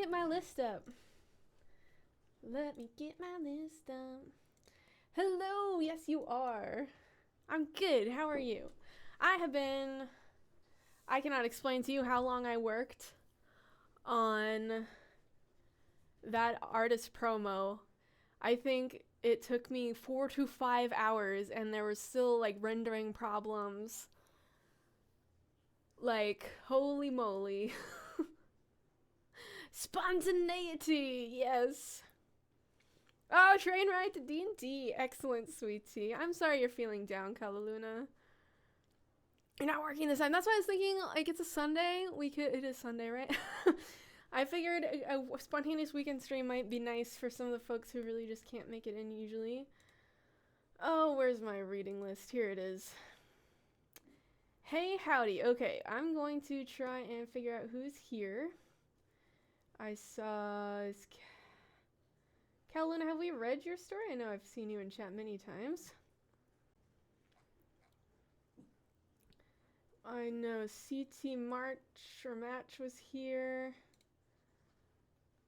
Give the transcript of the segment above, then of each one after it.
get my list up. Let me get my list up. Hello, yes you are. I'm good, how are you? I cannot explain to you how long I worked on that artist promo. I think it took me 4 to 5 hours and there was still like rendering problems. Like, holy moly. Spontaneity, yes. Oh, train ride to D&D. Excellent, sweetie. I'm sorry you're feeling down, Kalaluna. You're not working this time. That's why I was thinking, like, it's a Sunday. It is Sunday, right? I figured a spontaneous weekend stream might be nice for some of the folks who really just can't make it in usually. Oh, where's my reading list? Here it is. Hey, howdy. Okay, I'm going to try and figure out who's here. I saw... Kalaluna, have we read your story? I know I've seen you in chat many times. I know CT March was here.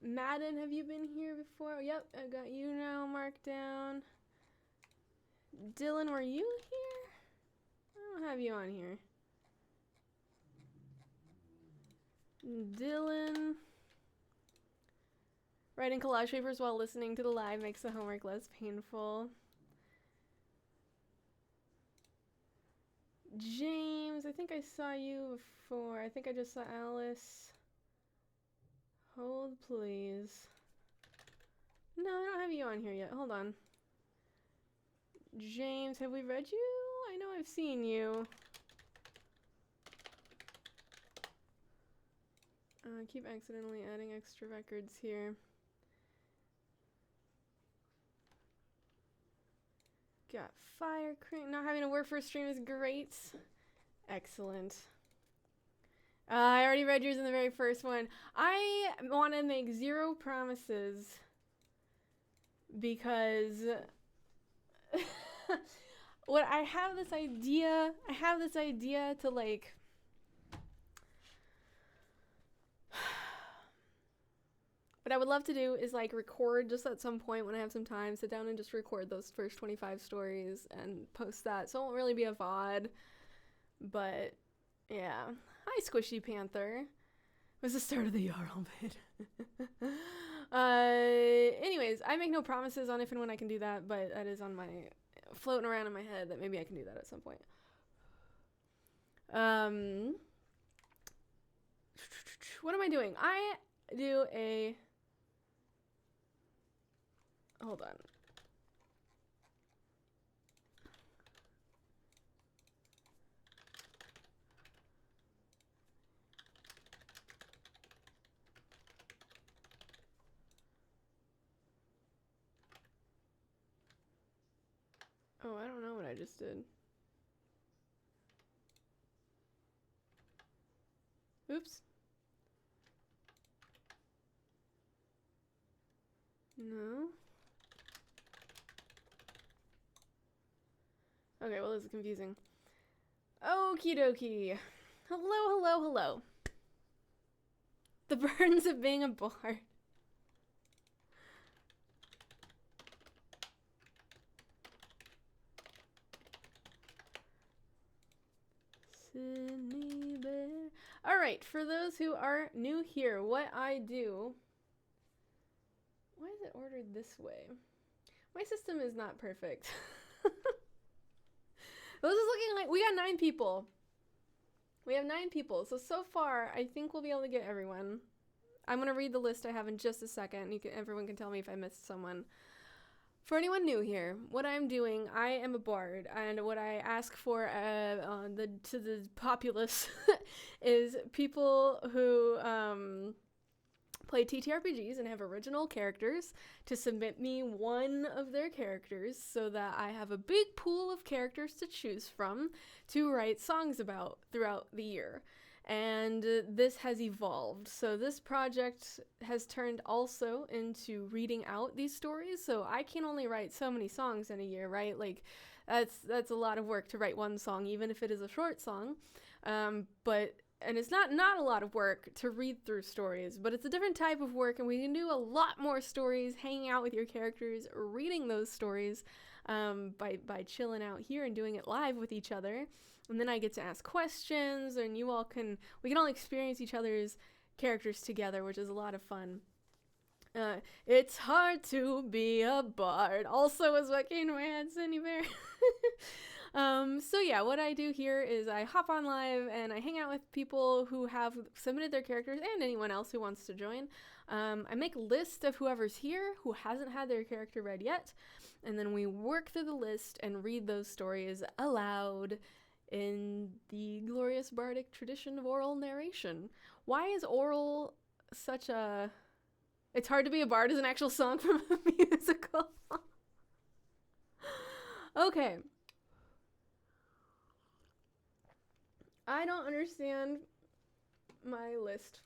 Madden, have you been here before? Yep, I got you now marked down. Dylan, were you here? I don't have you on here. Dylan. Writing collage papers while listening to the live makes the homework less painful. James, I think I saw you before. I think I just saw Alice. Hold, please. No, I don't have you on here yet. Hold on. James, have we read you? I know I've seen you. I keep accidentally adding extra records here. Got fire crank. Not having to work for a stream is great. Excellent. I already read yours in the very first one. I want to make 0 promises because what I have this idea to like what I would love to do is like record just at some point when I have some time, sit down and just record those first 25 stories and post that. So it won't really be a VOD, but yeah. Hi, Squishy Panther. It was the start of the Jarl bit. Anyways, I make no promises on if and when I can do that, but that is on my floating around in my head that maybe I can do that at some point. What am I doing? I do a... Hold on. Oh, I don't know what I just did. Oops. No. Okay, well, this is confusing. Okie dokie. Hello, hello, hello. The burdens of being a bard. Sydney Bear. Alright, for those who are new here, what I do... Why is it ordered this way? My system is not perfect. This is looking like... We got 9 people. We have 9 people. So far, I think we'll be able to get everyone. I'm going to read the list I have in just a second. Everyone can tell me if I missed someone. For anyone new here, what I'm doing, I am a bard, and what I ask for to the populace is people who play TTRPGs and have original characters to submit me one of their characters so that I have a big pool of characters to choose from to write songs about throughout the year. And this has evolved. So this project has turned also into reading out these stories. So I can only write so many songs in a year, right? Like that's a lot of work to write one song, even if it is a short song. But and it's not a lot of work to read through stories, but it's a different type of work, and we can do a lot more stories hanging out with your characters, reading those stories by chilling out here and doing it live with each other. And then I get to ask questions, and we can all experience each other's characters together, which is a lot of fun. It's hard to be a bard, also is what came to my head, Cindy Bear. So yeah, what I do here is I hop on live and I hang out with people who have submitted their characters and anyone else who wants to join. I make a list of whoever's here who hasn't had their character read yet, and then we work through the list and read those stories aloud in the glorious bardic tradition of oral narration. Why is oral such a... It's Hard to Be a Bard is an actual song from a musical. Okay. I don't understand my list.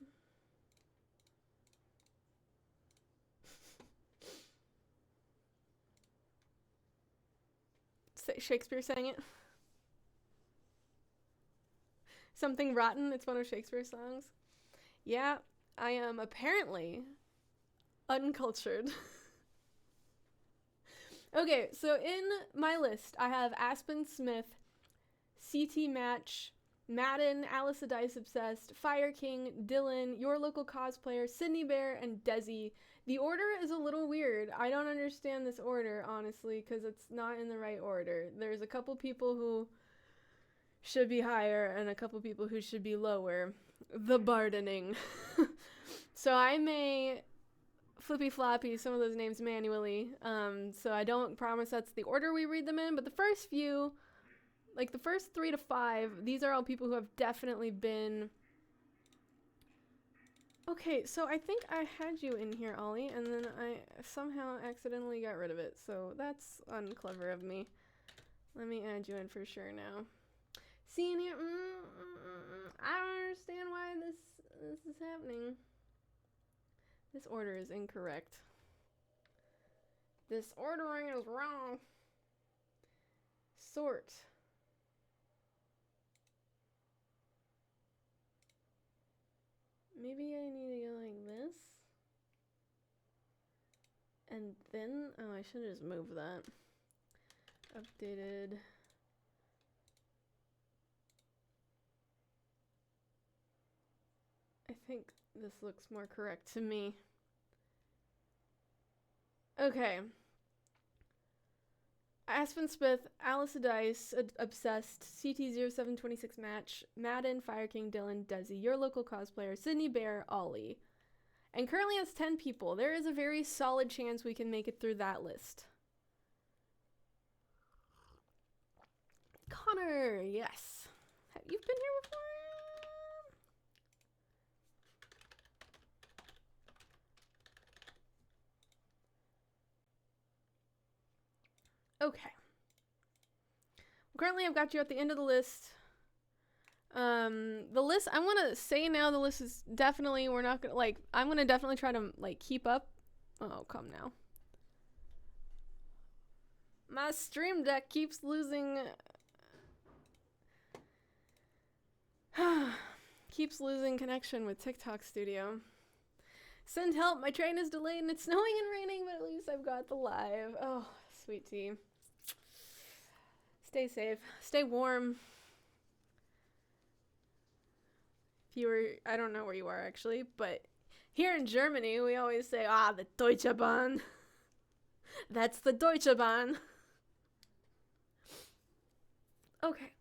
Shakespeare sang it. Something Rotten, it's one of Shakespeare's songs. Yeah, I am apparently uncultured. Okay, so in my list, I have Aspen Smith, CT Match, Madden, Alice the Dice Obsessed, Fire King, Dylan, Your Local Cosplayer, Sydney Bear, and Desi. The order is a little weird. I don't understand this order, honestly, because it's not in the right order. There's a couple people who should be higher and a couple people who should be lower. The bardening. So I may flippy floppy some of those names manually. So I don't promise that's the order we read them in, but the first few, like the first 3 to 5, these are all people who have definitely been... Okay, so I think I had you in here, Ollie, and then I somehow accidentally got rid of it, so that's unclever of me. Let me add you in for sure now. Senior, I don't understand why this is happening. This order is incorrect. This ordering is wrong. Sort. Maybe I need to go like this. And then, oh, I should have just moved that. Updated. I think this looks more correct to me. Okay. Aspen Smith, Alice the Dice, Obsessed, CT0726 Match, Madden, Fire King, Dylan, Desi, Your Local Cosplayer, Sydney Bear, Ollie. And currently has 10 people. There is a very solid chance we can make it through that list. Connor, yes. Have you been here before? Okay. Currently, I've got you at the end of the list. The list, I want to say now the list is definitely, we're not going to, like, I'm going to definitely try to, like, keep up. Oh, come now. My stream deck keeps losing... keeps losing connection with TikTok Studio. Send help, my train is delayed and it's snowing and raining, but at least I've got the live. Oh, sweet tea. Stay safe. Stay warm. If you were, I don't know where you are actually, but here in Germany, we always say, the Deutsche Bahn. That's the Deutsche Bahn. Okay.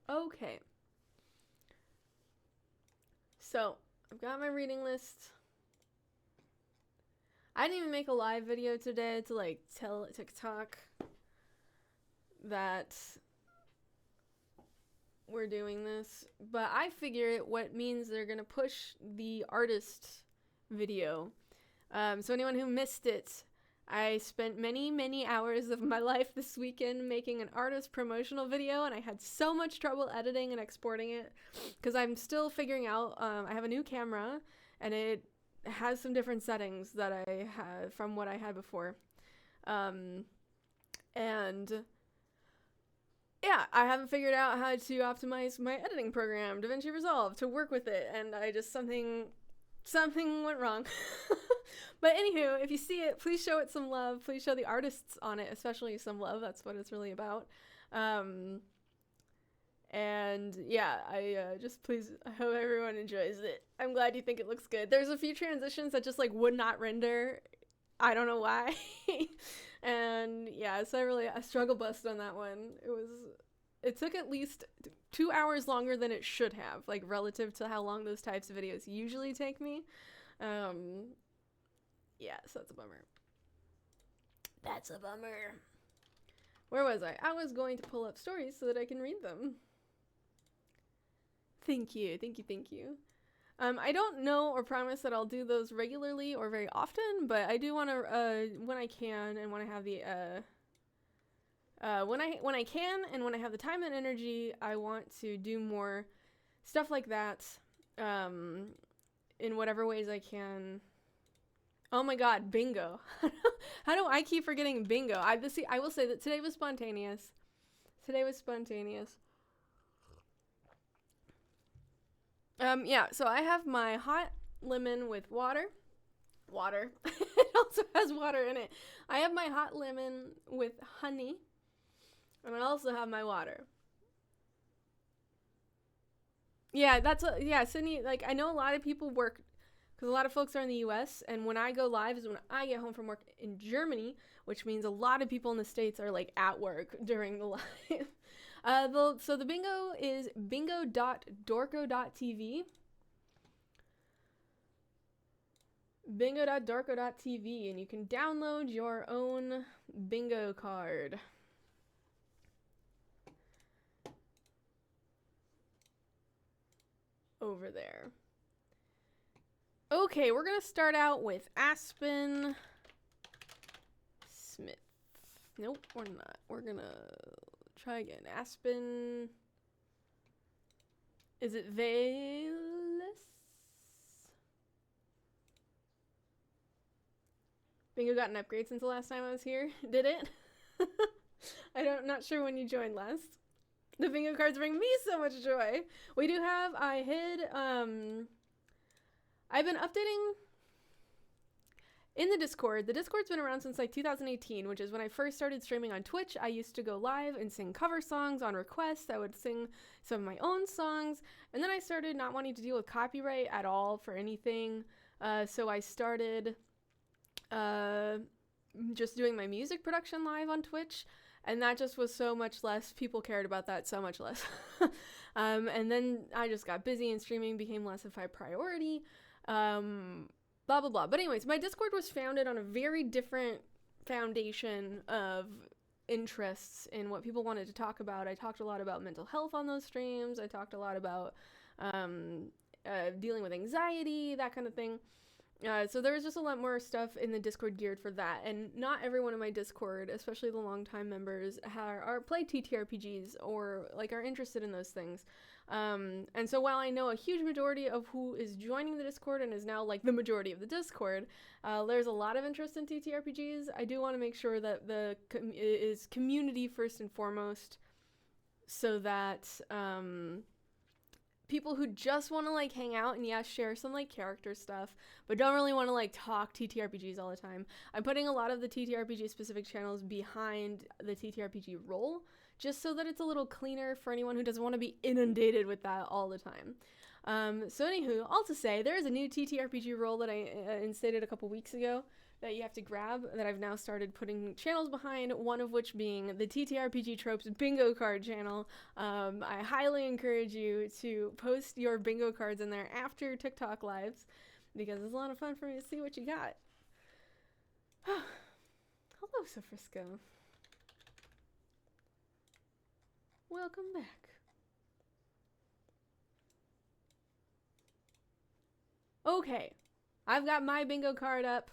Okay. So, I've got my reading list. I didn't even make a live video today to, like, tell TikTok that we're doing this, but I figure what means they're gonna push the artist video. So anyone who missed it, I spent many hours of my life this weekend making an artist promotional video, and I had so much trouble editing and exporting it because I'm still figuring out. I have a new camera and it has some different settings that I have from what I had before, and yeah, I haven't figured out how to optimize my editing program, DaVinci Resolve, to work with it, and I just something went wrong. But anywho, if you see it, please show it some love. Please show the artists on it especially some love. That's what it's really about. And yeah, I hope everyone enjoys it. I'm glad you think it looks good. There's a few transitions that just like would not render. I don't know why. And yeah, so I struggle bust on that one. It took at least 2 hours longer than it should have, like relative to how long those types of videos usually take me. Yeah, so that's a bummer. That's a bummer. Where was I? I was going to pull up stories so that I can read them. Thank you. I don't know or promise that I'll do those regularly or very often, but I do want to, when I can and when I have the, when I can and when I have the time and energy, I want to do more stuff like that, in whatever ways I can. Oh my god, bingo. How do I keep forgetting bingo? I will say that today was spontaneous. Yeah, so I have my hot lemon with water. It also has water in it. I have my hot lemon with honey. And I also have my water. Yeah, Sydney, like, I know a lot of people work, because a lot of folks are in the US, and when I go live is when I get home from work in Germany, which means a lot of people in the States are, like, at work during the live. So the bingo is bingo.dorko.tv. Bingo.dorko.tv, and you can download your own bingo card. Over there. Okay, we're gonna start out with Aspen Smith. Nope, we're not. We're gonna try again. Aspen. Is it Vaelis? Bingo got an upgrade since the last time I was here. Did it? I'm not sure when you joined last. The bingo cards bring me so much joy. We do have, I've been updating in the Discord. The Discord's been around since like 2018, which is when I first started streaming on Twitch. I used to go live and sing cover songs on request. I would sing some of my own songs. And then I started not wanting to deal with copyright at all for anything. So I started just doing my music production live on Twitch. And that just was so much less. People cared about that so much less. And then I just got busy and streaming became less of a priority. Blah, blah, blah. But anyways, my Discord was founded on a very different foundation of interests in what people wanted to talk about. I talked a lot about mental health on those streams. I talked a lot about dealing with anxiety, that kind of thing. So there was just a lot more stuff in the Discord geared for that, and not everyone in my Discord, especially the longtime members, are play TTRPGs or like are interested in those things. And so while I know a huge majority of who is joining the Discord and is now like the majority of the Discord, there's a lot of interest in TTRPGs. I do want to make sure that is community first and foremost, so that people who just want to like hang out and share some like character stuff, but don't really want to like talk TTRPGs all the time. I'm putting a lot of the TTRPG specific channels behind the TTRPG role, just so that it's a little cleaner for anyone who doesn't want to be inundated with that all the time. So anywho, all to say, there is a new TTRPG role that I instated a couple weeks ago that you have to grab, that I've now started putting channels behind, one of which being the TTRPG Tropes bingo card channel. I highly encourage you to post your bingo cards in there after TikTok lives, because it's a lot of fun for me to see what you got. Hello, Sofrisco. Welcome back. Okay, I've got my bingo card up.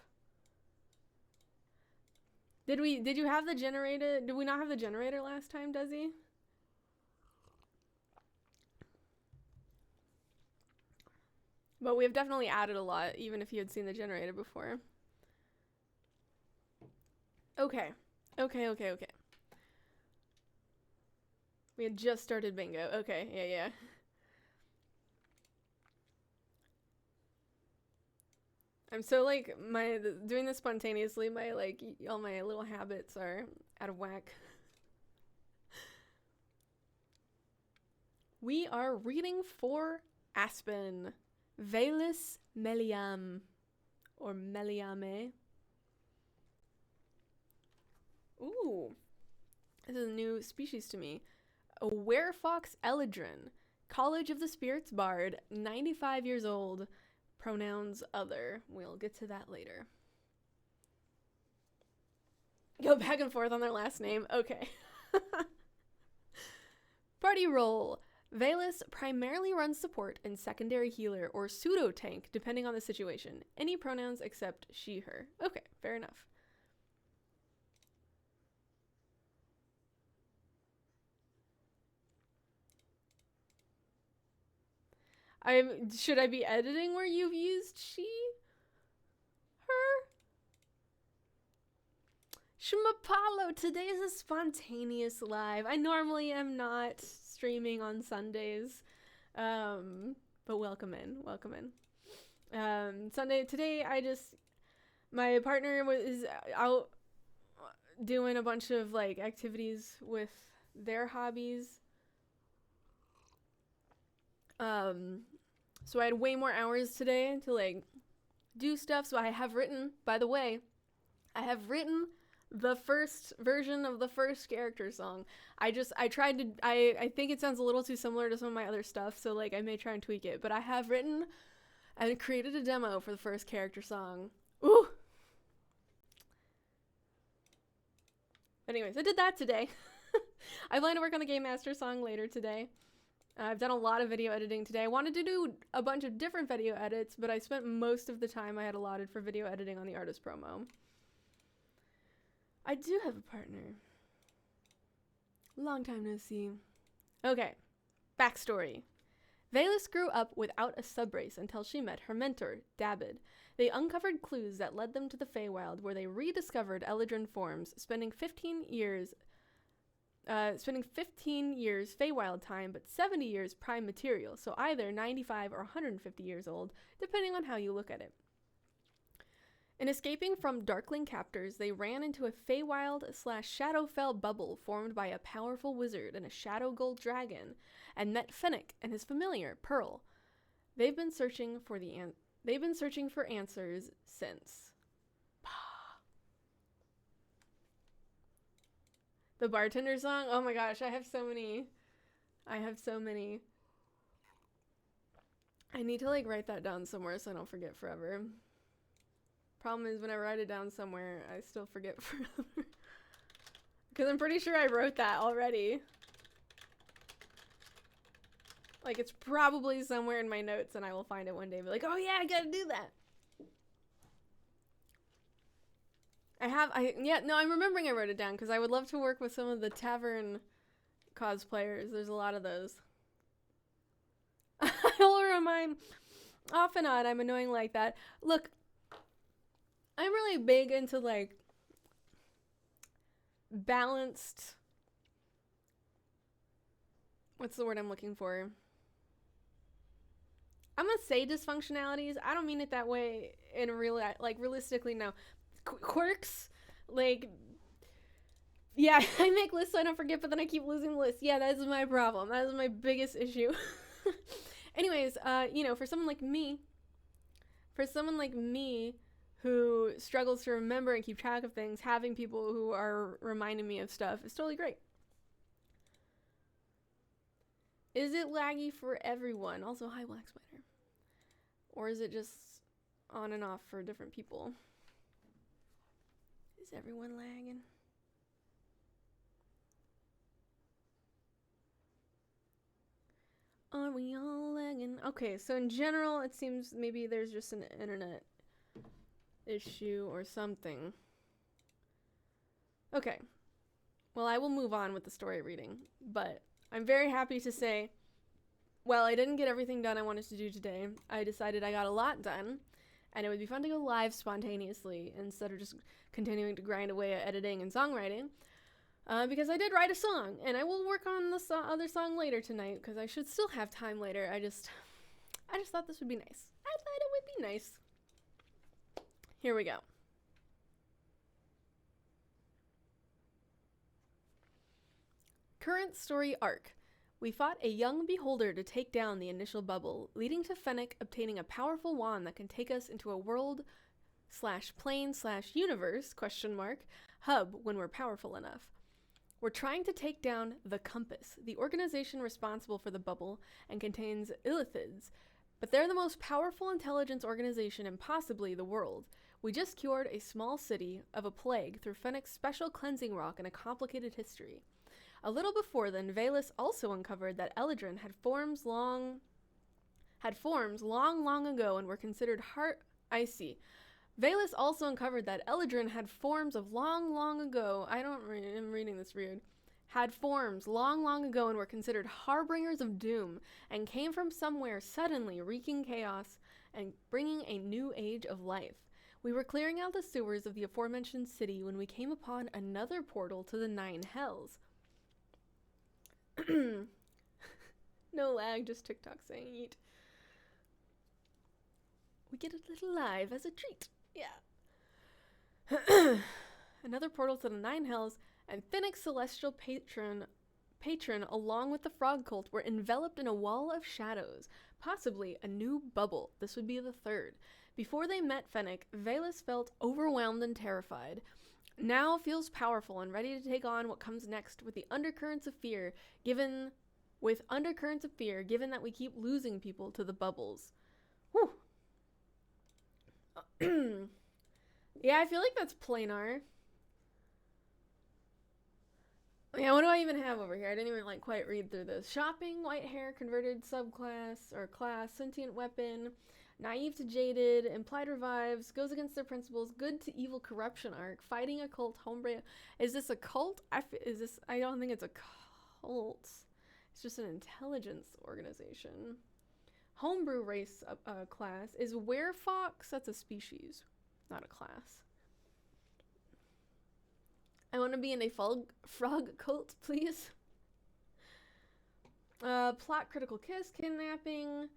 Did you have the generator? Did we not have the generator last time, Desi? But we have definitely added a lot, even if you had seen the generator before. Okay. We had just started bingo. Okay, yeah. I'm so, like, doing this spontaneously, my, like, all my little habits are out of whack. We are reading for Aspen. Vaelis Meliamme. Or Meliamme. Ooh. This is a new species to me. A werefox eladrin. College of the Spirits Bard. 95 years old. Pronouns other. We'll get to that later. Go back and forth on their last name. Okay. Party role. Vaelis primarily runs support and secondary healer or pseudo-tank, depending on the situation. Any pronouns except she, her. Okay, fair enough. Should I be editing where you've used she? Her? Shmapalo, today is a spontaneous live. I normally am not streaming on Sundays. But welcome in. Today my partner is out doing a bunch of like activities with their hobbies. So I had way more hours today to like do stuff. So I have written, by the way, the first version of the first character song. I think it sounds a little too similar to some of my other stuff, so like I may try and tweak it, but I have written and created a demo for the first character song. Ooh! Anyways, I did that today. I plan to work on the Game Master song later today. I've done a lot of video editing today. I wanted to do a bunch of different video edits, but I spent most of the time I had allotted for video editing on the artist promo. I do have a partner. Long time no see. Okay, backstory. Vaelis grew up without a subrace until she met her mentor, David. They uncovered clues that led them to the Feywild, where they rediscovered Eladrin forms, spending 15 years Feywild time, but 70 years prime material, so either 95 or 150 years old, depending on how you look at it. In escaping from Darkling captors, they ran into a Feywild/Shadowfell bubble formed by a powerful wizard and a Shadow Gold dragon, and met Fennec and his familiar, Pearl. They've been searching for answers since. The bartender song? Oh my gosh, I have so many. I need to like write that down somewhere so I don't forget forever. Problem is when I write it down somewhere, I still forget forever. Because I'm pretty sure I wrote that already. Like it's probably somewhere in my notes and I will find it one day and be like, oh yeah, I gotta do that. I'm remembering I wrote it down because I would love to work with some of the tavern cosplayers. There's a lot of those. I'll remind off and on, I'm annoying like that. Look, I'm really big into like balanced, what's the word I'm looking for? I'm gonna say dysfunctionalities. I don't mean it that way in real, like realistically, no. Quirks, like, yeah, I make lists so I don't forget, but then I keep losing the list. Yeah, that is my problem. That is my biggest issue. Anyways, for someone like me who struggles to remember and keep track of things, having people who are reminding me of stuff is totally great. Is it laggy for everyone? Also, hi, Black Spider. Or is it just on and off for different people? Is everyone lagging? Are we all lagging? Okay, so in general, it seems maybe there's just an internet issue or something. Okay. Well, I will move on with the story reading, but I'm very happy to say, well, I didn't get everything done I wanted to do today. I decided I got a lot done, and it would be fun to go live spontaneously instead of just continuing to grind away at editing and songwriting. Because I did write a song, and I will work on the other song later tonight, because I should still have time later. I just thought this would be nice. I thought it would be nice. Here we go. Current story arc. We fought a young beholder to take down the initial bubble, leading to Fennec obtaining a powerful wand that can take us into a world/plane/universe hub when we're powerful enough. We're trying to take down the Compass, the organization responsible for the bubble and contains illithids, but they're the most powerful intelligence organization in possibly the world. We just cured a small city of a plague through Fennec's special cleansing rock and a complicated history. A little before then, Vaelis also uncovered that Eladrin had forms long ago and were considered Vaelis also uncovered that Eladrin had forms of long ago. I'm reading this weird. Had forms long ago and were considered harbingers of doom and came from somewhere suddenly wreaking chaos and bringing a new age of life. We were clearing out the sewers of the aforementioned city when we came upon another portal to the 9 hells. No lag, just TikTok saying yeet. We get a little live as a treat. Yeah. Another portal to the 9 hells, and Fennec's celestial patron along with the frog cult were enveloped in a wall of shadows, possibly a new bubble. This would be the 3rd. Before they met Fennec, Vaelis felt overwhelmed and terrified. Now feels powerful and ready to take on what comes next with undercurrents of fear, given that we keep losing people to the bubbles. Whew. Yeah, I feel like that's planar. Yeah, what do I even have over here? I didn't even quite read through this. Shopping, white hair, converted subclass or class, sentient weapon, naive to jaded, implied revives, goes against their principles, good to evil corruption arc, fighting a cult, homebrew. Is this a cult? I don't think it's a cult. It's just an intelligence organization. Homebrew race class is werefox. That's a species, not a class. I want to be in a frog cult, please. Plot critical kiss, kidnapping,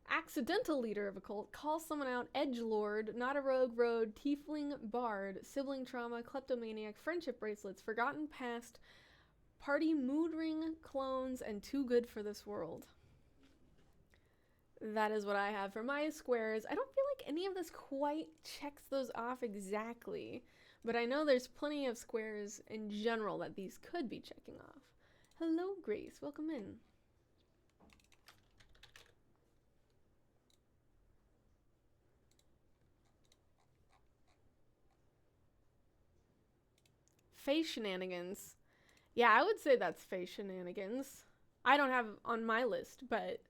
accidental leader of a cult, call someone out, edgelord, not a rogue road, tiefling bard, sibling trauma, kleptomaniac, friendship bracelets, forgotten past, party mood ring, clones, and too good for this world. That is what I have for my squares. I don't feel like any of this quite checks those off exactly, but I know there's plenty of squares in general that these could be checking off. Hello, Grace. Welcome in. Face shenanigans. Yeah, I would say that's face shenanigans. I don't have on my list, but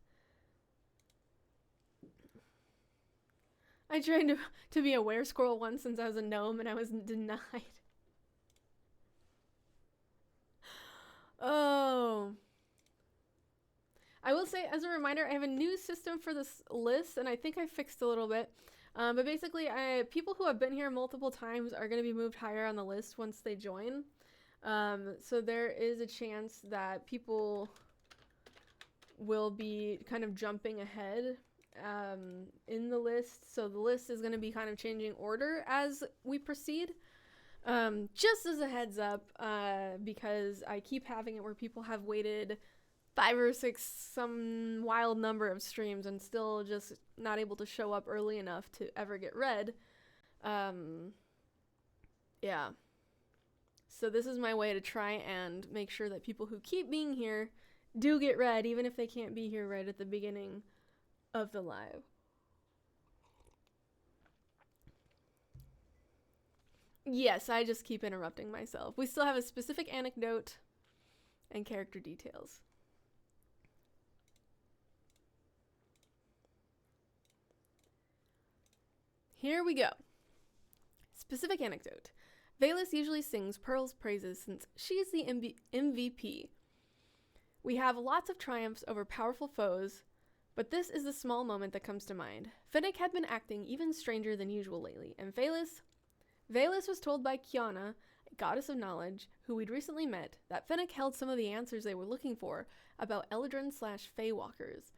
I tried to be a were-squirrel once since I was a gnome and I was denied. Oh. I will say, as a reminder, I have a new system for this list, and I think I fixed a little bit. But basically, people who have been here multiple times are going to be moved higher on the list once they join. So there is a chance that people will be kind of jumping ahead in the list. So the list is going to be kind of changing order as we proceed. Just as a heads up, because I keep having it where people have waited 5 or 6, some wild number of streams and still just not able to show up early enough to ever get read. Yeah. So this is my way to try and make sure that people who keep being here do get read, even if they can't be here right at the beginning of the live. Yes, I just keep interrupting myself. We still have a specific anecdote and character details. Here we go. Specific anecdote. Vaelis usually sings Pearl's praises since she is the MVP. We have lots of triumphs over powerful foes, but this is the small moment that comes to mind. Fennec had been acting even stranger than usual lately, and Vaelis was told by Kiana, goddess of knowledge, who we'd recently met, that Fennec held some of the answers they were looking for about Eldrin/Feywalkers.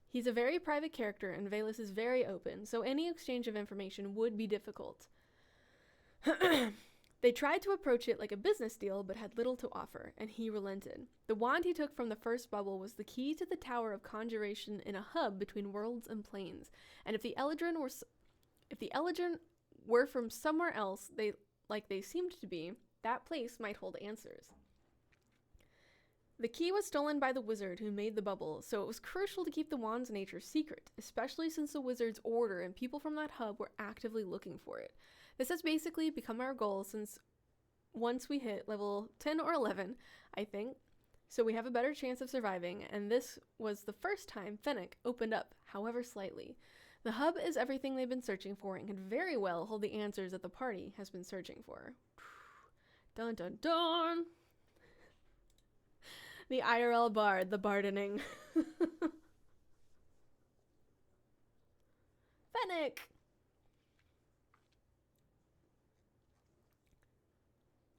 He's a very private character, and Vaelis is very open, so any exchange of information would be difficult. They tried to approach it like a business deal, but had little to offer, and he relented. The wand he took from the first bubble was the key to the Tower of Conjuration in a hub between worlds and planes, and if the Eldrin were from somewhere else, they seemed to be, that place might hold answers. The key was stolen by the wizard who made the bubble, so it was crucial to keep the wand's nature secret, especially since the wizard's order and people from that hub were actively looking for it. This has basically become our goal since once we hit level 10 or 11, I think, so we have a better chance of surviving, and this was the first time Fennec opened up, however slightly. The hub is everything they've been searching for and could very well hold the answers that the party has been searching for. Dun dun dun! The IRL bard, the bardening. Fennec!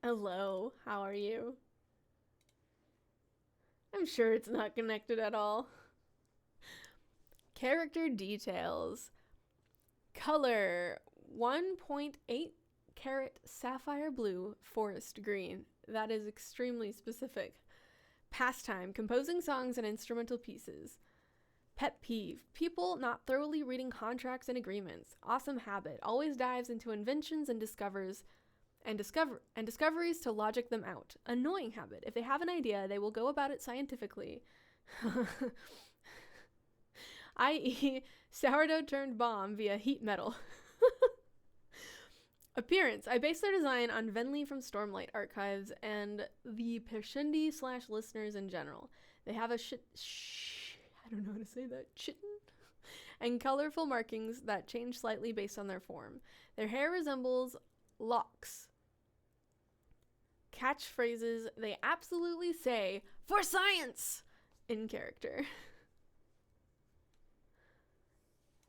Hello, how are you? I'm sure it's not connected at all. Character details. Color 1.8 carat sapphire blue, forest green. That is extremely specific. Pastime, composing songs and instrumental pieces. Pet peeve, people not thoroughly reading contracts and agreements. Awesome habit, always dives into inventions and discoveries to logic them out. Annoying habit, if they have an idea, they will go about it scientifically. I.e., sourdough turned bomb via heat metal. Appearance. I based their design on Venli from Stormlight Archives and the Pershendi/listeners in general. They have a I don't know how to say that. Chitten? And colorful markings that change slightly based on their form. Their hair resembles locks. Catchphrases. They absolutely say, "For science!" in character.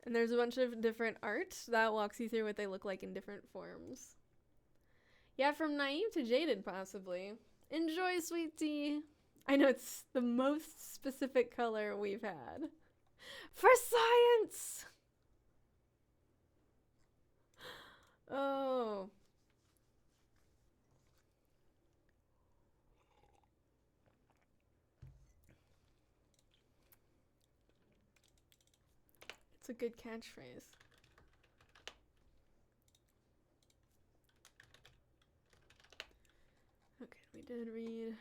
And there's a bunch of different art that walks you through what they look like in different forms. Yeah, from naive to jaded, possibly. Enjoy, sweet tea. I know it's the most specific color we've had. For science! Oh. It's a good catchphrase. Okay, we did read.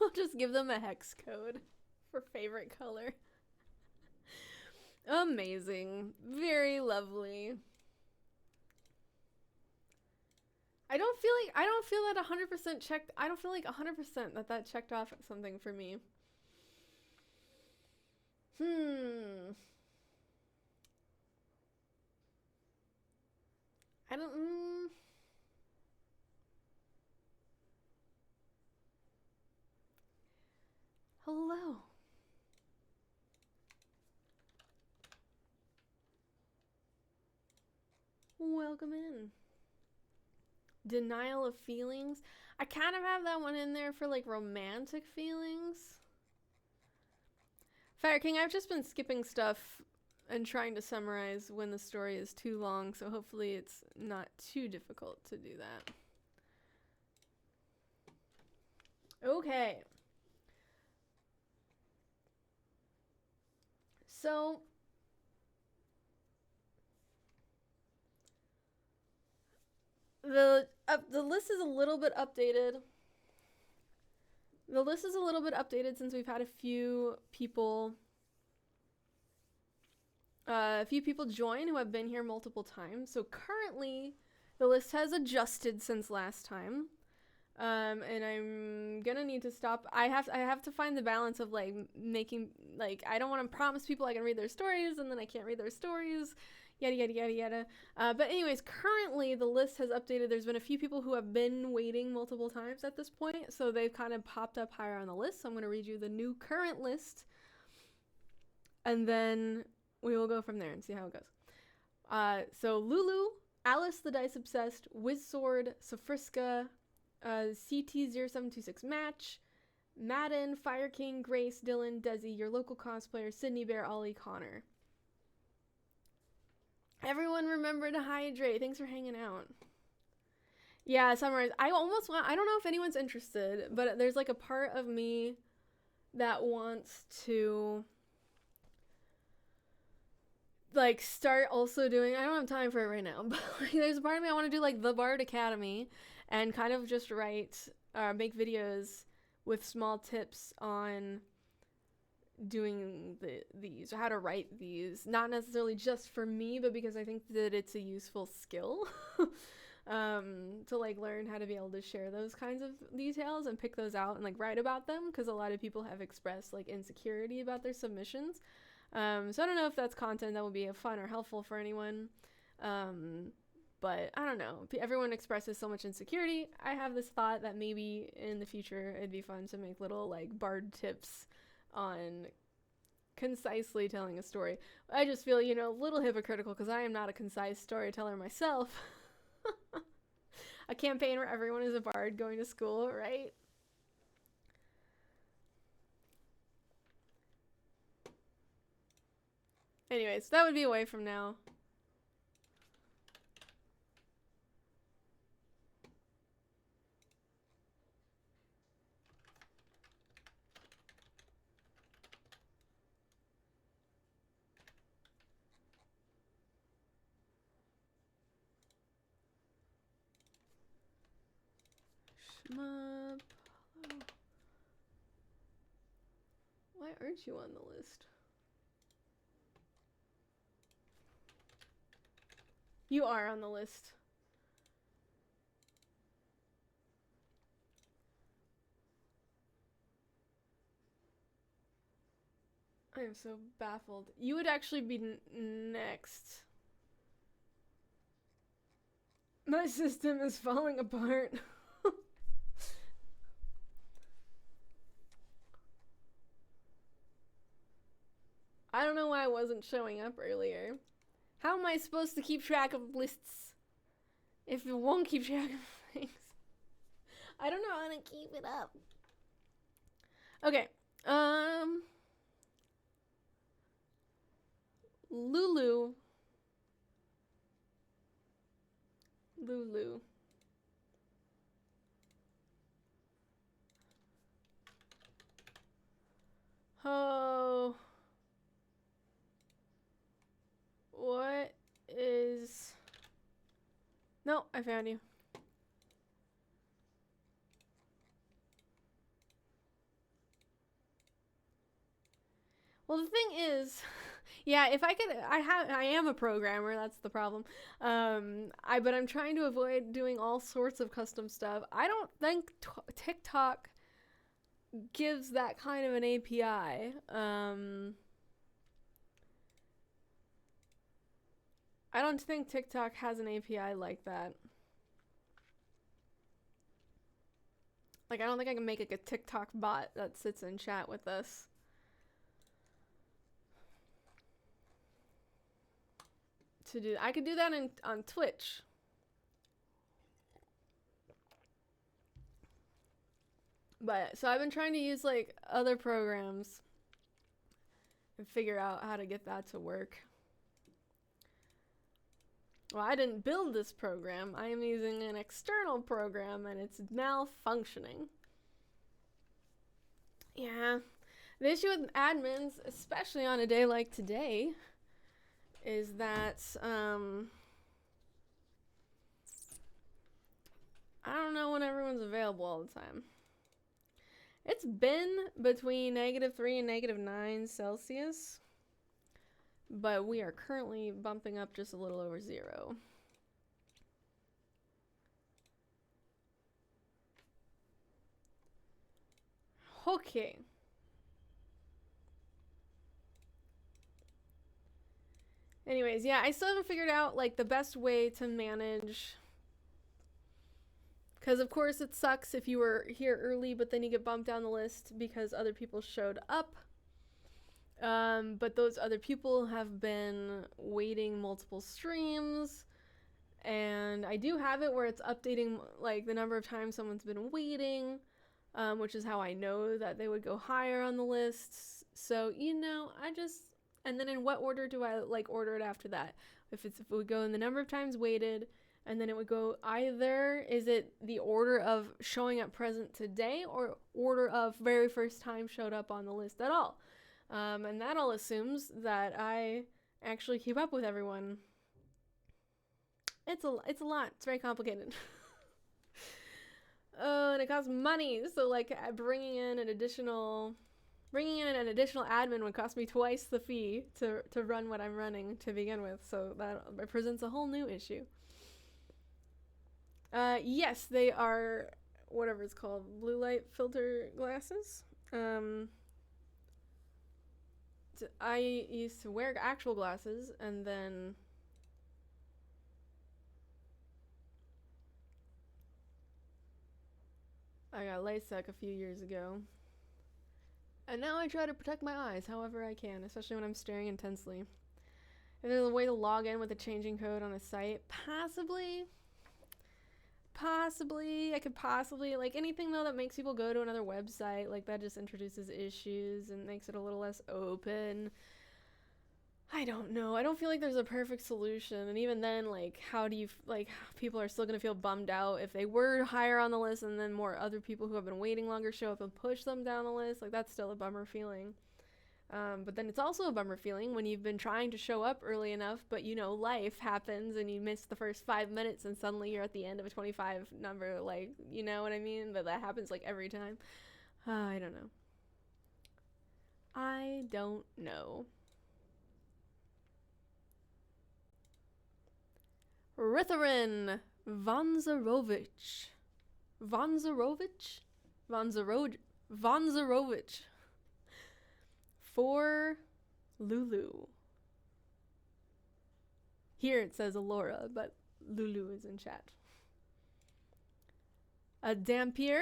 I'll just give them a hex code for favorite color. Amazing. Very lovely. I don't feel that 100% checked. I don't feel like 100% that checked off something for me. I don't. Hello. Welcome in. Denial of feelings. I kind of have that one in there for like romantic feelings. Fire King, I've just been skipping stuff and trying to summarize when the story is too long, so hopefully it's not too difficult to do that. Okay. So the list is a little bit updated. The list is a little bit updated since we've had a few people join who have been here multiple times. So currently the list has adjusted since last time. And I'm gonna need to stop. I have to find the balance of like making, like, I don't want to promise people I can read their stories and then I can't read their stories, yada yada yada yada. But anyways, currently the list has updated. There's been a few people who have been waiting multiple times at this point, so they've kind of popped up higher on the list. So I'm gonna read you the new current list, and then we will go from there and see how it goes. So Lulu, Alice the Dice Obsessed, Wizsword, Sofriska, CT0726 Match, Madden, Fire King, Grace, Dylan, Desi, your local cosplayer, Sydney Bear, Ollie, Connor. Everyone remember to hydrate. Thanks for hanging out. Yeah, summarize. I don't know if anyone's interested, but there's like a part of me that wants to like start also doing, I don't have time for it right now, but like, there's a part of me I want to do like the Bard Academy and kind of just make videos with small tips on doing these, or how to write these, not necessarily just for me, but because I think that it's a useful skill. To like learn how to be able to share those kinds of details and pick those out and like write about them, because a lot of people have expressed like insecurity about their submissions. So I don't know if that's content that will be fun or helpful for anyone, but I don't know. Everyone expresses so much insecurity. I have this thought that maybe in the future it'd be fun to make little like bard tips on concisely telling a story. I just feel, you know, a little hypocritical because I am not a concise storyteller myself. A campaign where everyone is a bard going to school, right? Anyways, that would be away from now. Shmup. Why aren't you on the list? You are on the list. I am so baffled. You would actually be next. My system is falling apart. I don't know why I wasn't showing up earlier. How am I supposed to keep track of lists if it won't keep track of things? I don't know how to keep it up. Okay. Lulu. Oh. What is... No, I found you. Well, the thing is, yeah, if I could, I am a programmer, that's the problem. But I'm trying to avoid doing all sorts of custom stuff. I don't think TikTok gives that kind of an API. I don't think TikTok has an API like that. Like, I don't think I can make like a TikTok bot that sits in chat with us. I could do that on Twitch. But, so I've been trying to use like other programs and figure out how to get that to work. Well, I didn't build this program. I am using an external program and it's malfunctioning. Yeah. The issue with admins, especially on a day like today, is that, I don't know when everyone's available all the time. It's been between -3 and -9 Celsius. But we are currently bumping up just a little over 0. Okay. Anyways, yeah, I still haven't figured out like the best way to manage, because of course it sucks if you were here early but then you get bumped down the list because other people showed up. But those other people have been waiting multiple streams And I do have it where it's updating like the number of times someone's been waiting, which is how I know that they would go higher on the lists. So, you know, and then in what order do I like order it after that? If it would go in the number of times waited, and then it would go either, is it the order of showing up present today or order of very first time showed up on the list at all? And that all assumes that I actually keep up with everyone. It's a lot. It's very complicated. Oh, and it costs money. So like bringing in an additional admin would cost me twice the fee to run what I'm running to begin with. So that presents a whole new issue. Yes, they are whatever it's called, blue light filter glasses. I used to wear actual glasses, and then I got LASIK a few years ago. And now I try to protect my eyes however I can, especially when I'm staring intensely. If there's a way to log in with a changing code on a site, possibly. I could possibly, like anything though that makes people go to another website, like that just introduces issues and makes it a little less open. I don't know. I don't feel like there's a perfect solution. And even then, like, how do you, like, people are still going to feel bummed out if they were higher on the list and then more other people who have been waiting longer show up and push them down the list. Like, that's still a bummer feeling. But then it's also a bummer feeling when you've been trying to show up early enough, but, you know, life happens and you miss the first 5 minutes and suddenly you're at the end of a 25 number. Like, you know what I mean? That happens, like, every time. I don't know. Ritharen Vonzarovich. Vonzarovich. For Lulu. Here it says Alora, but Lulu is in chat. A Dampier,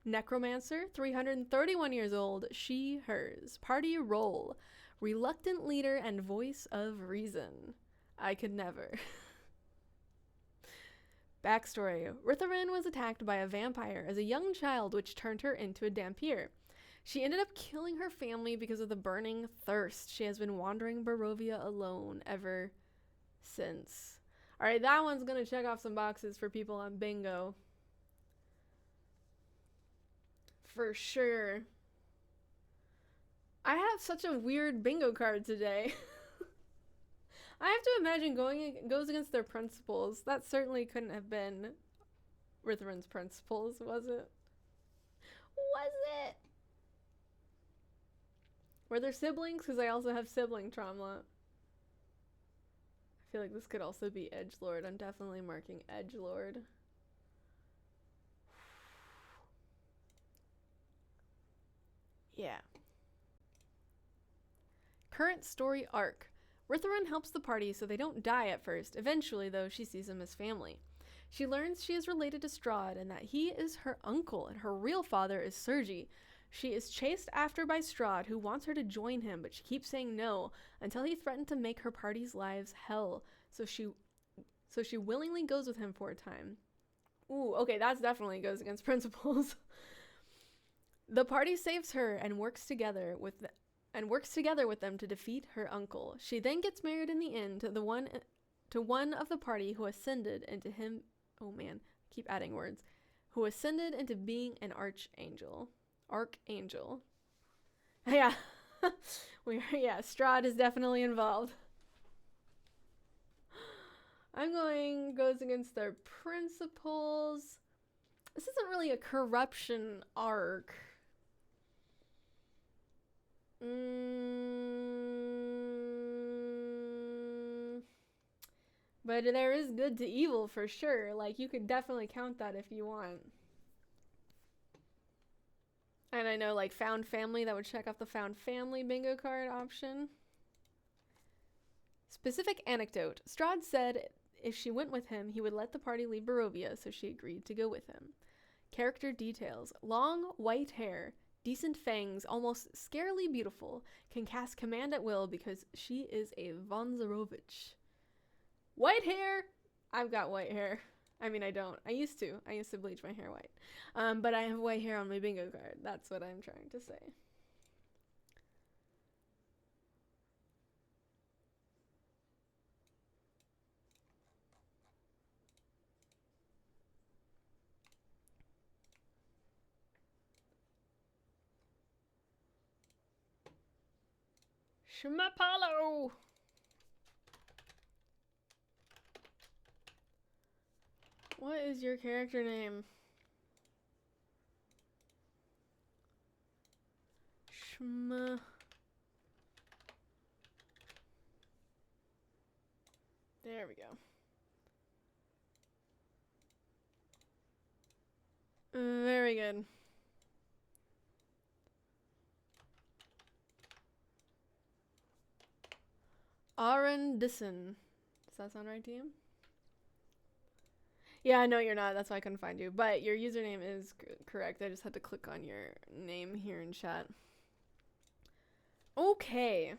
Necromancer, 331 years old, she, hers. Party role, reluctant leader and voice of reason. I could never. Backstory. Ritharen was attacked by a vampire as a young child, which turned her into a Dampier. She ended up killing her family because of the burning thirst. She has been wandering Barovia alone ever since. Alright, that one's gonna check off some boxes for people on bingo. For sure. I have such a weird bingo card today. I have to imagine goes against their principles. That certainly couldn't have been Ritharen's principles, was it? Was it? Were there siblings? Because I also have sibling trauma. I feel like this could also be edgelord. I'm definitely marking edgelord. Yeah. Current story arc. Ritharen helps the party so they don't die at first. Eventually, though, she sees them as family. She learns she is related to Strahd and that he is her uncle and her real father is Sergi. She is chased after by Strahd, who wants her to join him, but she keeps saying no until he threatened to make her party's lives hell. So she willingly goes with him for a time. Ooh, okay, that definitely goes against principles. The party saves her and works together with them to defeat her uncle. She then gets married in the end to one of the party who ascended into him. Oh man, keep adding words. Who ascended into being an archangel. Yeah. Strahd is definitely involved. Goes against their principles. This isn't really a corruption arc. But there is good to evil for sure. Like, you could definitely count that if you want. And I know, like, found family, that would check off the found family bingo card option. Specific anecdote. Strahd said if she went with him, he would let the party leave Barovia, so she agreed to go with him. Character details. Long, white hair. Decent fangs, almost scarily beautiful, can cast command at will because she is a Vonzarovich. White hair, I've got white hair. I mean, I don't. I used to bleach my hair white. But I have white hair on my bingo card. That's what I'm trying to say. Shmapalo! What is your character name? Shma. There we go. Very good. Arren Disson. Does that sound right to you? Yeah, I know you're not. That's why I couldn't find you. But your username is correct. I just had to click on your name here in chat. Okay.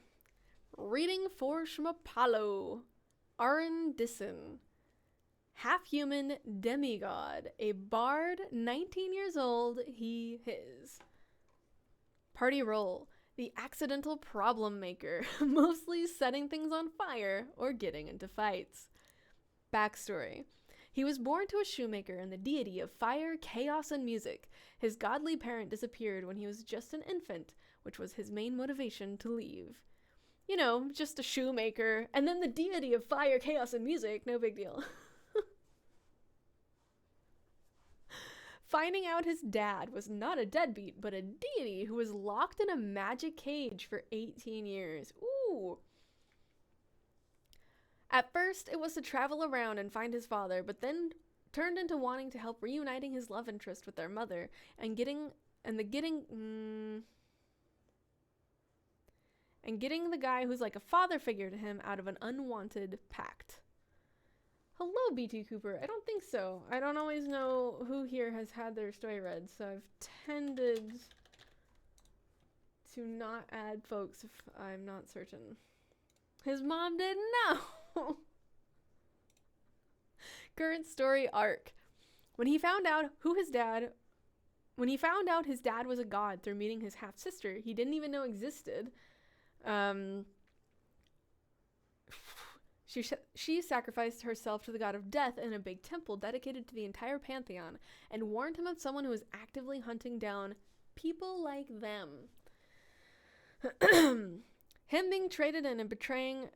Reading for Shmapalo. Arren Disson. Half-human demigod. A bard, 19 years old, he, his. Party role. The accidental problem maker. Mostly setting things on fire or getting into fights. Backstory. He was born to a shoemaker and the deity of fire, chaos, and music. His godly parent disappeared when he was just an infant, which was his main motivation to leave. You know, just a shoemaker, and then the deity of fire, chaos, and music, no big deal. Finding out his dad was not a deadbeat, but a deity who was locked in a magic cage for 18 years. Ooh. At first, it was to travel around and find his father, but then turned into wanting to help reuniting his love interest with their mother and getting the guy who's like a father figure to him out of an unwanted pact. Hello, BT Cooper. I don't think so. I don't always know who here has had their story read, so I've tended to not add folks if I'm not certain. His mom didn't know. Current story arc. When he found out his dad was a god through meeting his half-sister he didn't even know existed, she sacrificed herself to the god of death in a big temple dedicated to the entire pantheon and warned him of someone who was actively hunting down people like them. Him being traded in and betrayed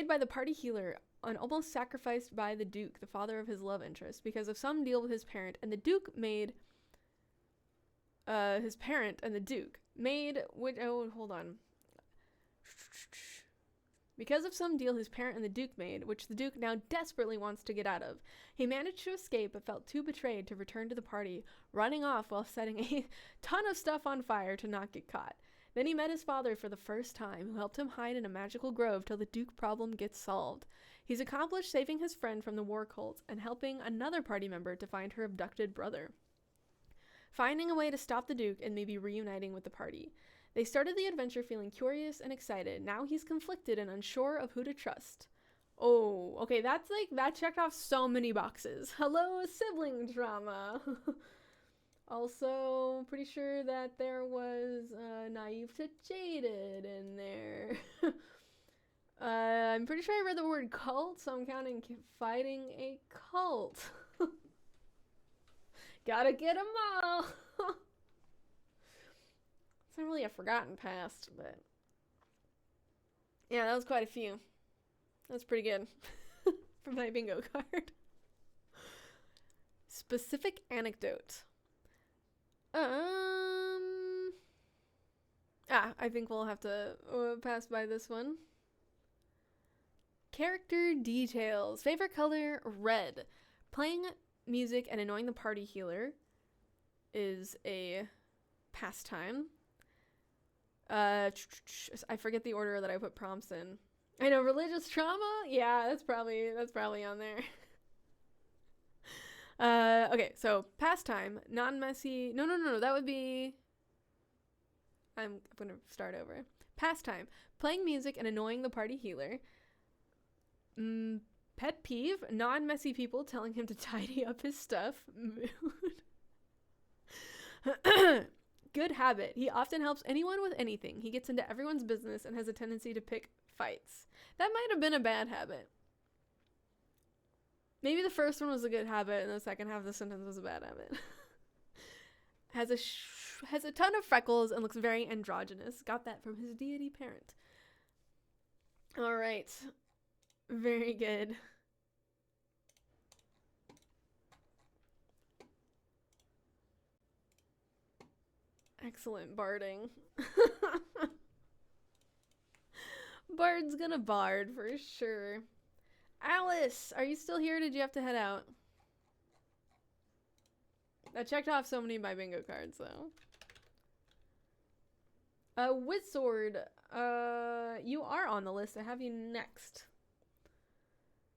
by the party healer and almost sacrificed by the Duke, the father of his love interest, because of some deal with his parent, and the Duke made his parent and the Duke made because of some deal his parent and the Duke made, which the Duke now desperately wants to get out of. He managed to escape but felt too betrayed to return to the party, running off while setting a ton of stuff on fire to not get caught. Then he met his father for the first time, who helped him hide in a magical grove till the Duke problem gets solved. He's accomplished saving his friend from the war cult and helping another party member to find her abducted brother. Finding a way to stop the Duke and maybe reuniting with the party. They started the adventure feeling curious and excited. Now he's conflicted and unsure of who to trust. Oh, okay, that checked off so many boxes. Hello, sibling drama. Also, pretty sure that there was naive to jaded in there. I'm pretty sure I read the word cult, so I'm counting fighting a cult. Gotta get them all. It's not really a forgotten past, but yeah, that was quite a few. That's pretty good from my bingo card. Specific anecdote. I think we'll have to pass by this one. Character details. Favorite color, red. Playing music and annoying the party healer is a pastime. I forget the order that I put prompts in. I know, religious trauma? Yeah, that's probably on there. Okay, so pastime, non-messy. No, that would be... I'm gonna start over. Pastime, playing music and annoying the party healer. Pet peeve, non-messy people telling him to tidy up his stuff. Mood. Good habit. He often helps anyone with anything. He gets into everyone's business and has a tendency to pick fights. That might have been a bad habit. Maybe the first one was a good habit and the second half of the sentence was a bad habit. Has a ton of freckles and looks very androgynous. Got that from his deity parent. All right. Very good. Excellent barding. Bard's gonna bard for sure. Alice, are you still here? Did you have to head out? I checked off so many of my bingo cards though. Wizsword, you are on the list. I have you next.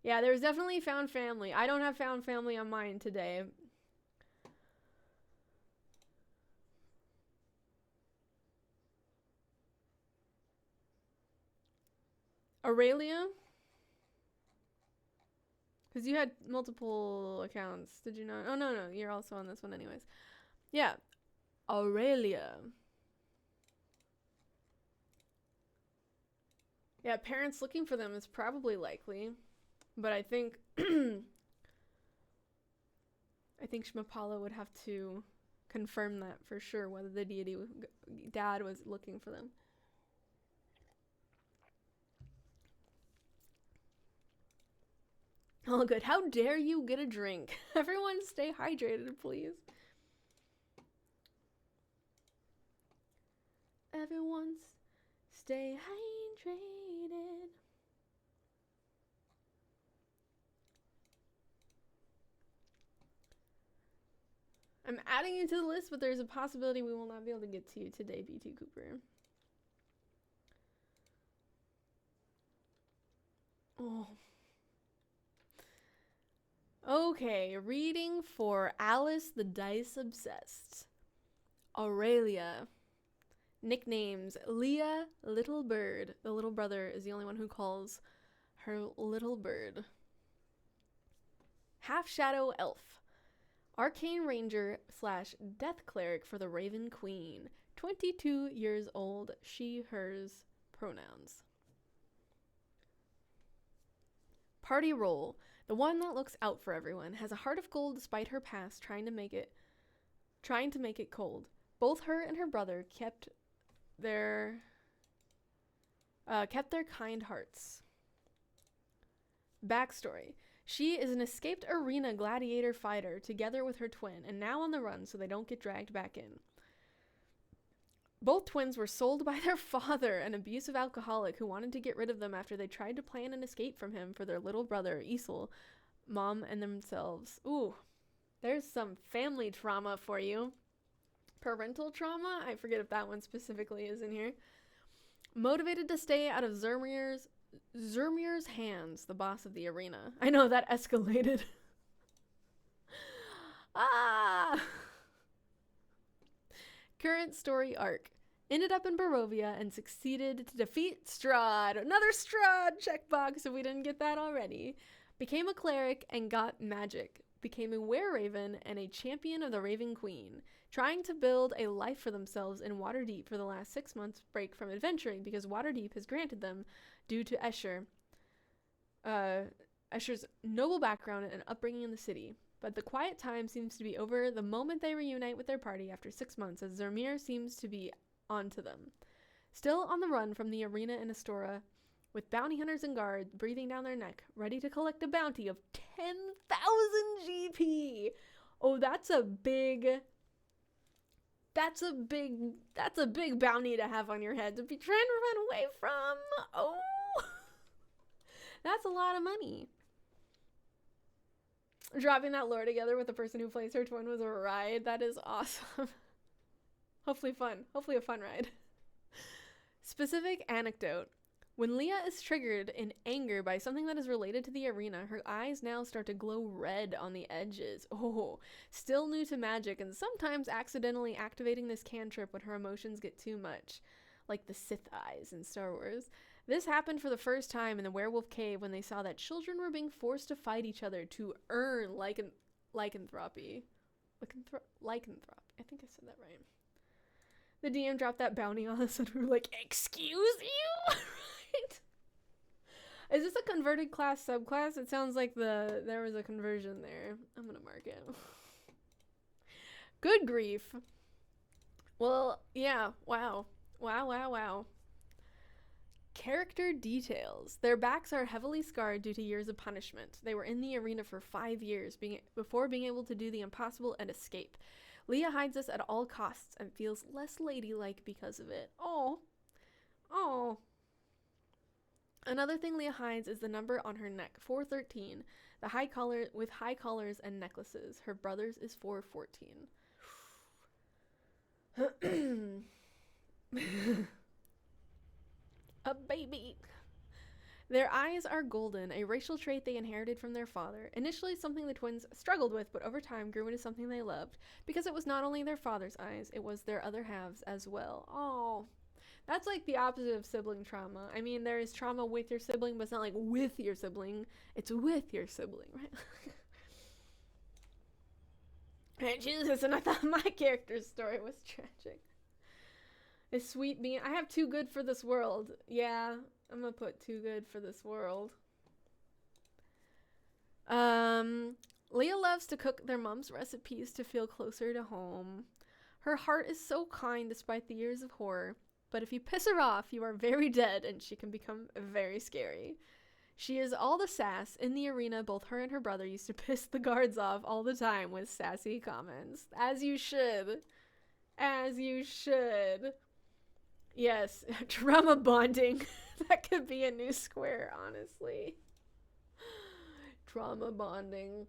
Yeah, there's definitely found family. I don't have found family on mine today. Aurelia? Because you had multiple accounts, did you not? Oh, no, you're also on this one anyways. Yeah, Aurelia. Yeah, parents looking for them is probably likely. But I think... I think Shmapala would have to confirm that for sure, whether the deity dad was looking for them. Oh, good. How dare you get a drink? Everyone stay hydrated, please. Everyone stay hydrated. I'm adding you to the list, but there's a possibility we will not be able to get to you today, B2 Cooper. Oh. Okay, reading for Alice the Dice Obsessed. Aurelia. Nicknames: Leah, Little Bird. The little brother is the only one who calls her Little Bird. Half Shadow Elf. Arcane Ranger / Death Cleric for the Raven Queen. 22 years old. She, hers pronouns. Party role. The one that looks out for everyone. Has a heart of gold despite her past trying to make it cold. Both her and her brother kept their kind hearts. Backstory. She is an escaped arena gladiator fighter together with her twin and now on the run so they don't get dragged back in. Both twins were sold by their father, an abusive alcoholic who wanted to get rid of them after they tried to plan an escape from him for their little brother, Isel, mom, and themselves. Ooh, there's some family trauma for you. Parental trauma? I forget if that one specifically is in here. Motivated to stay out of Zermir's hands, the boss of the arena. I know, that escalated. Ah! Current story arc. Ended up in Barovia and succeeded to defeat Strahd. Another Strahd checkbox if we didn't get that already. Became a cleric and got magic. Became a were-raven and a champion of the Raven Queen. Trying to build a life for themselves in Waterdeep for the last 6 months break from adventuring because Waterdeep has granted them due to Escher's noble background and upbringing in the city. But the quiet time seems to be over the moment they reunite with their party after 6 months, as Zermir seems to be onto them. Still on the run from the arena in Astora, with bounty hunters and guards breathing down their neck, ready to collect a bounty of 10,000 GP. Oh, that's a big bounty to have on your head to be trying to run away from. Oh, that's a lot of money. Dropping that lore together with the person who plays her twin was a ride. That is awesome. Hopefully fun. Hopefully a fun ride. Specific anecdote. When Leah is triggered in anger by something that is related to the arena, her eyes now start to glow red on the edges. Oh, still new to magic and sometimes accidentally activating this cantrip when her emotions get too much. Like the Sith eyes in Star Wars. This happened for the first time in the werewolf cave when they saw that children were being forced to fight each other to earn lycanthropy. Lycanthropy. I think I said that right. The DM dropped that bounty on us and we were like, excuse you? Right? Is this a converted class subclass? It sounds like there was a conversion there. I'm gonna mark it. Good grief. Well, yeah, wow. Wow. Character details. Their backs are heavily scarred due to years of punishment. They were in the arena for 5 years before being able to do the impossible and escape. Leah hides us at all costs and feels less ladylike because of it. Oh. Another thing Leah hides is the number on her neck, 413. The high collar with high collars and necklaces. Her brother's is 414. A baby. Their eyes are golden, a racial trait they inherited from their father. Initially something the twins struggled with, but over time grew into something they loved. Because it was not only their father's eyes, it was their other halves as well. Oh, that's like the opposite of sibling trauma. I mean, there is trauma with your sibling, but it's not like with your sibling. It's with your sibling, right? Right, Jesus, and I thought my character's story was tragic. It's sweet being. I have too good for this world. Yeah, I'm gonna put too good for this world. Leah loves to cook their mom's recipes to feel closer to home. Her heart is so kind despite the years of horror, but if you piss her off, you are very dead and she can become very scary. She is all the sass. In the arena, both her and her brother used to piss the guards off all the time with sassy comments. As you should. As you should. Yes, trauma bonding. That could be a new square, honestly. Trauma bonding.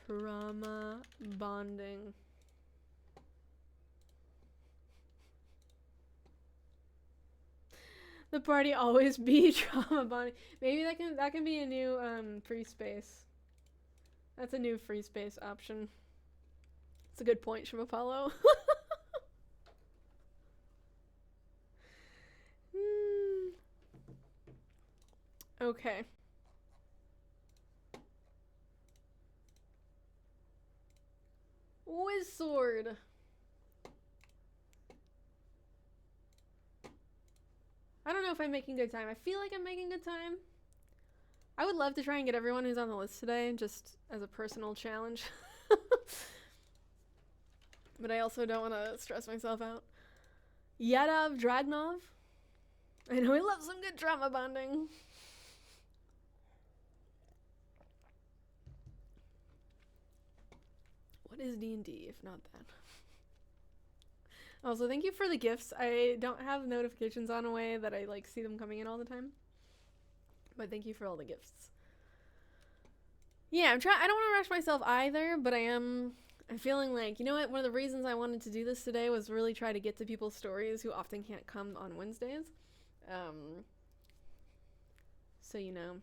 Trauma bonding. The party always be trauma bonding. Maybe that can be a new free space. That's a new free space option. It's a good point, Shimapalo. Okay. Wizsword. I don't know if I'm making good time. I feel like I'm making good time. I would love to try and get everyone who's on the list today, just as a personal challenge. But I also don't want to stress myself out. Yadav, Dragnov. I know he loves some good trauma bonding. What is D&D if not that? Also, thank you for the gifts. I don't have notifications on a way that I like see them coming in all the time. But thank you for all the gifts. Yeah, I don't want to rush myself either, but I'm feeling like, you know what? One of the reasons I wanted to do this today was really try to get to people's stories who often can't come on Wednesdays. So, you know,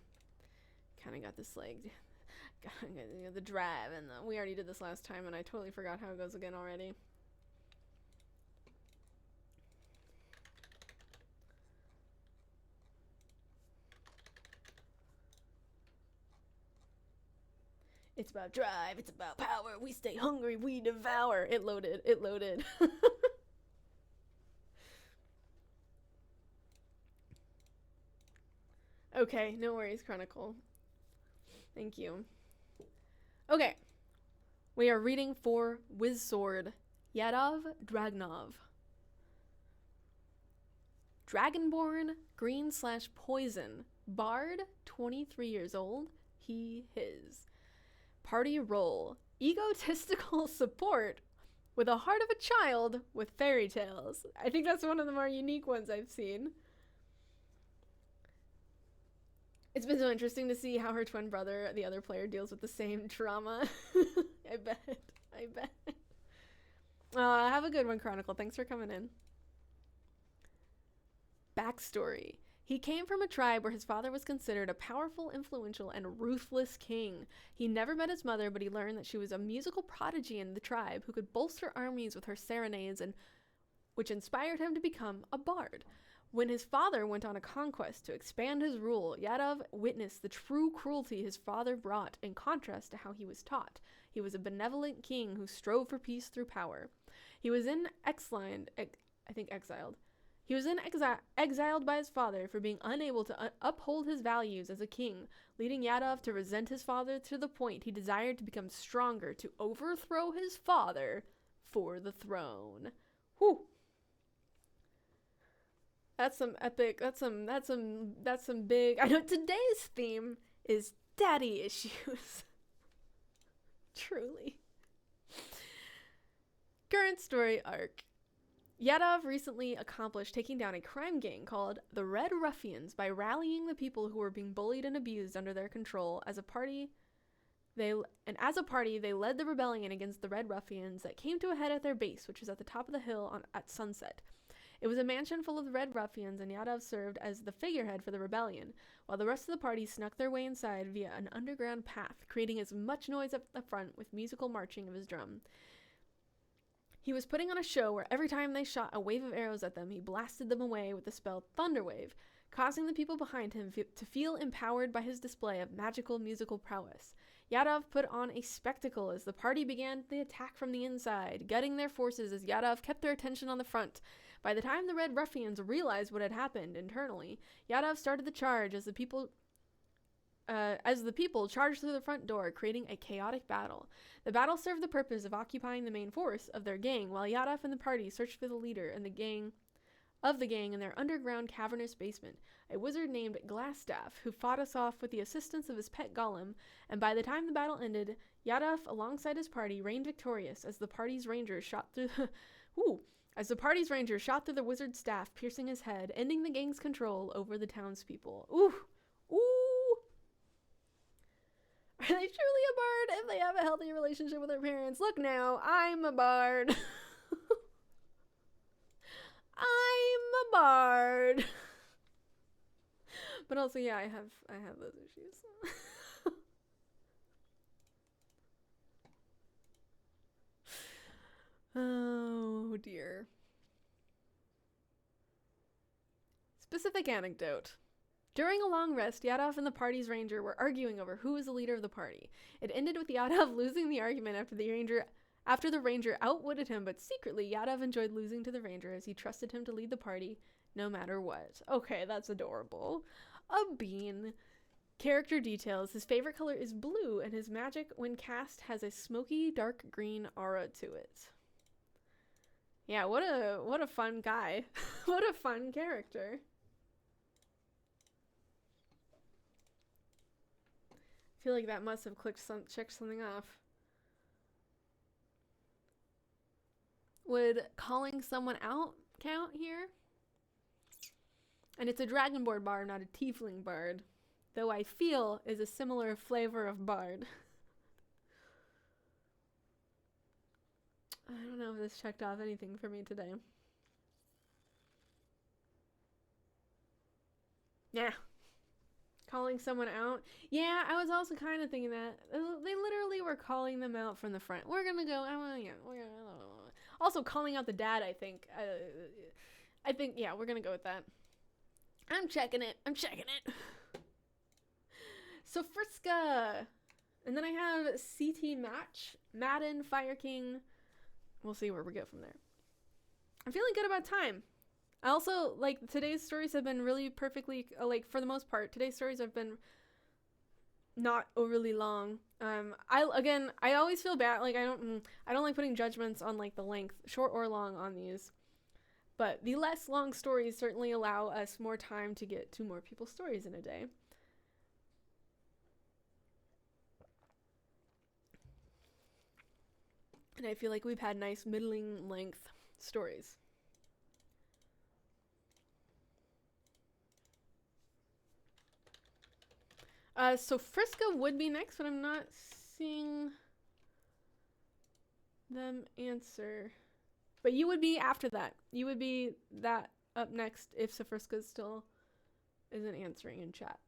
kind of got this like the drive, and we already did this last time and I totally forgot how it goes again already. It's about drive, it's about power, we stay hungry, we devour. It loaded. Okay, no worries, Chronicle. Thank you. Okay. We are reading for Wizsword. Yadav Dragnov. Dragonborn, green/poison. Bard, 23 years old. He, his. Party role. Egotistical support with a heart of a child with fairy tales. I think that's one of the more unique ones I've seen. It's been so interesting to see how her twin brother, the other player, deals with the same trauma. I bet. Have a good one, Chronicle. Thanks for coming in. Backstory. He came from a tribe where his father was considered a powerful, influential, and ruthless king. He never met his mother, but he learned that she was a musical prodigy in the tribe who could bolster armies with her serenades, and which inspired him to become a bard. When his father went on a conquest to expand his rule, Yadav witnessed the true cruelty his father brought in contrast to how he was taught. He was a benevolent king who strove for peace through power. He was exiled. He was exiled by his father for being unable to uphold his values as a king, leading Yadav to resent his father to the point he desired to become stronger to overthrow his father for the throne. Whew. That's some epic, that's some big, I know today's theme is daddy issues. Truly. Current story arc. Yadav recently accomplished taking down a crime gang called the Red Ruffians by rallying the people who were being bullied and abused under their control. As a party, they led the rebellion against the Red Ruffians that came to a head at their base, which was at the top of the hill at sunset. It was a mansion full of the Red Ruffians, and Yadav served as the figurehead for the rebellion, while the rest of the party snuck their way inside via an underground path, creating as much noise up the front with musical marching of his drum. He was putting on a show where every time they shot a wave of arrows at them, he blasted them away with the spell Thunderwave, causing the people behind him to feel empowered by his display of magical musical prowess. Yadav put on a spectacle as the party began the attack from the inside, gutting their forces as Yadav kept their attention on the front. By the time the Red Ruffians realized what had happened internally, Yadav started the charge as the people charged through the front door, creating a chaotic battle. The battle served the purpose of occupying the main force of their gang, while Yadav and the party searched for the leader and the gang in their underground cavernous basement, a wizard named Glassstaff, who fought us off with the assistance of his pet golem, and by the time the battle ended, Yadav, alongside his party, reigned victorious as the party's rangers shot through the wizard's staff, piercing his head, ending the gang's control over the townspeople. Ooh! Ooh! Are they truly a bard if they have a healthy relationship with their parents? Look now, I'm a bard. I'm a bard. But also, yeah, I have those issues. Oh dear. Specific anecdote. During a long rest, Yadav and the party's ranger were arguing over who was the leader of the party. It ended with Yadav losing the argument after the ranger outwitted him, but secretly Yadav enjoyed losing to the ranger as he trusted him to lead the party no matter what. Okay, that's adorable. A bean. Character details. His favorite color is blue, and his magic, when cast, has a smoky, dark green aura to it. Yeah, what a fun guy. What a fun character. I feel like that must have checked something off. Would calling someone out count here? And it's a dragonborn bard, not a tiefling bard. Though I feel is a similar flavor of bard. I don't know if this checked off anything for me today. Yeah. Calling someone out. Yeah, I was also kind of thinking that. They literally were calling them out from the front. We're gonna go. Also, calling out the dad, I think. Yeah, we're gonna go with that. I'm checking it. So Friska. And then I have CT Match, Madden, Fire King. We'll see where we go from there. I'm feeling good about time. I also, today's stories have been really perfectly, for the most part, today's stories have been not overly long. I always feel bad, I don't like putting judgments on, the length, short or long, on these. But the less long stories certainly allow us more time to get to more people's stories in a day. And I feel like we've had nice middling length stories. So Friska would be next, but I'm not seeing them answer. But you would be after that. You would be that up next if Friska's still isn't answering in chat.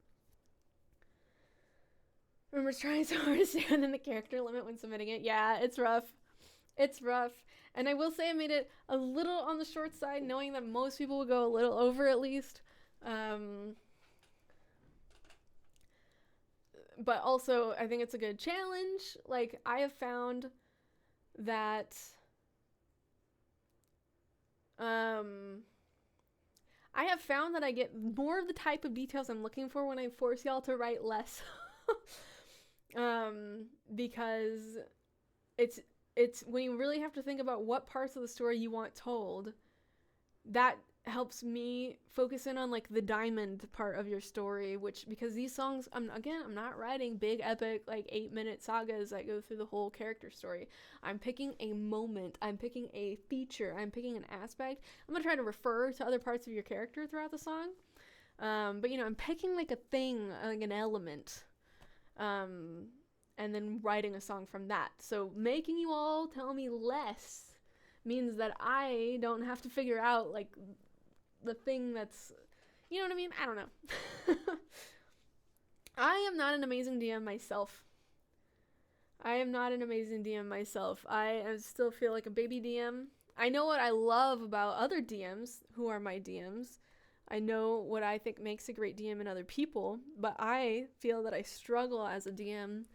Remember trying so hard to stay within the character limit when submitting it. Yeah, it's rough. It's rough. And I will say I made it a little on the short side, knowing that most people will go a little over at least. But also, I think it's a good challenge. Like, I have found that I get more of the type of details I'm looking for when I force y'all to write less. Because it's when you really have to think about what parts of the story you want told, that helps me focus in on like the diamond part of your story, which, because these songs, I'm not writing big epic like 8-minute sagas that go through the whole character story. I'm picking a moment, I'm picking a feature, I'm picking an aspect. I'm gonna try to refer to other parts of your character throughout the song, but you know, I'm picking like a thing, like an element, and then writing a song from that. So making you all tell me less means that I don't have to figure out like the thing that's, you know what I mean? I don't know. I am not an amazing DM myself. I still feel like a baby DM. I know what I love about other DMs who are my DMs. I know what I think makes a great DM in other people, but I feel that I struggle as a DM.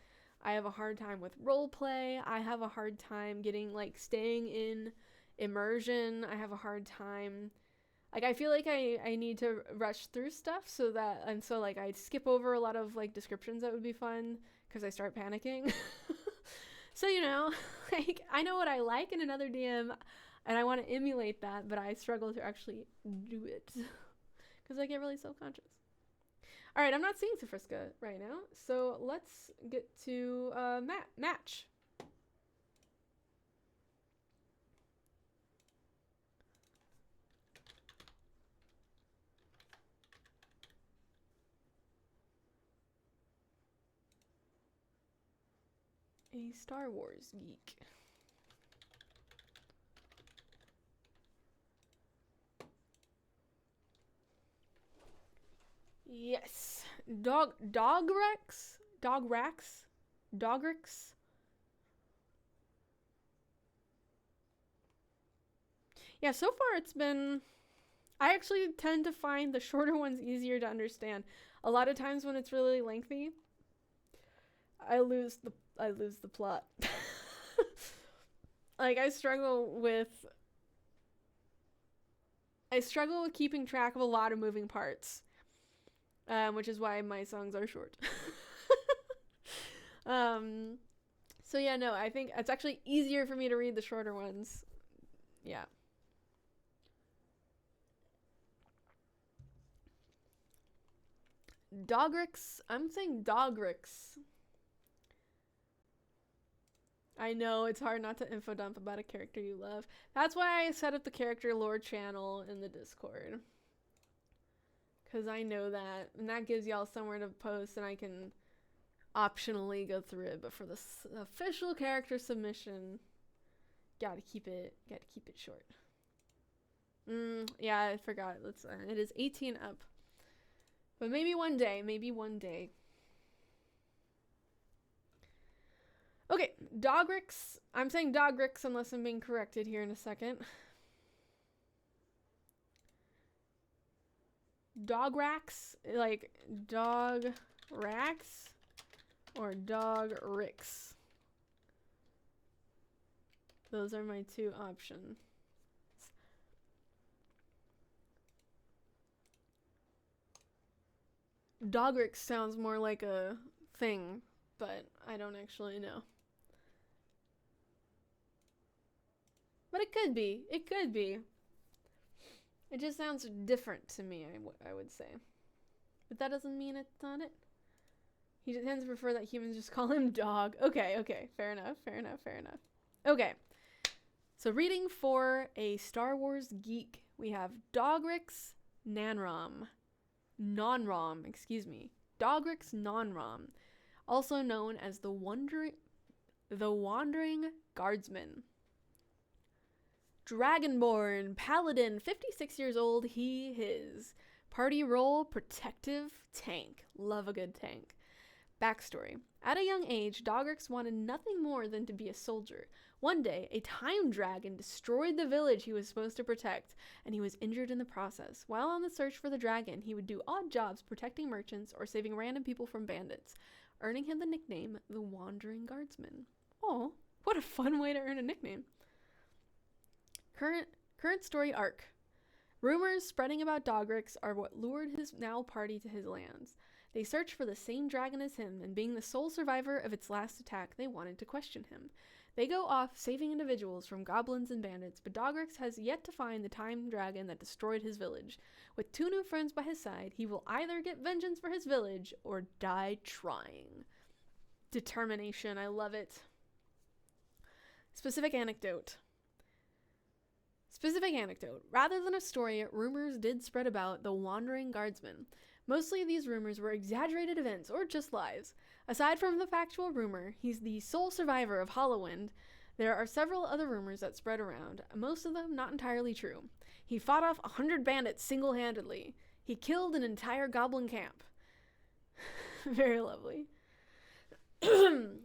I have a hard time with roleplay. I have a hard time staying in immersion. I have a hard time, I feel like I need to rush through stuff so I skip over a lot of descriptions that would be fun because I start panicking. So, you know, I know what I like in another DM and I want to emulate that, but I struggle to actually do it because I get really self-conscious. All right, I'm not seeing Safriska right now, so let's get to match. A Star Wars geek. Yes. Dograx? Yeah, so far it's been... I actually tend to find the shorter ones easier to understand. A lot of times when it's really lengthy, I lose the plot. I struggle with keeping track of a lot of moving parts, which is why my songs are short. So yeah, no, I think it's actually easier for me to read the shorter ones. Yeah. Dograx. I'm saying Dograx. I know, it's hard not to info dump about a character you love. That's why I set up the character lore channel in the Discord. Because I know that. And that gives y'all somewhere to post and I can optionally go through it. But for the official character submission, gotta keep it short. Yeah, I forgot. It is 18 up. But maybe one day. Okay, Dograx. I'm saying Dograx unless I'm being corrected here in a second. Dograx, like Dograx or Dogrix. Those are my two options. Dograx sounds more like a thing, but I don't actually know. But it could be. It just sounds different to me, I would say. But that doesn't mean it's not it. He tends to prefer that humans just call him dog. Okay. Fair enough. Okay. So reading for a Star Wars geek, we have Dograx Nanraam. Dograx Nanraam, also known as the Wandering Guardsman. Dragonborn, paladin, 56 years old, his. Party role, protective tank. Love a good tank. Backstory. At a young age, Dograx wanted nothing more than to be a soldier. One day, a time dragon destroyed the village he was supposed to protect, and he was injured in the process. While on the search for the dragon, he would do odd jobs protecting merchants or saving random people from bandits, earning him the nickname the Wandering Guardsman. Oh, what a fun way to earn a nickname. Current story arc. Rumors spreading about Dograx are what lured his now party to his lands. They searched for the same dragon as him, and being the sole survivor of its last attack, they wanted to question him. They go off saving individuals from goblins and bandits, but Dograx has yet to find the time dragon that destroyed his village. With 2 new friends by his side, he will either get vengeance for his village or die trying. Determination, I love it. Specific anecdote. Rather than a story, rumors did spread about the Wandering Guardsman. Mostly these rumors were exaggerated events or just lies. Aside from the factual rumor, he's the sole survivor of Hollowwind. There are several other rumors that spread around, most of them not entirely true. He fought off 100 bandits single-handedly. He killed an entire goblin camp. Very lovely.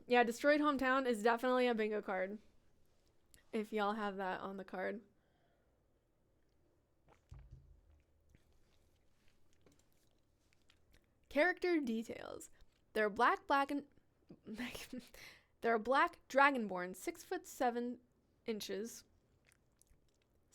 Yeah, Destroyed Hometown is definitely a bingo card. If y'all have that on the card. Character details. There are black dragonborn, 6'7"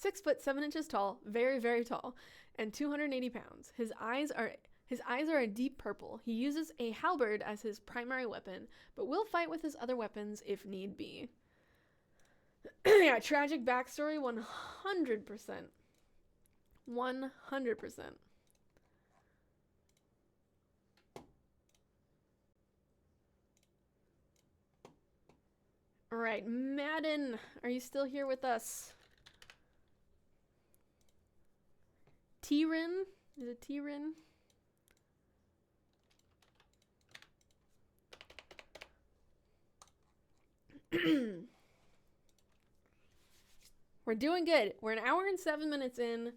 6'7" tall, very, very tall, and 280 pounds. His eyes are a deep purple. He uses a halberd as his primary weapon, but will fight with his other weapons if need be. Yeah, tragic backstory, 100%. 100%. All right, Madden, are you still here with us? Tyren? Is it Tyren? We're doing good. We're an hour and 7 minutes in.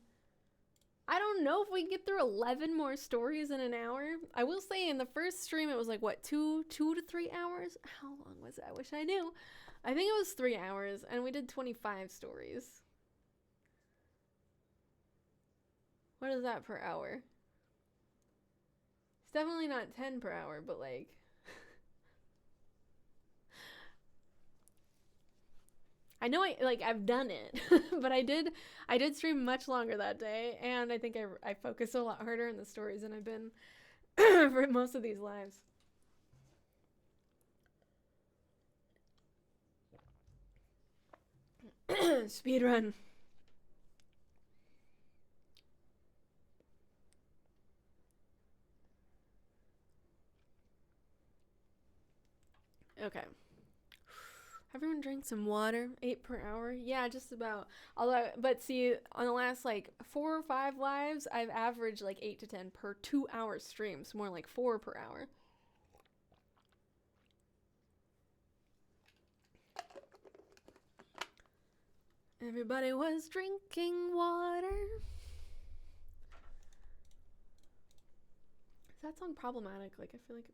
I don't know if we can get through 11 more stories in an hour. I will say in the first stream it was like, what, 2 to 3 hours? How long was it? I wish I knew. I think it was 3 hours, and we did 25 stories. What is that per hour? It's definitely not 10 per hour, but like... I know I've done it, but I did stream much longer that day, and I think I focused a lot harder in the stories than I've been for most of these lives. Speedrun. Okay. Everyone drink some water. 8 per hour. Yeah, just about. But see, on the last like 4 or 5 lives, I've averaged like 8 to 10 per 2 hour stream. So more like 4 per hour. Everybody was drinking water. Is that song problematic? Like, I feel like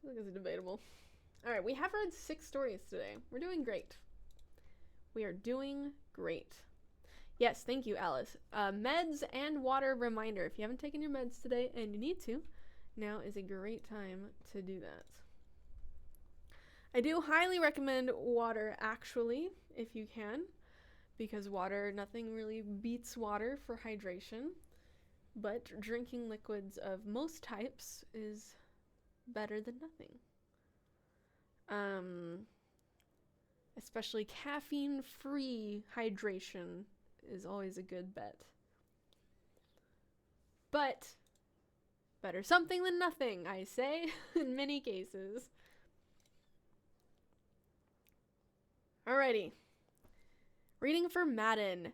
it's debatable. All right, we have read 6 stories today. We're doing great. We are doing great. Yes, thank you, Alice. Meds and water reminder. If you haven't taken your meds today and you need to, now is a great time to do that. I do highly recommend water, actually, if you can, because water, nothing really beats water for hydration, but drinking liquids of most types is better than nothing. Especially caffeine-free hydration is always a good bet. But better something than nothing, I say, in many cases. Alrighty. Reading for Madden.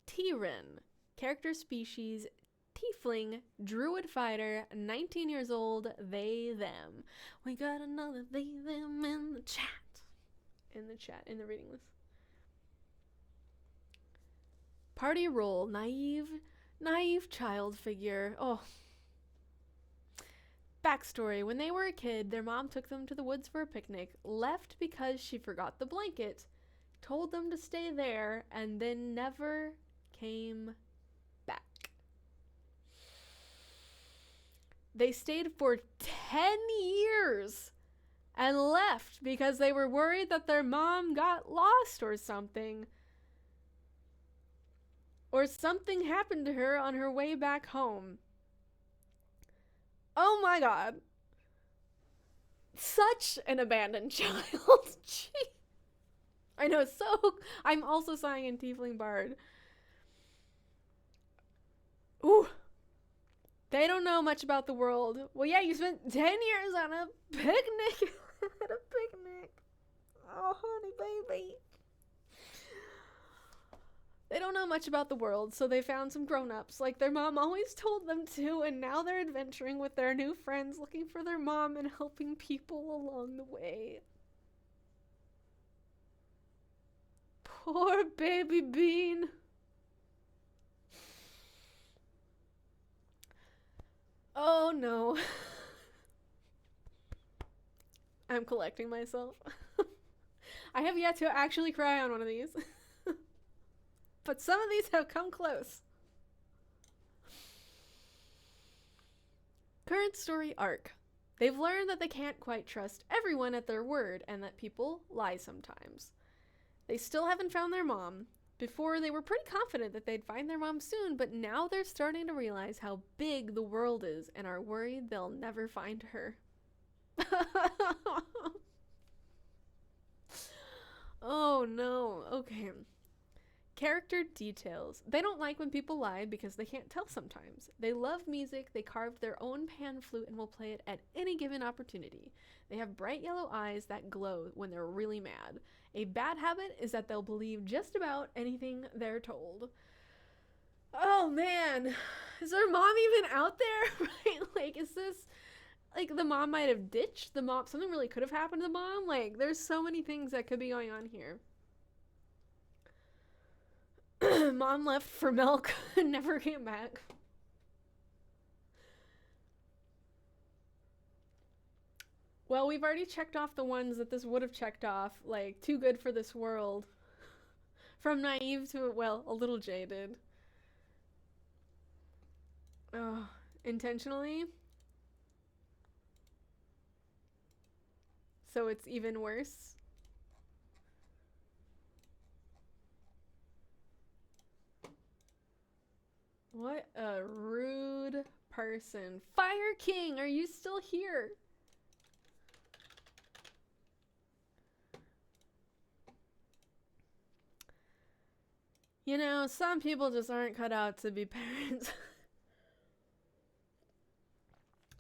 Tyren. Character species, tiefling, druid fighter, 19 years old, they, them. We got another they, them in the chat. In the reading list. Party role, naive Naive child figure. Oh. Backstory. When they were a kid, their mom took them to the woods for a picnic, left because she forgot the blanket, told them to stay there, and then never came back. They stayed for 10 years and left because they were worried that their mom got lost or something. Or something happened to her on her way back home. Oh my god. Such an abandoned child. Gee. I know, so... I'm also sighing in Tiefling Bard. Ooh. They don't know much about the world. Well, yeah, you spent 10 years on a picnic. At a picnic. Oh, honey baby. They don't know much about the world, so they found some grown-ups, like their mom always told them to, and now they're adventuring with their new friends, looking for their mom and helping people along the way. Poor baby Bean. Oh no. I'm collecting myself. I have yet to actually cry on one of these. But some of these have come close. Current story arc. They've learned that they can't quite trust everyone at their word and that people lie sometimes. They still haven't found their mom. Before, they were pretty confident that they'd find their mom soon, but now they're starting to realize how big the world is and are worried they'll never find her. Oh no. Okay. Character details. They don't like when people lie because they can't tell sometimes. They love music, they carved their own pan flute and will play it at any given opportunity. They have bright yellow eyes that glow when they're really mad. A bad habit is that they'll believe just about anything they're told. Oh man, is their mom even out there? Right? Like, is this, like, the mom might have ditched the mom, something really could have happened to the mom? Like, there's so many things that could be going on here. Mom left for milk and never came back. Well, we've already checked off the ones that this would have checked off, like, too good for this world. From naive to, well, a little jaded. Oh, intentionally? So it's even worse? What a rude person. Fire King, are you still here? You know, some people just aren't cut out to be parents.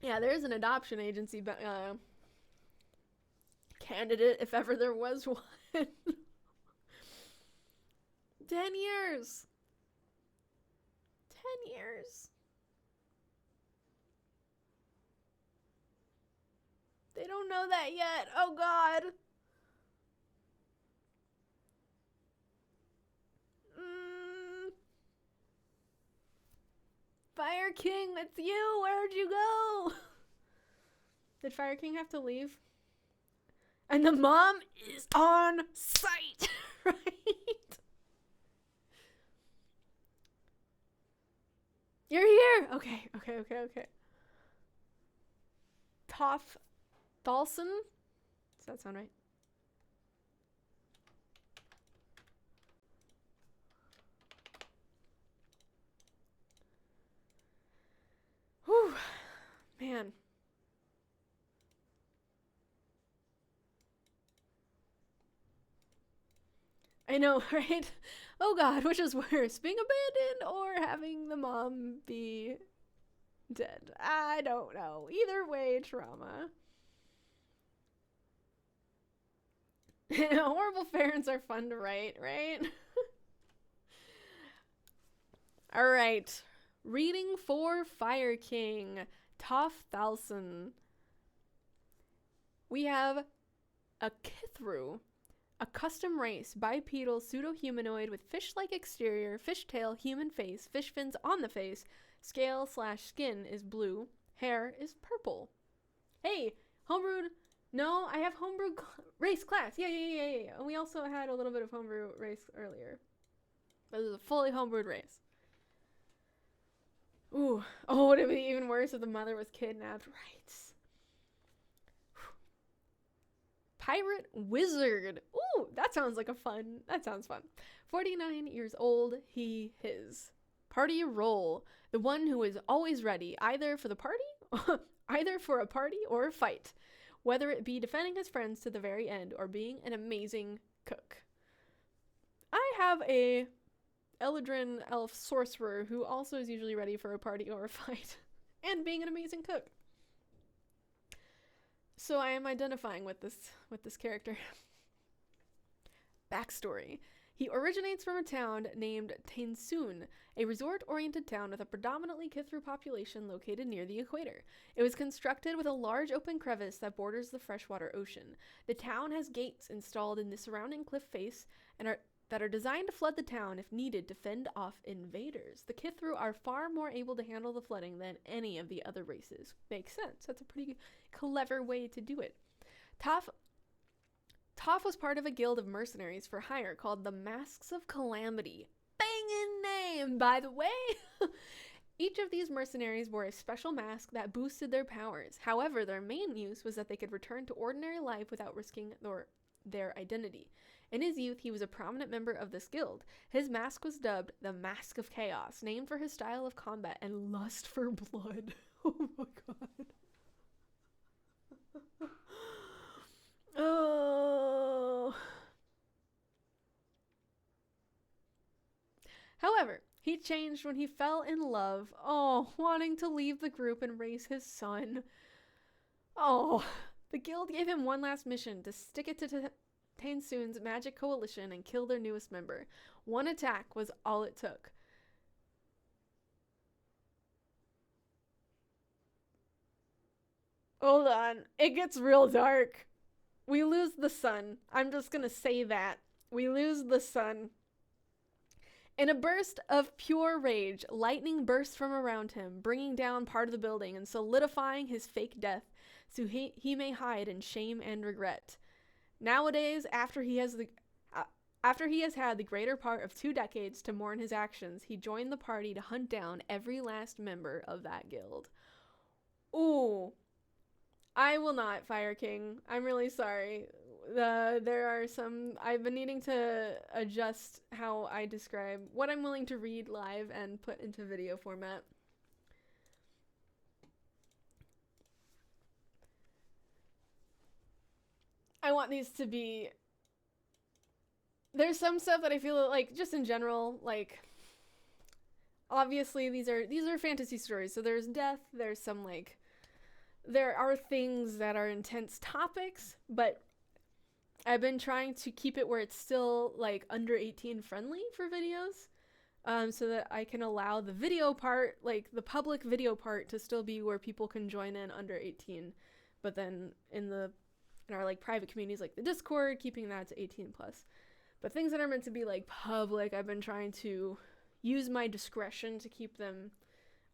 Yeah, there's an adoption agency candidate if ever there was one. 10 years. 10 years. They don't know that yet. Oh god. Fire King, it's you. Where'd you go? Did Fire King have to leave? And the mom is on site, right? You're here. Okay. Tauf, Thalssan? Does that sound right? Whew. Man. I know, right? Oh god, which is worse? Being abandoned or having the mom be dead? I don't know. Either way, trauma. Horrible parents are fun to write, right? Alright. Reading for Fire King. Tauf Thalssan. We have a Kithru. A custom race, bipedal pseudo-humanoid with fish-like exterior, fishtail, human face, fish fins on the face, scale/skin is blue, hair is purple. Hey, homebrewed. No, I have homebrewed race class. Yeah. And we also had a little bit of homebrew race earlier. But this is a fully homebrewed race. Ooh. Oh, would it be even worse if the mother was kidnapped? Right. Pirate Wizard. Ooh, that sounds fun. 49 years old, his. Party role. The one who is always ready, either for a party or a fight. Whether it be defending his friends to the very end or being an amazing cook. I have a Eldrin elf sorcerer who also is usually ready for a party or a fight. And being an amazing cook. So I am identifying with this character. Backstory. He originates from a town named Thalssan, a resort-oriented town with a predominantly Kithru population located near the equator. It was constructed with a large open crevice that borders the freshwater ocean. The town has gates installed in the surrounding cliff face that are designed to flood the town if needed to fend off invaders. The Kithru are far more able to handle the flooding than any of the other races. Makes sense. That's a pretty clever way to do it. Tauf was part of a guild of mercenaries for hire called the Masks of Calamity. Bangin' name, by the way! Each of these mercenaries wore a special mask that boosted their powers. However, their main use was that they could return to ordinary life without risking their identity. In his youth, he was a prominent member of this guild. His mask was dubbed the Mask of Chaos, named for his style of combat and lust for blood. Oh my god. Oh. However, he changed when he fell in love. Oh, wanting to leave the group and raise his son. Oh, the guild gave him one last mission, to stick it to Thalssan's magic coalition and kill their newest member. One attack was all it took. Hold on, it gets real dark. We lose the sun. I'm just gonna say that. We lose the sun. In a burst of pure rage, lightning burst from around him, bringing down part of the building and solidifying his fake death, so he may hide in shame and regret. Nowadays, after he has had the greater part of 2 decades to mourn his actions, he joined the party to hunt down every last member of that guild. Ooh. I will not, Fire King. I'm really sorry. There are some... I've been needing to adjust how I describe what I'm willing to read live and put into video format. I want these to be... There's some stuff that I feel like, just in general, like... Obviously, these are fantasy stories, so there's death, there's some, like... There are things that are intense topics, but I've been trying to keep it where it's still like under 18 friendly for videos, so that I can allow the video part, like the public video part, to still be where people can join in under 18, but then in our like private communities like the Discord, keeping that to 18 plus. But things that are meant to be like public, I've been trying to use my discretion to keep them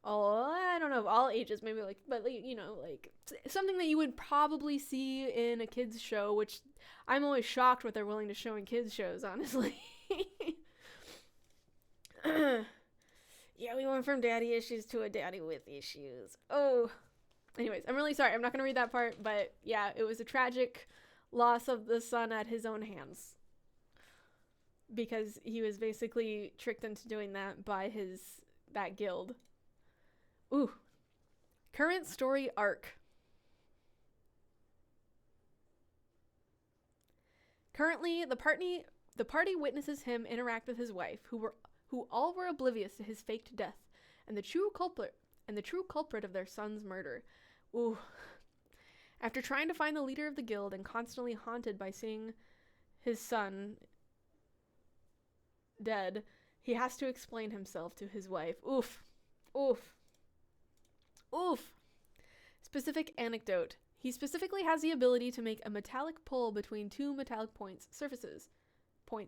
I don't know, all ages, maybe, like, but, you know, like, something that you would probably see in a kids show, which I'm always shocked what they're willing to show in kids shows, honestly. Yeah, we went from daddy issues to a daddy with issues. Oh. Anyways, I'm really sorry, I'm not gonna read that part, but, yeah, it was a tragic loss of the son at his own hands. Because he was basically tricked into doing that by that guild. Ooh. Current story arc. Currently, the party witnesses him interact with his wife, who all were oblivious to his faked death, and the true culprit of their son's murder. Ooh. After trying to find the leader of the guild and constantly haunted by seeing his son dead, he has to explain himself to his wife. Oof. Oof. Oof. Specific anecdote. He specifically has the ability to make a metallic pull between two metallic surfaces. For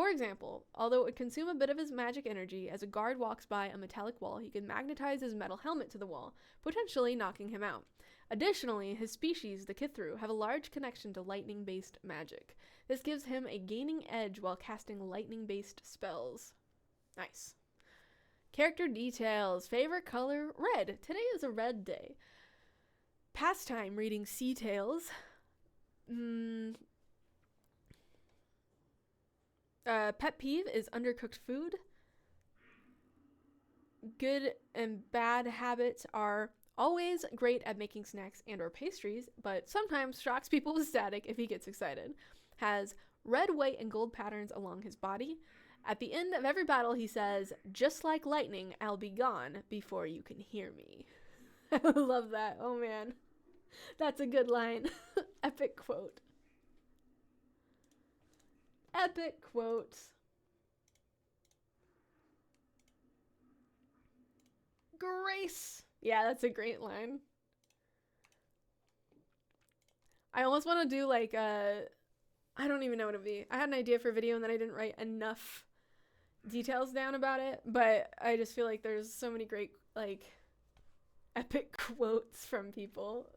example, although it would consume a bit of his magic energy, as a guard walks by a metallic wall, he can magnetize his metal helmet to the wall, potentially knocking him out. Additionally, his species, the Kithru, have a large connection to lightning-based magic. This gives him a gaining edge while casting lightning-based spells. Nice. Character details. Favorite color? Red. Today is a red day. Pastime, reading sea tales. Pet peeve is undercooked food. Good and bad habits are always great at making snacks and or pastries, but sometimes shocks people with static if he gets excited. Has red, white, and gold patterns along his body. At the end of every battle, he says, "Just like lightning, I'll be gone before you can hear me." I love that. Oh man. That's a good line. Epic quote. Epic quote. Grace. Yeah, that's a great line. I almost want to do like a... I don't even know what it would be. I had an idea for a video and then I didn't write enough details down about it, but I just feel like there's so many great like epic quotes from people.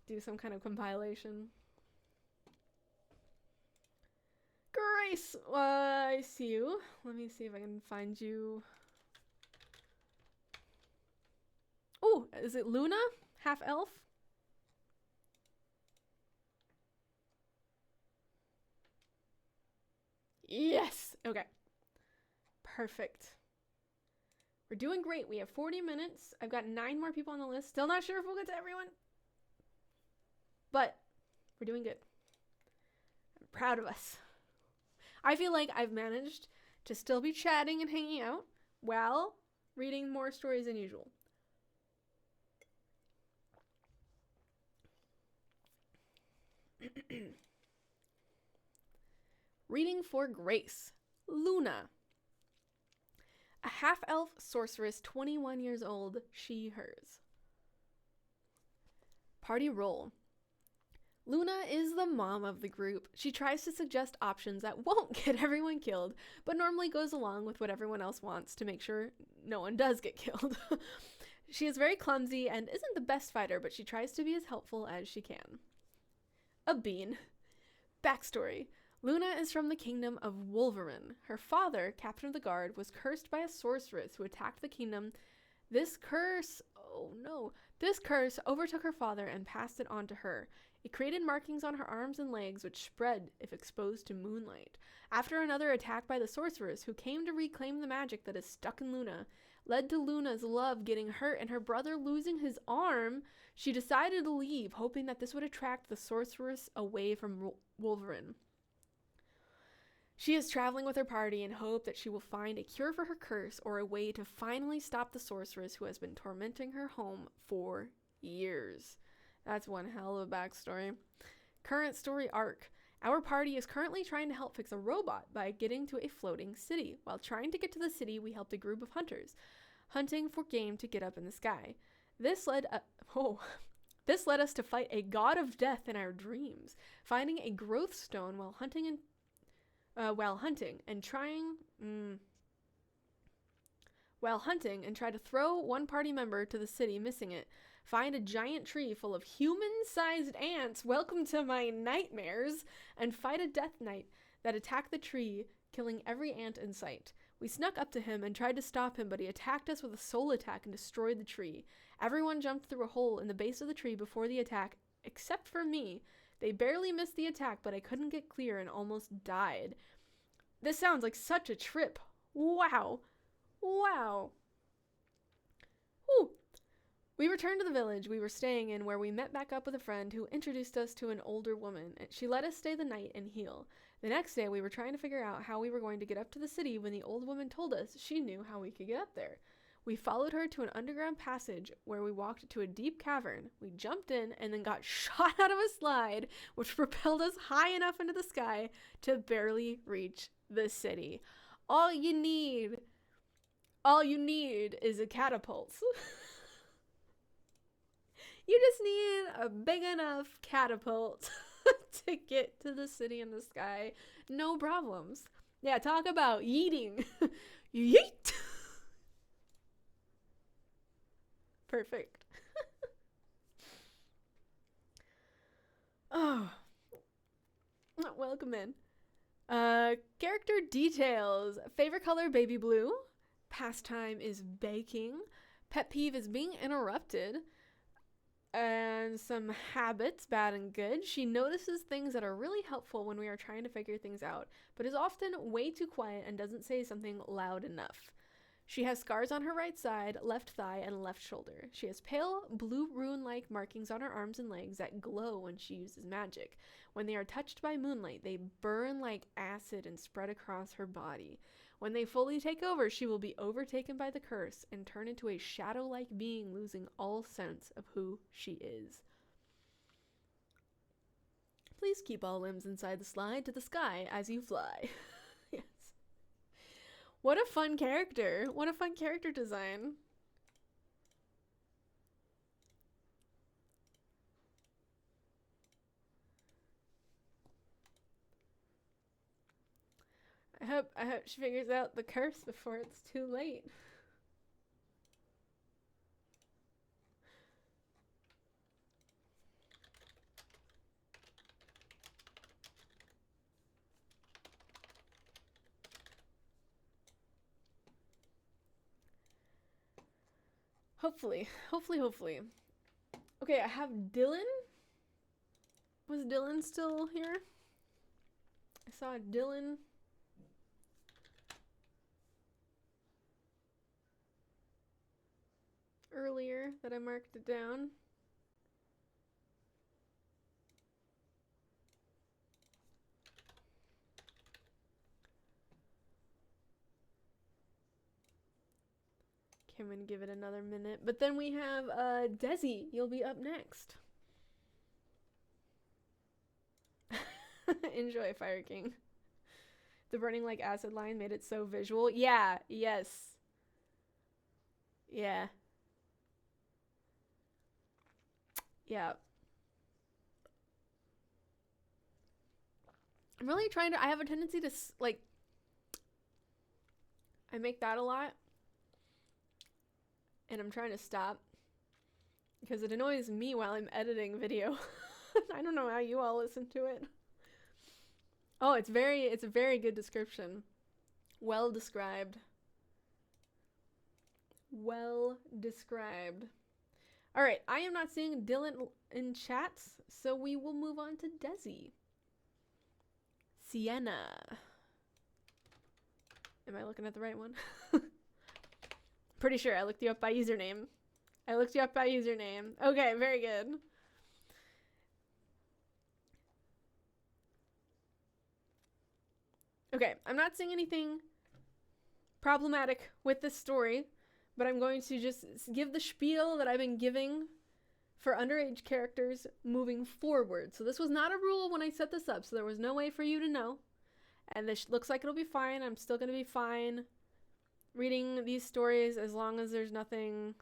Do some kind of compilation. Grace, I see you. Let me see if I can find you. Oh, is it Luna? Half elf? Yes. Okay. Perfect. We're doing great. We have 40 minutes. I've got 9 more people on the list. Still not sure if we'll get to everyone. But we're doing good. I'm proud of us. I feel like I've managed to still be chatting and hanging out while reading more stories than usual. Reading for Grace. Luna. A half-elf sorceress, 21 years old, she, hers. Party role. Luna is the mom of the group. She tries to suggest options that won't get everyone killed, but normally goes along with what everyone else wants to make sure no one does get killed. She is very clumsy and isn't the best fighter, but she tries to be as helpful as she can. A bean. Backstory. Luna is from the kingdom of Wolverine. Her father, captain of the guard, was cursed by a sorceress who attacked the kingdom. This curse overtook her father and passed it on to her. It created markings on her arms and legs which spread if exposed to moonlight. After another attack by the sorceress, who came to reclaim the magic that is stuck in Luna, led to Luna's love getting hurt and her brother losing his arm, she decided to leave, hoping that this would attract the sorceress away from Wolverine. She is traveling with her party in hope that she will find a cure for her curse or a way to finally stop the sorceress who has been tormenting her home for years. That's one hell of a backstory. Current story arc. Our party is currently trying to help fix a robot by getting to a floating city. While trying to get to the city, we helped a group of hunters, hunting for game to get up in the sky. This led us to fight a god of death in our dreams, finding a growth stone while hunting and try to throw one party member to the city, missing it. Find a giant tree full of human-sized ants, welcome to my nightmares, and fight a death knight that attacked the tree, killing every ant in sight. We snuck up to him and tried to stop him, but he attacked us with a soul attack and destroyed the tree. Everyone jumped through a hole in the base of the tree before the attack, except for me. They barely missed the attack, but I couldn't get clear and almost died. This sounds like such a trip. Wow. Wow. Whew. We returned to the village we were staying in, where we met back up with a friend who introduced us to an older woman. She let us stay the night and heal. The next day, we were trying to figure out how we were going to get up to the city when the old woman told us she knew how we could get up there. We followed her to an underground passage where we walked to a deep cavern. We jumped in and then got shot out of a slide, which propelled us high enough into the sky to barely reach the city. All you need is a catapult. You just need a big enough catapult to get to the city in the sky. No problems. Yeah, talk about yeeting. Yeet! Perfect. Oh. Welcome in. Character details. Favorite color, baby blue. Pastime is baking. Pet peeve is being interrupted. And some habits, bad and good. She notices things that are really helpful when we are trying to figure things out, but is often way too quiet and doesn't say something loud enough. She has scars on her right side, left thigh, and left shoulder. She has pale blue rune-like markings on her arms and legs that glow when she uses magic. When they are touched by moonlight, they burn like acid and spread across her body. When they fully take over, she will be overtaken by the curse and turn into a shadow-like being, losing all sense of who she is. Please keep all limbs inside the slide to the sky as you fly. Yes. What a fun character. What a fun character design. I hope she figures out the curse before it's too late. Hopefully. Okay, I have Dylan. Was Dylan still here? I saw Dylan. Earlier that I marked it down. Okay, I'm gonna give it another minute. But then we have Desi. You'll be up next. Enjoy, Fire King. The burning like acid line made it so visual. Yeah, yes. Yeah. Yeah. I'm really trying to, I have a tendency to, like, I make that a lot. And I'm trying to stop. Because it annoys me while I'm editing video. I don't know how you all listen to it. Oh, it's a very good description. Well described. Well described. All right, I am not seeing Dylan in chats, so we will move on to Desi. Sienna. Am I looking at the right one? Pretty sure I looked you up by username. Okay, very good. Okay, I'm not seeing anything problematic with this story, but I'm going to just give the spiel that I've been giving for underage characters moving forward. So this was not a rule when I set this up, so there was no way for you to know. And this looks like it'll be fine. I'm still going to be fine reading these stories as long as there's nothing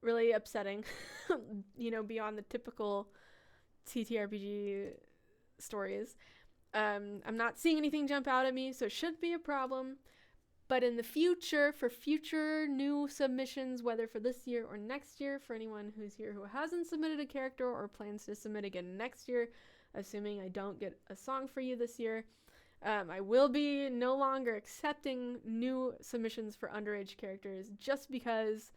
really upsetting, you know, beyond the typical TTRPG stories. I'm not seeing anything jump out at me, so it shouldn't be a problem. But in the future, for future new submissions, whether for this year or next year, for anyone who's here who hasn't submitted a character or plans to submit again next year, assuming I don't get a song for you this year, I will be no longer accepting new submissions for underage characters just because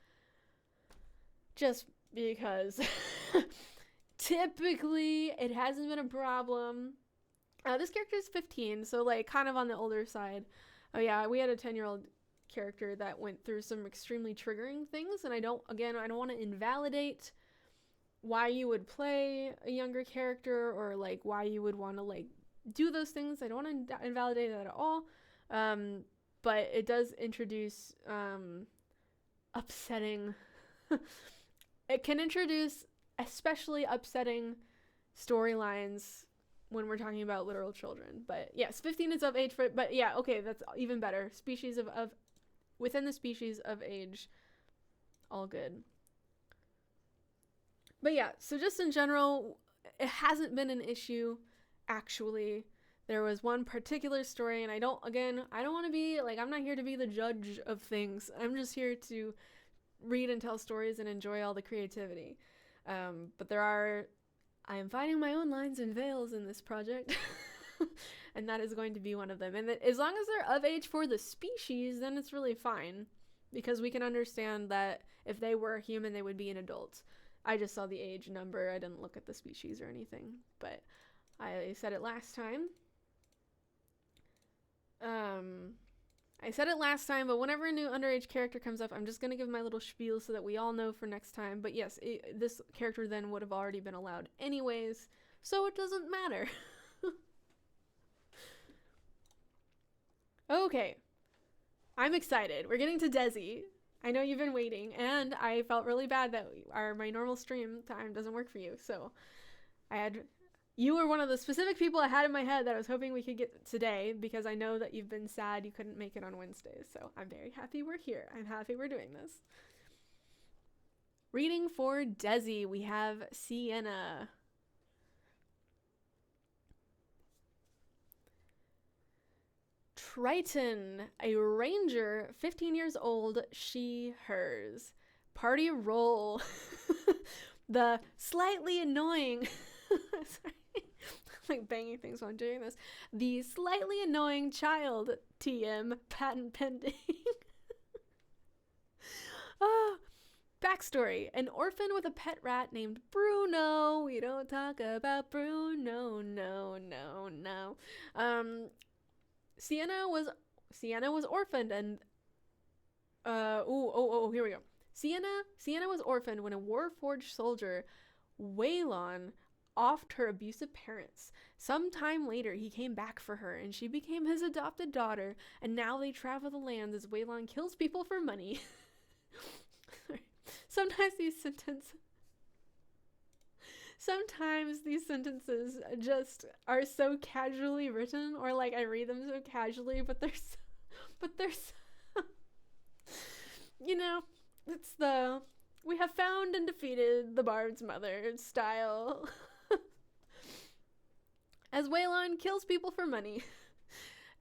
typically it hasn't been a problem. This character is 15, so like kind of on the older side. Oh yeah, we had a 10-year-old character that went through some extremely triggering things, and I don't want to invalidate why you would play a younger character or like why you would want to like do those things. I don't want to invalidate that at all. But it does introduce upsetting it can introduce especially upsetting storylines when we're talking about literal children. But yes, 15 is of age for it, but yeah, okay, that's even better. Species of within the species of age, all good. But yeah, so just in general, it hasn't been an issue, actually. There was one particular story, and I don't want to be, like, I'm not here to be the judge of things. I'm just here to read and tell stories and enjoy all the creativity. But I am finding my own lines and veils in this project, and that is going to be one of them. And as long as they're of age for the species, then it's really fine, because we can understand that if they were a human, they would be an adult. I just saw the age number. I didn't look at the species or anything, but I said it last time. But whenever a new underage character comes up, I'm just going to give my little spiel so that we all know for next time. But yes, this character then would have already been allowed anyways, so it doesn't matter. Okay. I'm excited. We're getting to Desi. I know you've been waiting, and I felt really bad that my normal stream time doesn't work for you, so you were one of the specific people I had in my head that I was hoping we could get today, because I know that you've been sad you couldn't make it on Wednesdays. So I'm very happy we're here. I'm happy we're doing this. Reading for Desi, we have Sienna. Triton, a ranger, 15 years old, she, hers. Party roll. The slightly annoying... Sorry. I'm like banging things while I'm doing this. The slightly annoying child, TM, patent pending. Backstory. An orphan with a pet rat named Bruno. We don't talk about Bruno. No. Sienna was orphaned and here we go. Sienna was orphaned when a Warforged soldier, Waylon, offed her abusive parents. Sometime later, he came back for her, and she became his adopted daughter, and now they travel the lands as Waylon kills people for money. Sometimes these sentences just are so casually written, or like I read them so casually, but they're so you know, it's the we have found and defeated the Bard's mother style. As Waylon kills people for money.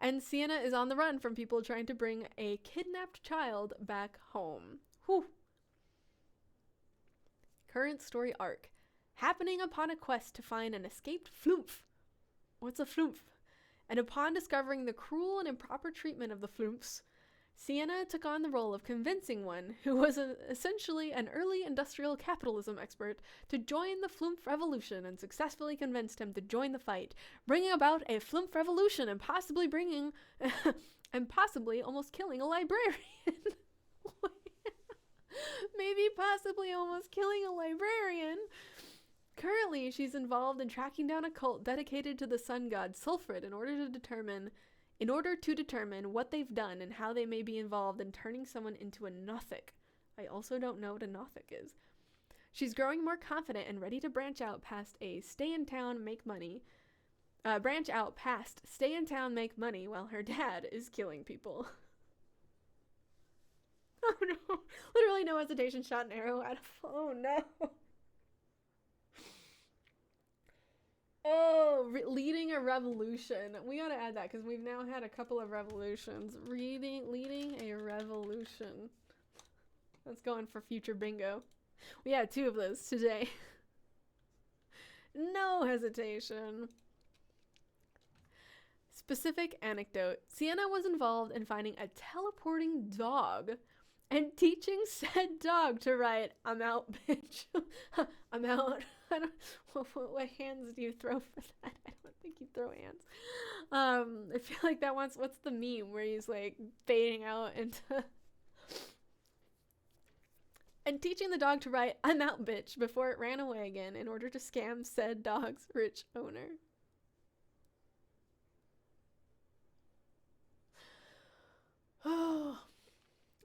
And Sienna is on the run from people trying to bring a kidnapped child back home. Whew. Current story arc. Happening upon a quest to find an escaped flumph. What's a flumph? And upon discovering the cruel and improper treatment of the flumphs, Sienna took on the role of convincing one, who was essentially an early industrial capitalism expert, to join the flumph revolution, and successfully convinced him to join the fight, bringing about a flumph revolution and possibly almost killing a librarian. Maybe possibly almost killing a librarian. Currently, she's involved in tracking down a cult dedicated to the sun god Sulfrid in order to determine what they've done and how they may be involved in turning someone into a Nothic. I also don't know what a Nothic is. She's growing more confident and ready to branch out past stay in town, make money while her dad is killing people. Oh no. Literally no hesitation, shot an arrow out of... Oh no. Oh, leading a revolution. We gotta add that because we've now had a couple of revolutions. Leading a revolution. That's going for future bingo. We had 2 of those today. No hesitation. Specific anecdote. Sienna was involved in finding a teleporting dog and teaching said dog to write, "I'm out, bitch." I'm out. What hands do you throw for that? I don't think you throw hands. I feel like that what's the meme where he's like fading out into and teaching the dog to write, "I'm out, bitch," before it ran away again in order to scam said dog's rich owner. Oh.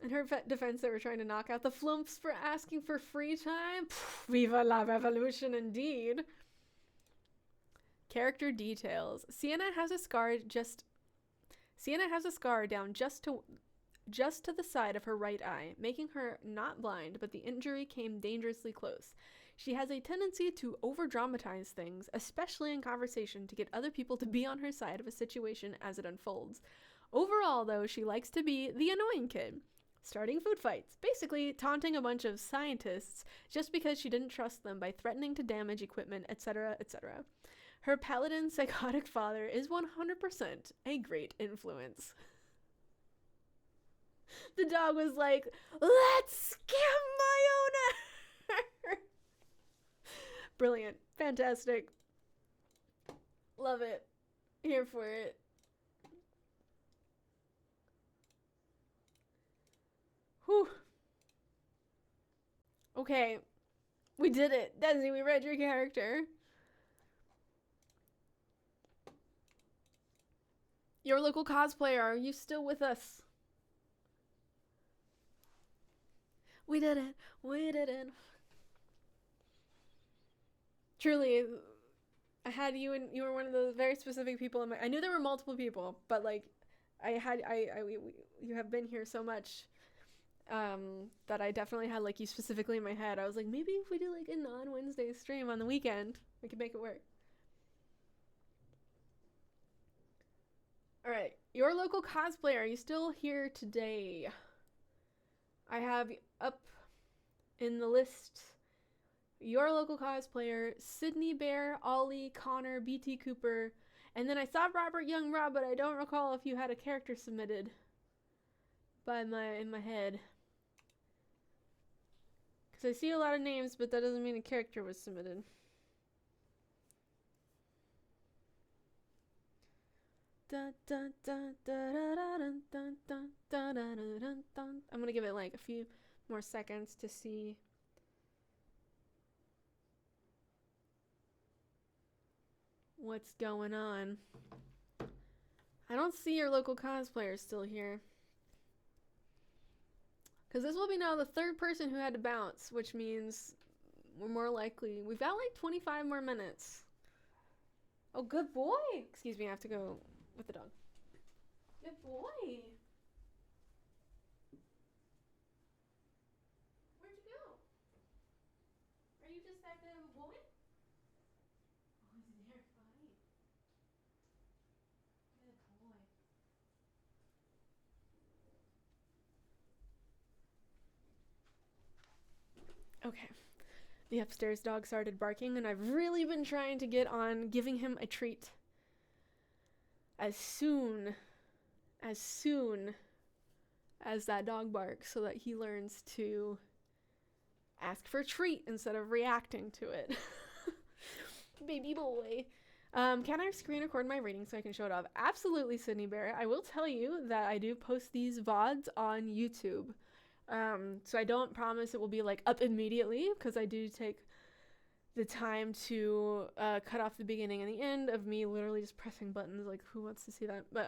In her defense, they were trying to knock out the flumphs for asking for free time. Pff, viva la revolution, indeed. Character details. Sienna has a scar down just to the side of her right eye, making her not blind, but the injury came dangerously close. She has a tendency to over-dramatize things, especially in conversation, to get other people to be on her side of a situation as it unfolds. Overall, though, she likes to be the annoying kid, starting food fights, basically taunting a bunch of scientists just because she didn't trust them by threatening to damage equipment, etc., etc. Her paladin psychotic father is 100% a great influence. The dog was like, let's scam my owner! Brilliant. Fantastic. Love it. Here for it. Whew. Okay. We did it. Desi, we read your character. Your local cosplayer, are you still with us? We did it. We did it. Truly, I had you, and you were one of the very specific people in my... I knew there were multiple people, but like, you have been here so much that I definitely had like you specifically in my head. I was like, maybe if we do like a non-Wednesday stream on the weekend, we could make it work. All right, your local cosplayer, are you still here today? I have up in the list your local cosplayer, Sydney Bear, Ollie, Connor, BT Cooper, and then I saw Robert Young Rob, but I don't recall if you had a character submitted in my head. Because I see a lot of names, but that doesn't mean a character was submitted. I'm gonna give it like a few more seconds to see. What's going on? I don't see your local cosplayer still here. Because this will be now the third person who had to bounce, which means we're more likely... We've got like 25 more minutes. Oh, good boy! Excuse me, I have to go with the dog. Good boy! Where'd you go? Are you just that good of a boy? Oh, he's in there. Fine. Good boy. Okay. The upstairs dog started barking, and I've really been trying to get on giving him a treat as soon as that dog barks, so that he learns to ask for a treat instead of reacting to it. Baby boy. Can I screen record my reading so I can show it off? Absolutely, Sydney Bear. I will tell you that I do post these VODs on YouTube. So I don't promise it will be like up immediately, because I do take the time to cut off the beginning and the end of me literally just pressing buttons. Like, who wants to see that? But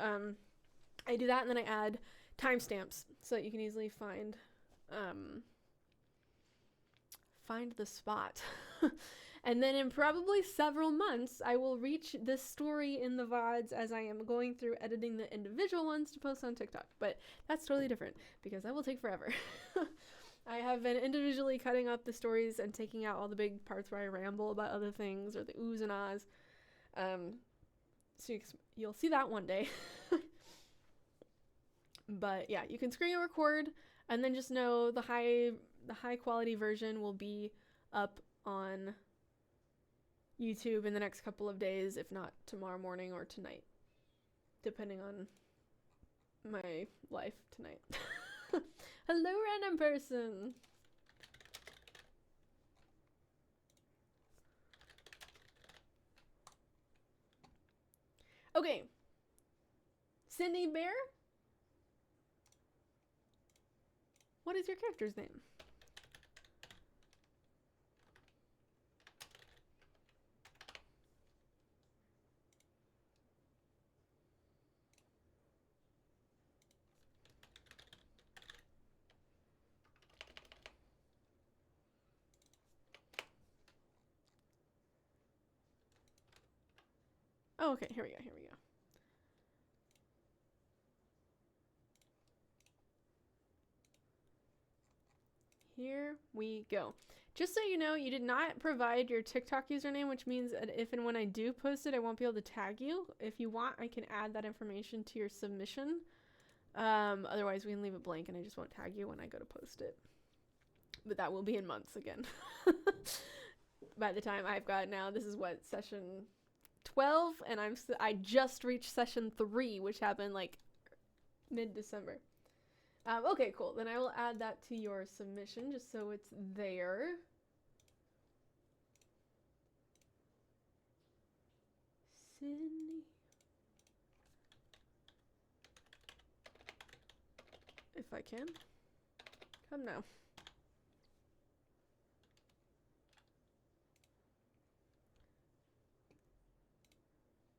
I do that, and then I add timestamps so that you can easily find the spot. And then in probably several months, I will reach this story in the VODs as I am going through editing the individual ones to post on TikTok. But that's totally different, because that will take forever. I have been individually cutting up the stories and taking out all the big parts where I ramble about other things, or the oohs and ahs. So you'll see that one day. But yeah, you can screen record, and then just know the high quality version will be up on YouTube in the next couple of days, if not tomorrow morning or tonight, depending on my life tonight. Hello, random person. Okay. Sydney Bear? What is your character's name? Oh, okay, here we go. Here we go. Just so you know, you did not provide your TikTok username, which means that if and when I do post it, I won't be able to tag you. If you want, I can add that information to your submission. Otherwise, we can leave it blank and I just won't tag you when I go to post it. But that will be in months again. By the time I've got now, this is what, session 12? And I just reached session 3, which happened like mid-December. Okay, cool. Then I will add that to your submission just so it's there. Sydney. If I can. Come now.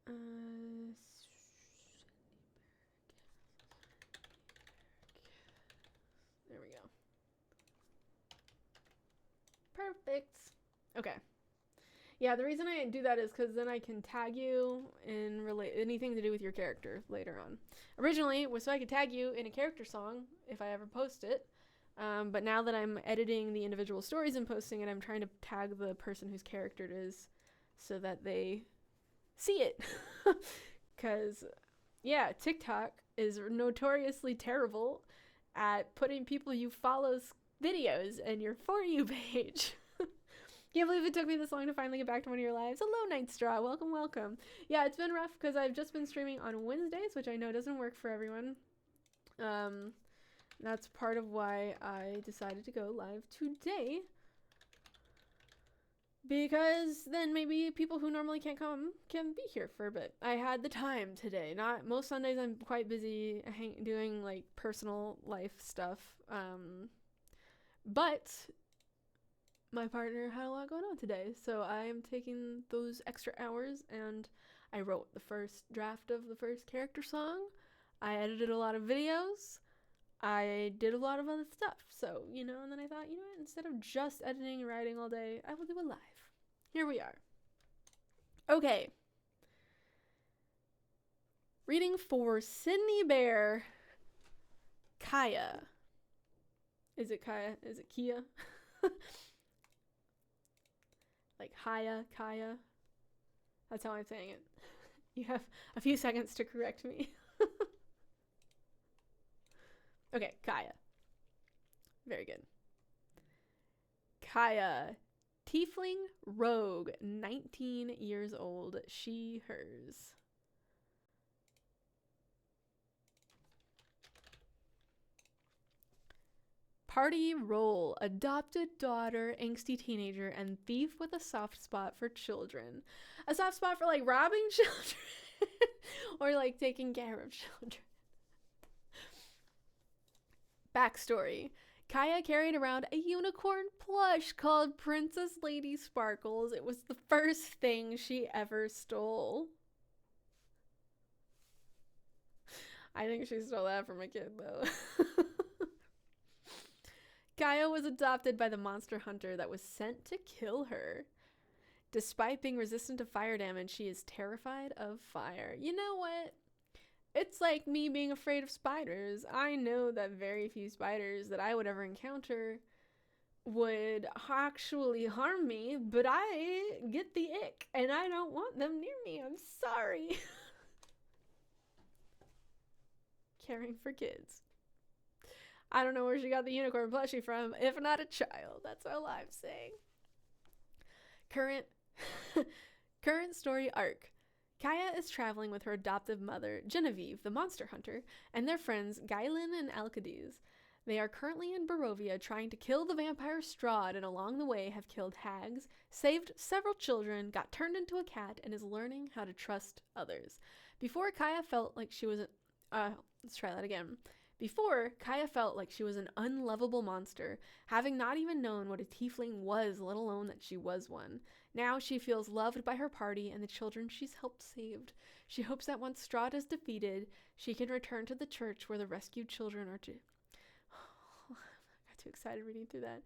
There we go. Perfect. Okay. Yeah, the reason I do that is because then I can tag you in anything to do with your character later on. Originally, it was so I could tag you in a character song if I ever post it. But now that I'm editing the individual stories and posting it, I'm trying to tag the person whose character it is so that they see it. Because, yeah, TikTok is notoriously terrible at putting people you follow's videos in your For You page. Can't believe it took me this long to finally get back to one of your lives. Hello, Night Straw. Welcome, welcome. Yeah, it's been rough because I've just been streaming on Wednesdays, which I know doesn't work for everyone. That's part of why I decided to go live today. Because then maybe people who normally can't come can be here for a bit. I had the time today. Not most Sundays I'm quite busy doing like personal life stuff. But my partner had a lot going on today, so I am taking those extra hours and I wrote the first draft of the first character song. I edited a lot of videos. I did a lot of other stuff. So, you know, and then I thought, you know what, instead of just editing and writing all day, I will do a live. Here we are. Okay. Reading for Sydney Bear, Kaya. Is it Kaya? Is it Kia? Like Haya, Kaya. That's how I'm saying it. You have a few seconds to correct me. Okay, Kaya. Very good. Kaya. Tiefling rogue, 19 years old. She, hers. Party role, adopted daughter, angsty teenager, and thief with a soft spot for children. A soft spot for like robbing children or like taking care of children. Backstory. Kaya carried around a unicorn plush called Princess Lady Sparkles. It was the first thing she ever stole. I think she stole that from a kid though. Kaya was adopted by the monster hunter that was sent to kill her. Despite being resistant to fire damage, she is terrified of fire. You know what? It's like me being afraid of spiders. I know that very few spiders that I would ever encounter would actually harm me, but I get the ick and I don't want them near me. I'm sorry. Caring for kids. I don't know where she got the unicorn plushie from, if not a child. That's all I'm saying. Current story arc. Kaya is traveling with her adoptive mother, Genevieve, the monster hunter, and their friends Gailen and Alcades. They are currently in Barovia trying to kill the vampire Strahd, and along the way have killed hags, saved several children, got turned into a cat, and is learning how to trust others. Before Kaya felt like she was an unlovable monster, having not even known what a tiefling was, let alone that she was one. Now she feels loved by her party and the children she's helped saved. She hopes that once Strahd is defeated, she can return to the church where the rescued children are to... I got too excited reading through that.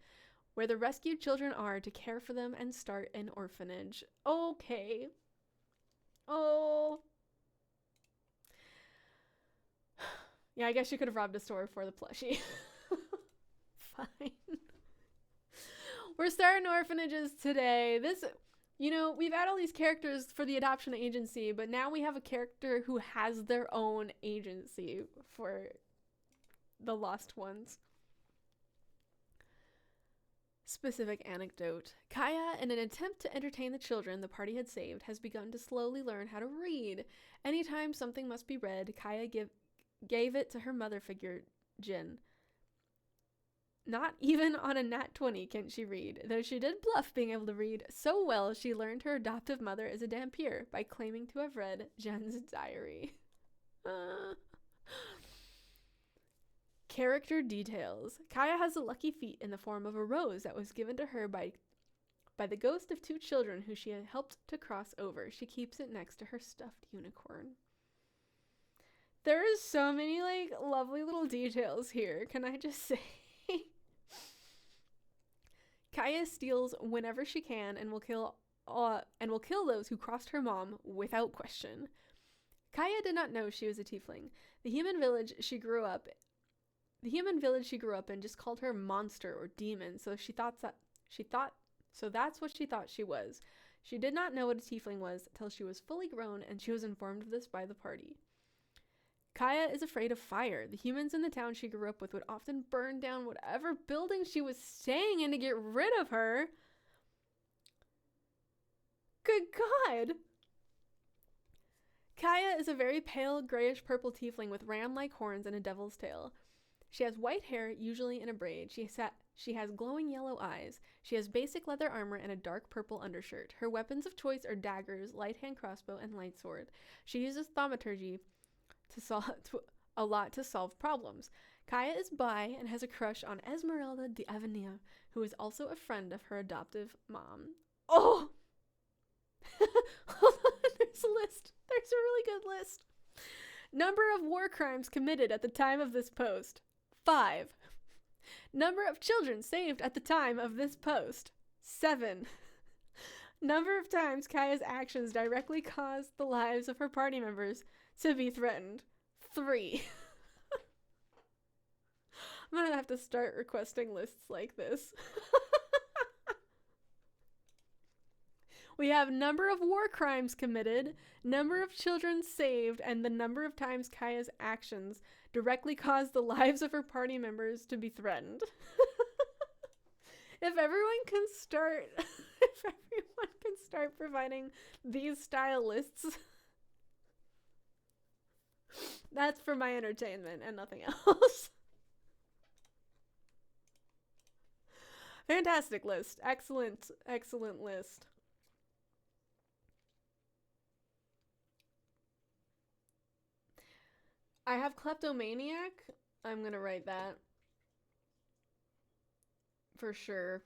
Where the rescued children are to care for them and start an orphanage. Okay. Oh... Yeah, I guess you could have robbed a store for the plushie. Fine. We're starting orphanages today. This, we've had all these characters for the adoption agency, but now we have a character who has their own agency for the lost ones. Specific anecdote. Kaya, in an attempt to entertain the children the party had saved, has begun to slowly learn how to read. Anytime something must be read, Kaya gave it to her mother figure, Jin. Not even on a nat 20 can she read, though she did bluff being able to read so well she learned her adoptive mother is a Dhampir by claiming to have read Jen's diary. Character details. Kaya has a lucky feat in the form of a rose that was given to her by the ghost of 2 children who she had helped to cross over. She keeps it next to her stuffed unicorn. There is so many, lovely little details here, can I just say? Kaya steals whenever she can and will kill those who crossed her mom without question. Kaya did not know she was a tiefling. The human village she grew up in just called her monster or demon, so that's what she thought she was. She did not know what a tiefling was till she was fully grown, and she was informed of this by the party. Kaya is afraid of fire. The humans in the town she grew up with would often burn down whatever building she was staying in to get rid of her. Good God! Kaya is a very pale, grayish-purple tiefling with ram-like horns and a devil's tail. She has white hair, usually in a braid. She has glowing yellow eyes. She has basic leather armor and a dark purple undershirt. Her weapons of choice are daggers, light hand crossbow, and light sword. She uses thaumaturgy to solve problems. Kaya is bi and has a crush on Esmeralda de Avenir, who is also a friend of her adoptive mom. Oh! Hold on, there's a list. There's a really good list. Number of war crimes committed at the time of this post. 5. Number of children saved at the time of this post. 7. Number of times Kaya's actions directly caused the lives of her party members to be threatened. 3. I'm gonna have to start requesting lists like this. We have number of war crimes committed, number of children saved, and the number of times Kaya's actions directly caused the lives of her party members to be threatened. If everyone can start providing these style lists, that's for my entertainment and nothing else. Fantastic list. Excellent list. I have kleptomaniac. I'm gonna write that. For sure.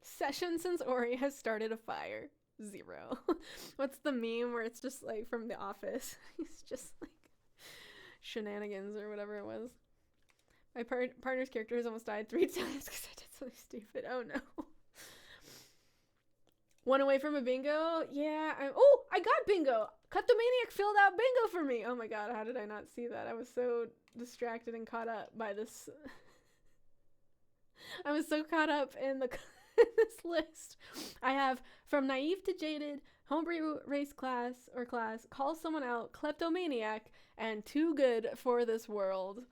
Session since Ori has started a fire. 0. What's the meme where it's just from The Office? He's just shenanigans or whatever it was. My partner's character has almost died 3 times because I did something stupid. Oh no. 1 away from a bingo? Yeah. I got bingo! Kleptomaniac filled out bingo for me! Oh my god, how did I not see that? I was so distracted and caught up by this. I was so caught up in this list. I have from naive to jaded, homebrew race class, call someone out, kleptomaniac, and too good for this world.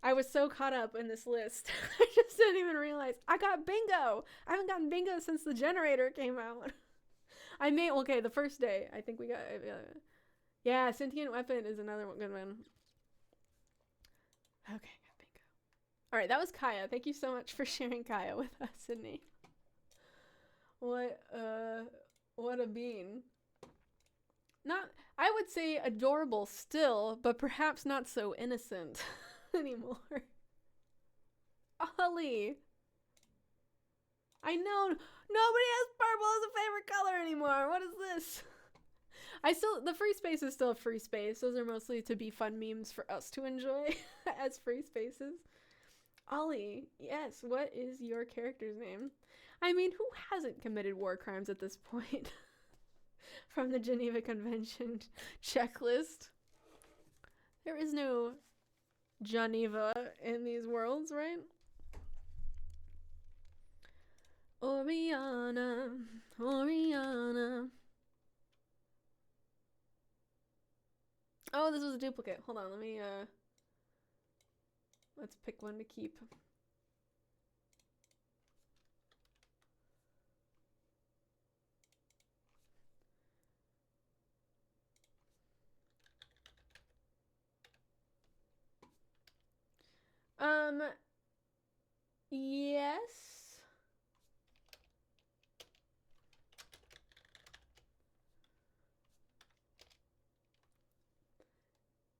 I was so caught up in this list. I just didn't even realize I got bingo. I haven't gotten bingo since the generator came out. The first day I think we got, yeah, sentient weapon is another good one. Okay, got bingo. All right, that was Kaya. Thank you so much for sharing Kaya with us, Sydney. What a bean. I would say adorable still, but perhaps not so innocent anymore. Ollie. I know nobody has purple as a favorite color anymore. What is this? The free space is still a free space. Those are mostly to be fun memes for us to enjoy as free spaces. Ollie, yes, what is your character's name? I mean, who hasn't committed war crimes at this point? From the Geneva Convention checklist. There is no Geneva in these worlds, right? Orriana, Orriana. Oh, this was a duplicate. Hold on, let me, let's pick one to keep. Yes.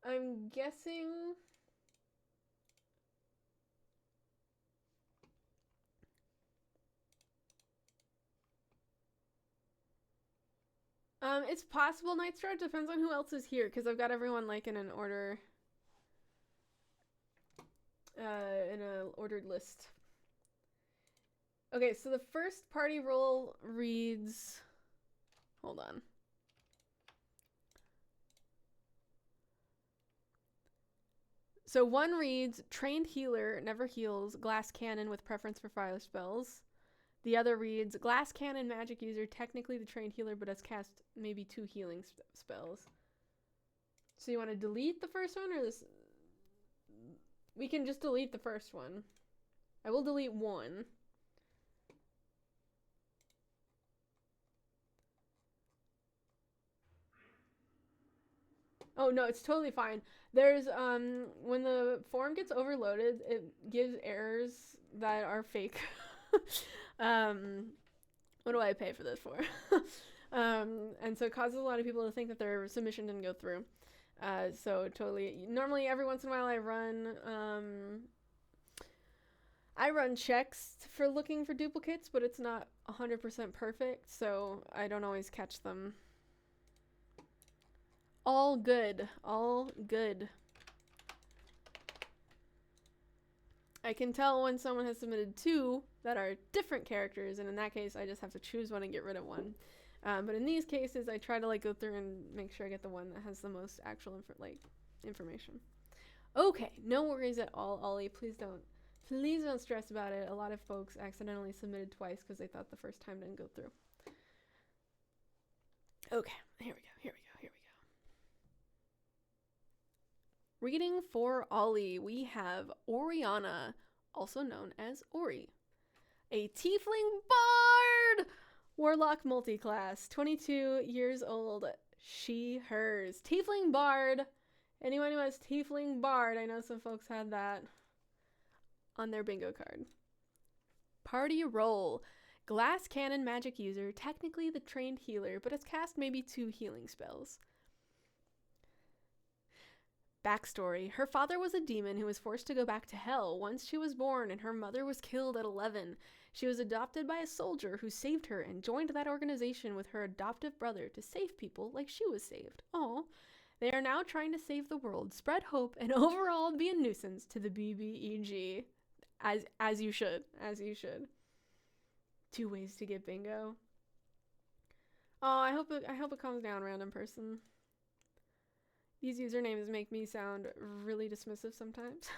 I'm guessing... it's possible Nightstar. It depends on who else is here, because I've got everyone, like, in an order... in an ordered list. Okay, so the first party roll reads... Hold on. So one reads, Trained Healer, never heals, Glass Cannon with preference for fire spells. The other reads, Glass Cannon, magic user, technically the Trained Healer, but has cast maybe 2 healing spells. So you want to delete the first one, or this? We can just delete the first one. I will delete 1. Oh, no, it's totally fine. There's, when the form gets overloaded, it gives errors that are fake. What do I pay for this for? And so it causes a lot of people to think that their submission didn't go through. So totally, normally every once in a while I run checks for looking for duplicates, but it's not 100% perfect, so I don't always catch them. All good. All good. I can tell when someone has submitted 2 that are different characters, and in that case, I just have to choose one and get rid of one. But in these cases, I try to like go through and make sure I get the one that has the most actual information. Okay, no worries at all, Ollie. Please don't stress about it. A lot of folks accidentally submitted twice because they thought the first time didn't go through. Okay, here we go. Reading for Ollie, we have Orriana, also known as Ori. A tiefling bard! Warlock multiclass, 22 years old, she, hers. Tiefling bard. Anyone who has tiefling bard, I know some folks had that on their bingo card. Party role. Glass cannon magic user, technically the trained healer, but has cast maybe 2 healing spells. Backstory. Her father was a demon who was forced to go back to hell once she was born, and her mother was killed at 11. She was adopted by a soldier who saved her and joined that organization with her adoptive brother to save people like she was saved. Aww. They are now trying to save the world, spread hope, and overall be a nuisance to the BBEG. As you should. 2 ways to get bingo. Oh, I hope it calms down, random person. These usernames make me sound really dismissive sometimes.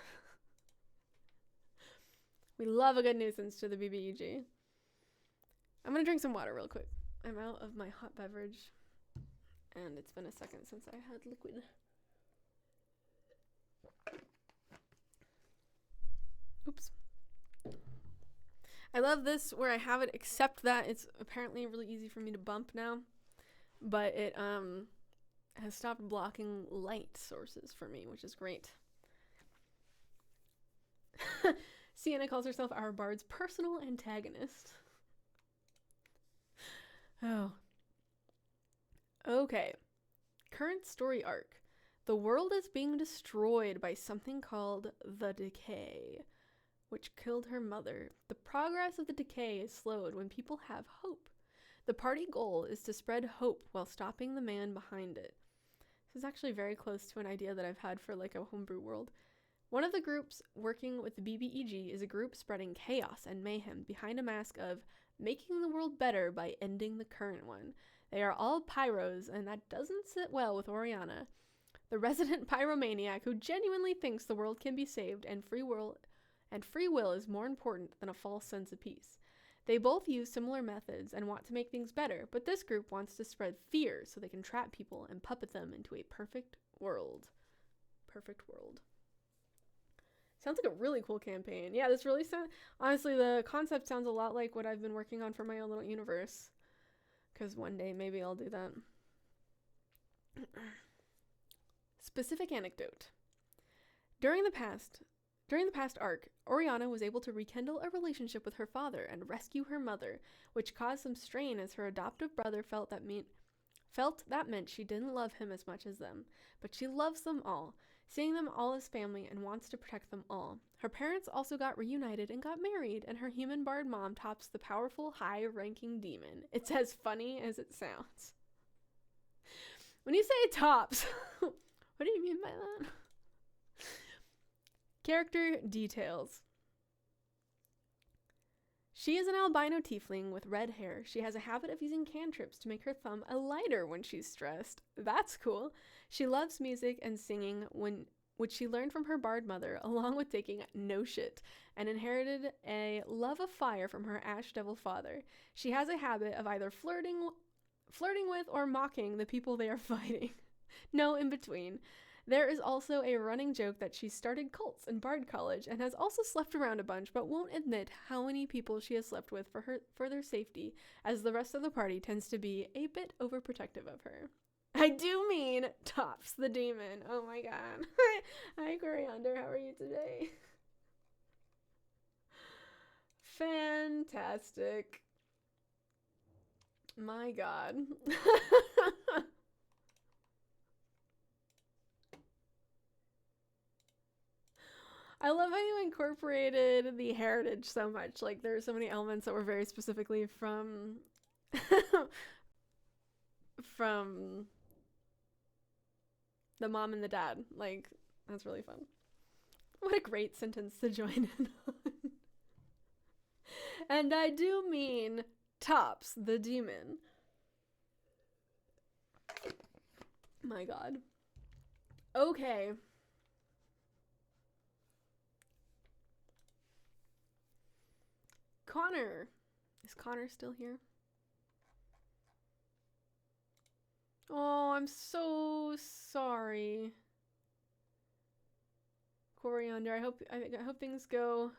We love a good nuisance to the BBEG. I'm gonna drink some water real quick. I'm out of my hot beverage, and it's been a second since I had liquid. Oops. I love this where I have it, except that it's apparently really easy for me to bump now, but it has stopped blocking light sources for me, which is great. Sienna calls herself our bard's personal antagonist. Oh. Okay. Current story arc. The world is being destroyed by something called the Decay, which killed her mother. The progress of the Decay is slowed when people have hope. The party goal is to spread hope while stopping the man behind it. This is actually very close to an idea that I've had for like a homebrew world. One of the groups working with the BBEG is a group spreading chaos and mayhem behind a mask of making the world better by ending the current one. They are all pyros, and that doesn't sit well with Orriana. the resident pyromaniac who genuinely thinks the world can be saved and free will is more important than a false sense of peace. They both use similar methods and want to make things better, but this group wants to spread fear so they can trap people and puppet them into a perfect world. Perfect world. Sounds like a really cool campaign. Yeah, this really sounds... Honestly, the concept sounds a lot like what I've been working on for my own little universe. Because one day, maybe I'll do that. Specific anecdote. During the past arc, Orriana was able to rekindle a relationship with her father and rescue her mother, which caused some strain as her adoptive brother felt that meant she didn't love him as much as them. But she loves them all, seeing them all as family and wants to protect them all. Her parents also got reunited and got married, and her human bard mom tops the powerful, high-ranking demon. It's as funny as it sounds. When you say tops, what do you mean by that? Character details. She is an albino tiefling with red hair. She has a habit of using cantrips to make her thumb a lighter when she's stressed. That's cool. She loves music and singing, which she learned from her bard mother, along with taking no shit, and inherited a love of fire from her ash devil father. She has a habit of either flirting with or mocking the people they are fighting. No in between. There is also a running joke that she started cults in Bard College and has also slept around a bunch, but won't admit how many people she has slept with for their safety, as the rest of the party tends to be a bit overprotective of her. I do mean Tops the demon. Oh my god. Hi Koriand'R, how are you today? Fantastic. My god. I love how you incorporated the heritage so much. Like, there are so many elements that were very specifically from from the mom and the dad. Like, that's really fun. What a great sentence to join in on. And I do mean Tops the demon. My god. Okay. Connor. Is Connor still here? Oh, I'm so sorry. Koriand'R, I hope things go.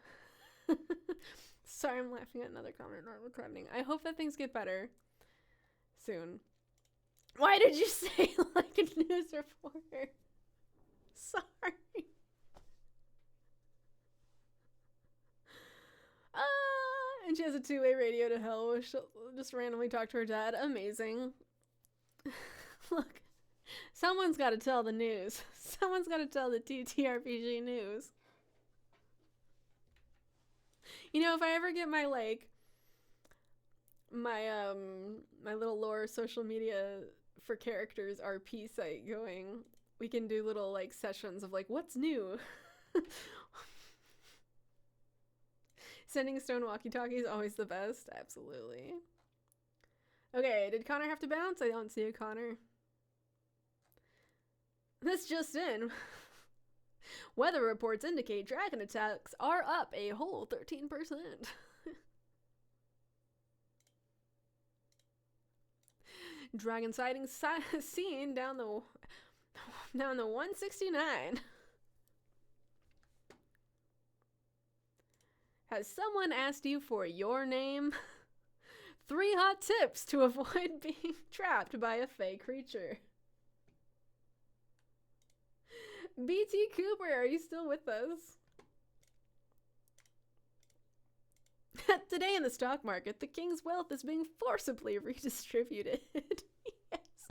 Sorry, I'm laughing at another comment not recording. I hope that things get better soon. Why did you say like a news reporter? Sorry. And she has a two-way radio to hell where she'll just randomly talk to her dad. Amazing. Look, someone's got to tell the news. Someone's got to tell the TTRPG news. You know, if I ever get my, like, my little lore social media for characters RP site going, we can do little, like, sessions of, like, what's new? Sending Stone walkie-talkie is always the best. Absolutely. Okay, did Connor have to bounce? I don't see a Connor. This just in. Weather reports indicate dragon attacks are up a whole 13%. Dragon sightings seen down the 169. Has someone asked you for your name? 3 hot tips to avoid being trapped by a fey creature. BT Cooper, are you still with us? Today in the stock market, the king's wealth is being forcibly redistributed. Yes.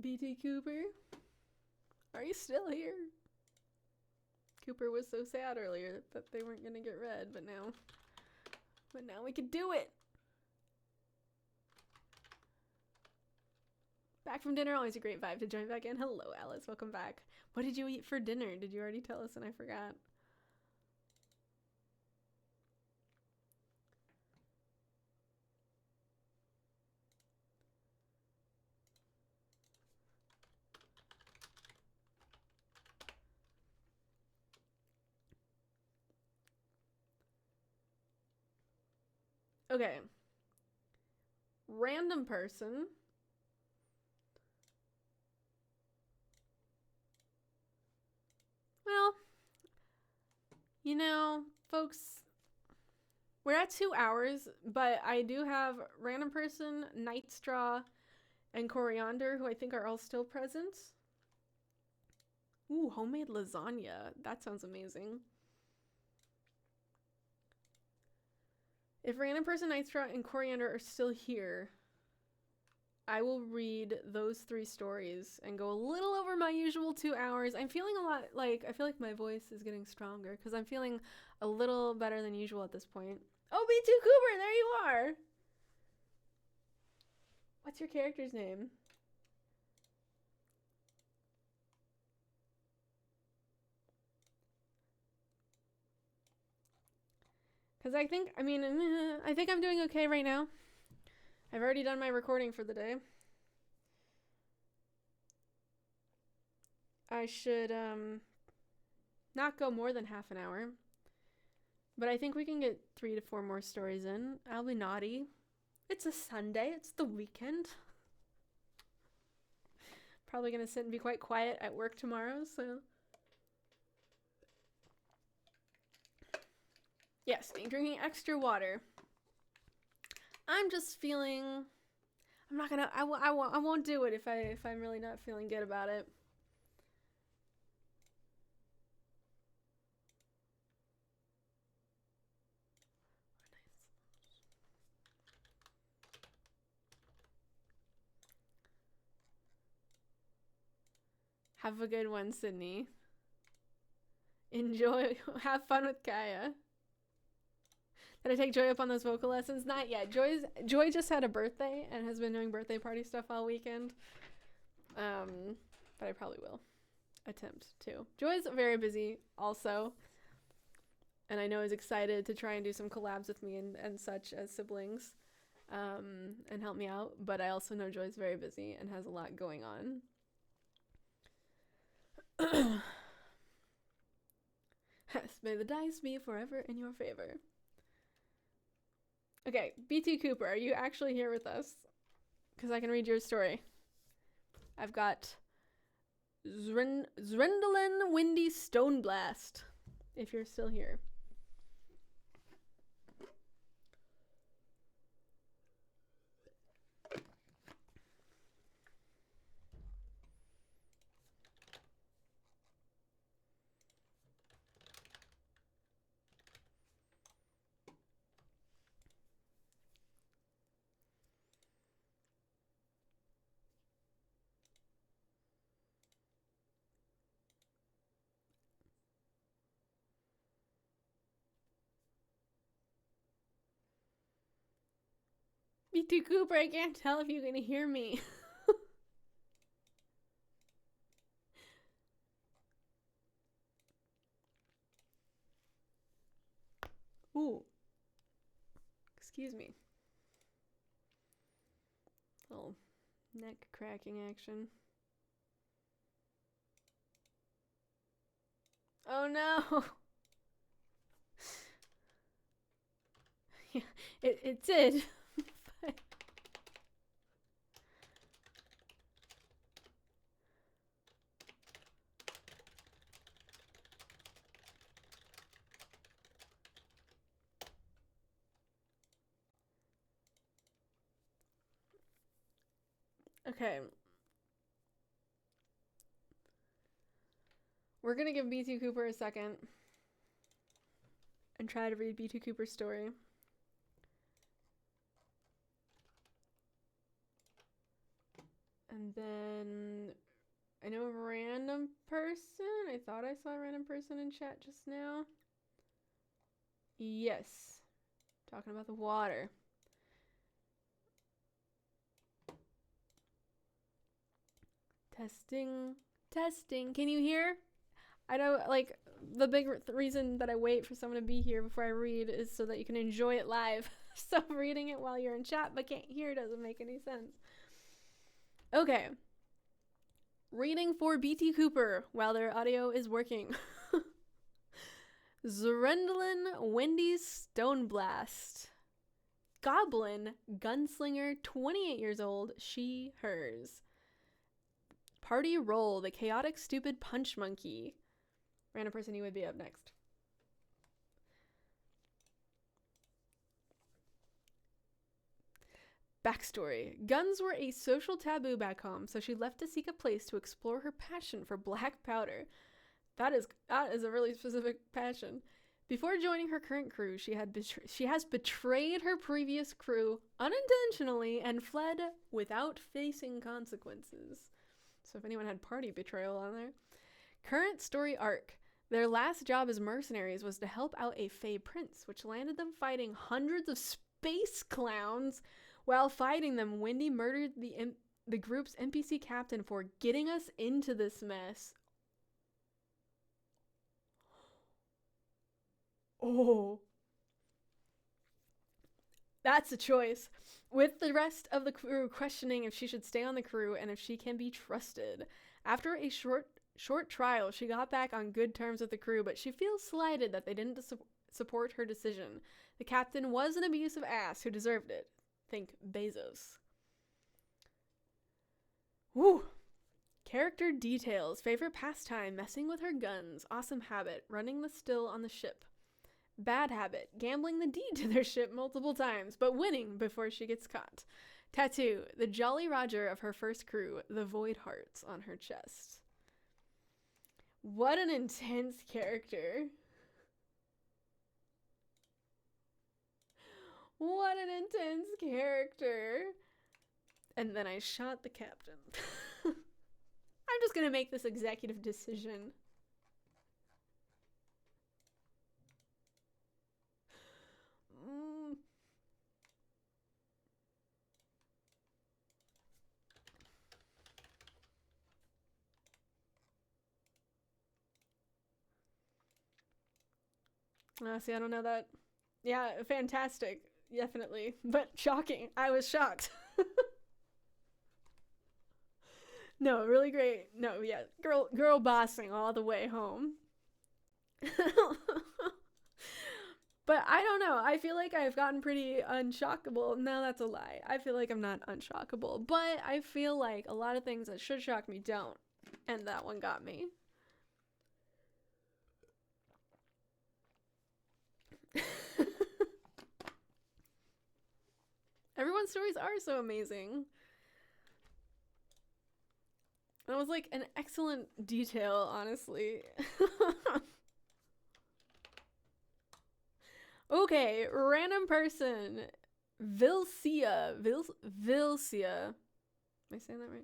BT Cooper, are you still here? Cooper was so sad earlier that they weren't gonna get read, but now we could do it. Back from dinner, always a great vibe to join back in. Hello, Alice, welcome back. What did you eat for dinner? Did you already tell us and I forgot? Okay. Random person. Well, you know, folks, we're at 2 hours, but I do have random person, Nightstraw, and Koriand'R, who I think are all still present. Ooh, homemade lasagna. That sounds amazing. If random person, Nightstraw, and Koriand'R are still here, I will read those 3 stories and go a little over my usual 2 hours. I'm feeling a lot like, I feel like my voice is getting stronger because I'm feeling a little better than usual at this point. Oh, B2 Cooper, there you are! What's your character's name? Because I think I'm doing okay right now. I've already done my recording for the day. I should, not go more than half an hour. But I think we can get 3 to 4 more stories in. I'll be naughty. It's a Sunday. It's the weekend. Probably gonna sit and be quite quiet at work tomorrow, so. Yes, being drinking extra water. I'm just feeling. I'm not gonna. I won't do it if I'm really not feeling good about it. Have a good one, Sydney. Enjoy. Have fun with Kaya. Did I take Joy up on those vocal lessons? Not yet. Joy just had a birthday and has been doing birthday party stuff all weekend. But I probably will attempt to. Joy's very busy also. And I know is excited to try and do some collabs with me and such as siblings. And help me out. But I also know Joy's very busy and has a lot going on. May the dice be forever in your favor. Okay, BT Cooper, are you actually here with us? Because I can read your story. I've got Xrendolyn, Wendy, StoneBlast, if you're still here. BT Cooper, I can't tell if you can hear me. Ooh. Excuse me. Little neck cracking action. Oh no! Yeah, it did. Okay. We're gonna give B2 Cooper a second and try to read B2 Cooper's story. And then I know a random person. I thought I saw a random person in chat just now. Yes. Talking about the water. Testing. Testing. Can you hear? I know, like, the big reason that I wait for someone to be here before I read is so that you can enjoy it live. So reading it while you're in chat but can't hear doesn't make any sense. Okay. Reading for BT Cooper while their audio is working. Xrendolyn, Wendy, StoneBlast. Goblin gunslinger, 28 years old, she, hers. Party role, the chaotic stupid punch monkey. Random person, you would be up next. Backstory. Guns were a social taboo back home, so she left to seek a place to explore her passion for black powder. That is a really specific passion. Before joining her current crew, she has betrayed her previous crew unintentionally and fled without facing consequences. So if anyone had party betrayal on there. Current story arc. Their last job as mercenaries was to help out a Fey prince, which landed them fighting hundreds of space clowns. While fighting them, Wendy murdered the group's NPC captain for getting us into this mess. Oh. That's a choice. With the rest of the crew questioning if she should stay on the crew and if she can be trusted. After a short trial, she got back on good terms with the crew, but she feels slighted that they didn't support her decision. The captain was an abusive ass who deserved it. Think Bezos. Woo! Character details. Favorite pastime, messing with her guns. Awesome habit, running the still on the ship. Bad habit, gambling the deed to their ship multiple times, but winning before she gets caught. Tattoo, the Jolly Roger of her first crew, the Void Hearts on her chest. What an intense character. What an intense character. And then I shot the captain. I'm just gonna make this executive decision. See, I don't know that. Yeah, fantastic. Definitely. But shocking. I was shocked. No, really great. No, yeah. Girl bossing all the way home. But I don't know. I feel like I've gotten pretty unshockable. No, that's a lie. I feel like I'm not unshockable. But I feel like a lot of things that should shock me don't. And that one got me. Everyone's stories are so amazing. That was like an excellent detail, honestly. Okay, random person. Vilcia. Vilcia. Am I saying that right?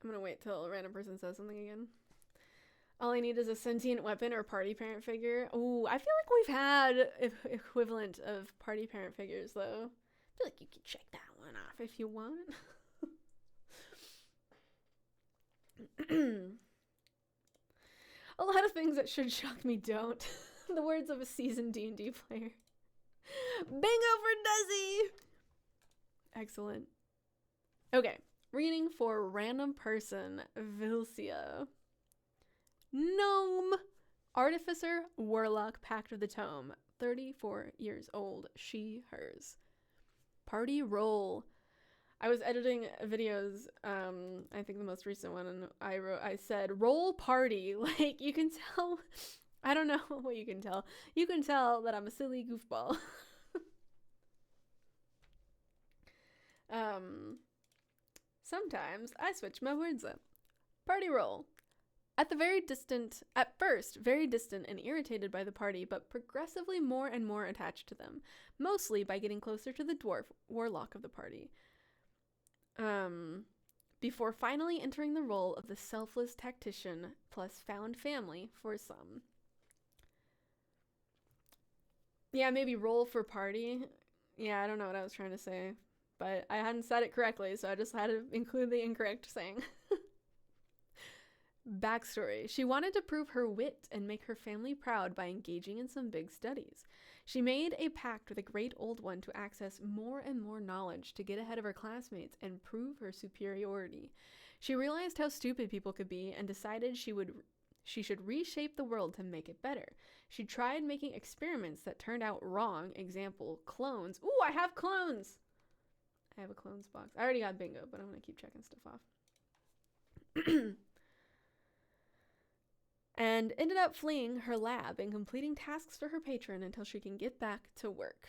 I'm gonna wait till a random person says something again. All I need is a sentient weapon or party parent figure. Ooh, I feel like we've had equivalent of party parent figures, though. I feel like you can check that one off if you want. A lot of things that should shock me don't. The words of a seasoned D&D player. Bingo for Desi! Excellent. Okay. Reading for random person, Vilcia. Gnome. Artificer, Warlock, Pact of the Tome. 34 years old. She, hers. Party role. I was editing videos, I think the most recent one, and I said, roll party. Like, you can tell, I don't know what you can tell. You can tell that I'm a silly goofball. Sometimes I switch my words up. Party role. At first, very distant and irritated by the party, but progressively more and more attached to them, mostly by getting closer to the dwarf warlock of the party. Before finally entering the role of the selfless tactician plus found family for some. Yeah, maybe roll for party. Yeah, I don't know what I was trying to say, but I hadn't said it correctly, so I just had to include the incorrect saying. Backstory. She wanted to prove her wit and make her family proud by engaging in some big studies. She made a pact with a great old one to access more and more knowledge to get ahead of her classmates and prove her superiority. She realized how stupid people could be and decided she should reshape the world to make it better. She tried making experiments that turned out wrong. Example, clones. Ooh, I have clones! I have a clones box. I already got bingo, but I'm going to keep checking stuff off. And ended up fleeing her lab and completing tasks for her patron until she can get back to work.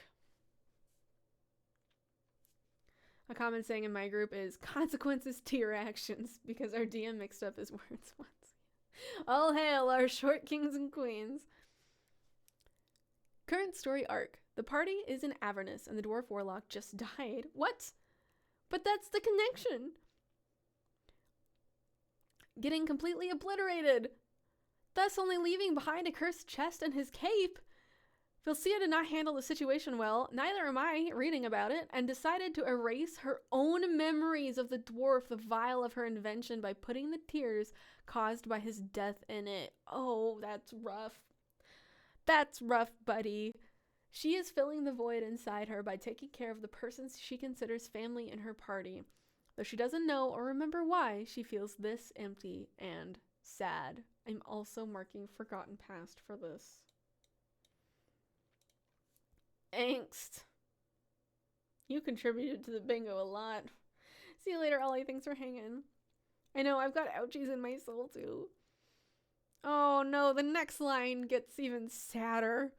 A common saying in my group is, consequences to your actions, because our DM mixed up his words once. All hail our short kings and queens. Current story arc. The party is in Avernus and the dwarf warlock just died. What? But that's the connection. Getting completely obliterated. Thus only leaving behind a cursed chest and his cape. Vilcia did not handle the situation well, neither am I, reading about it, and decided to erase her own memories of the dwarf, the vial of her invention, by putting the tears caused by his death in it. Oh, that's rough. That's rough, buddy. She is filling the void inside her by taking care of the persons she considers family in her party. Though she doesn't know or remember why, she feels this empty and sad. I'm also marking Forgotten Past for this. Angst. You contributed to the bingo a lot. See you later, Ollie. Thanks for hanging. I know, I've got ouchies in my soul, too. Oh, no, the next line gets even sadder.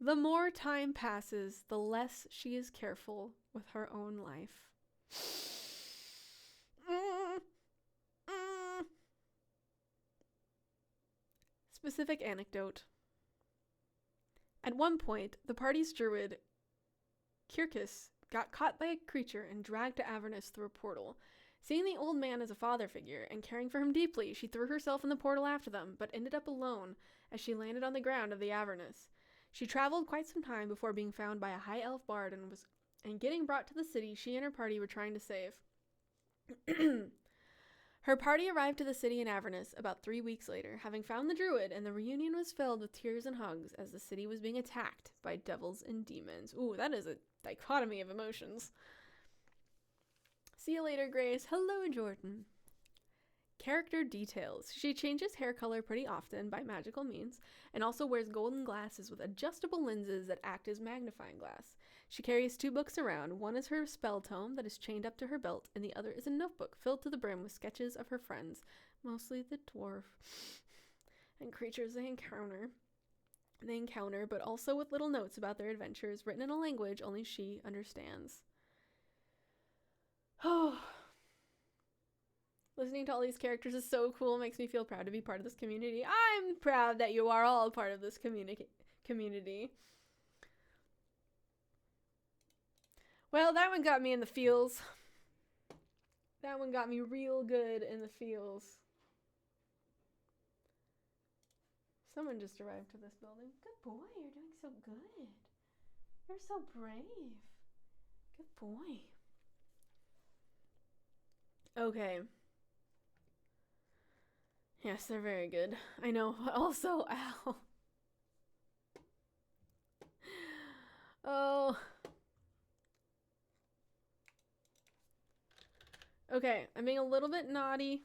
The more time passes, the less she is careful with her own life. Specific anecdote. At one point, the party's druid, Kirkus, got caught by a creature and dragged to Avernus through a portal. Seeing the old man as a father figure and caring for him deeply, she threw herself in the portal after them, but ended up alone as she landed on the ground of the Avernus. She traveled quite some time before being found by a high elf bard and getting brought to the city she and her party were trying to save. Her party arrived to the city in Avernus about 3 weeks later, having found the druid, and the reunion was filled with tears and hugs as the city was being attacked by devils and demons. Ooh, that is a dichotomy of emotions. See you later, Grace. Hello, Jordan. Character details. She changes hair color pretty often by magical means, and also wears golden glasses with adjustable lenses that act as magnifying glass. She carries 2 books around. One is her spell tome that is chained up to her belt, and the other is a notebook filled to the brim with sketches of her friends, mostly the dwarf, and creatures they encounter, but also with little notes about their adventures written in a language only she understands. Oh. Listening to all these characters is so cool. It makes me feel proud to be part of this community. I'm proud that you are all part of this community. Well, that one got me in the feels. That one got me real good in the feels. Someone just arrived to this building. Good boy, you're doing so good. You're so brave. Good boy. Okay. Yes, they're very good. I know. Also, ow. Oh. Okay, I'm being a little bit naughty.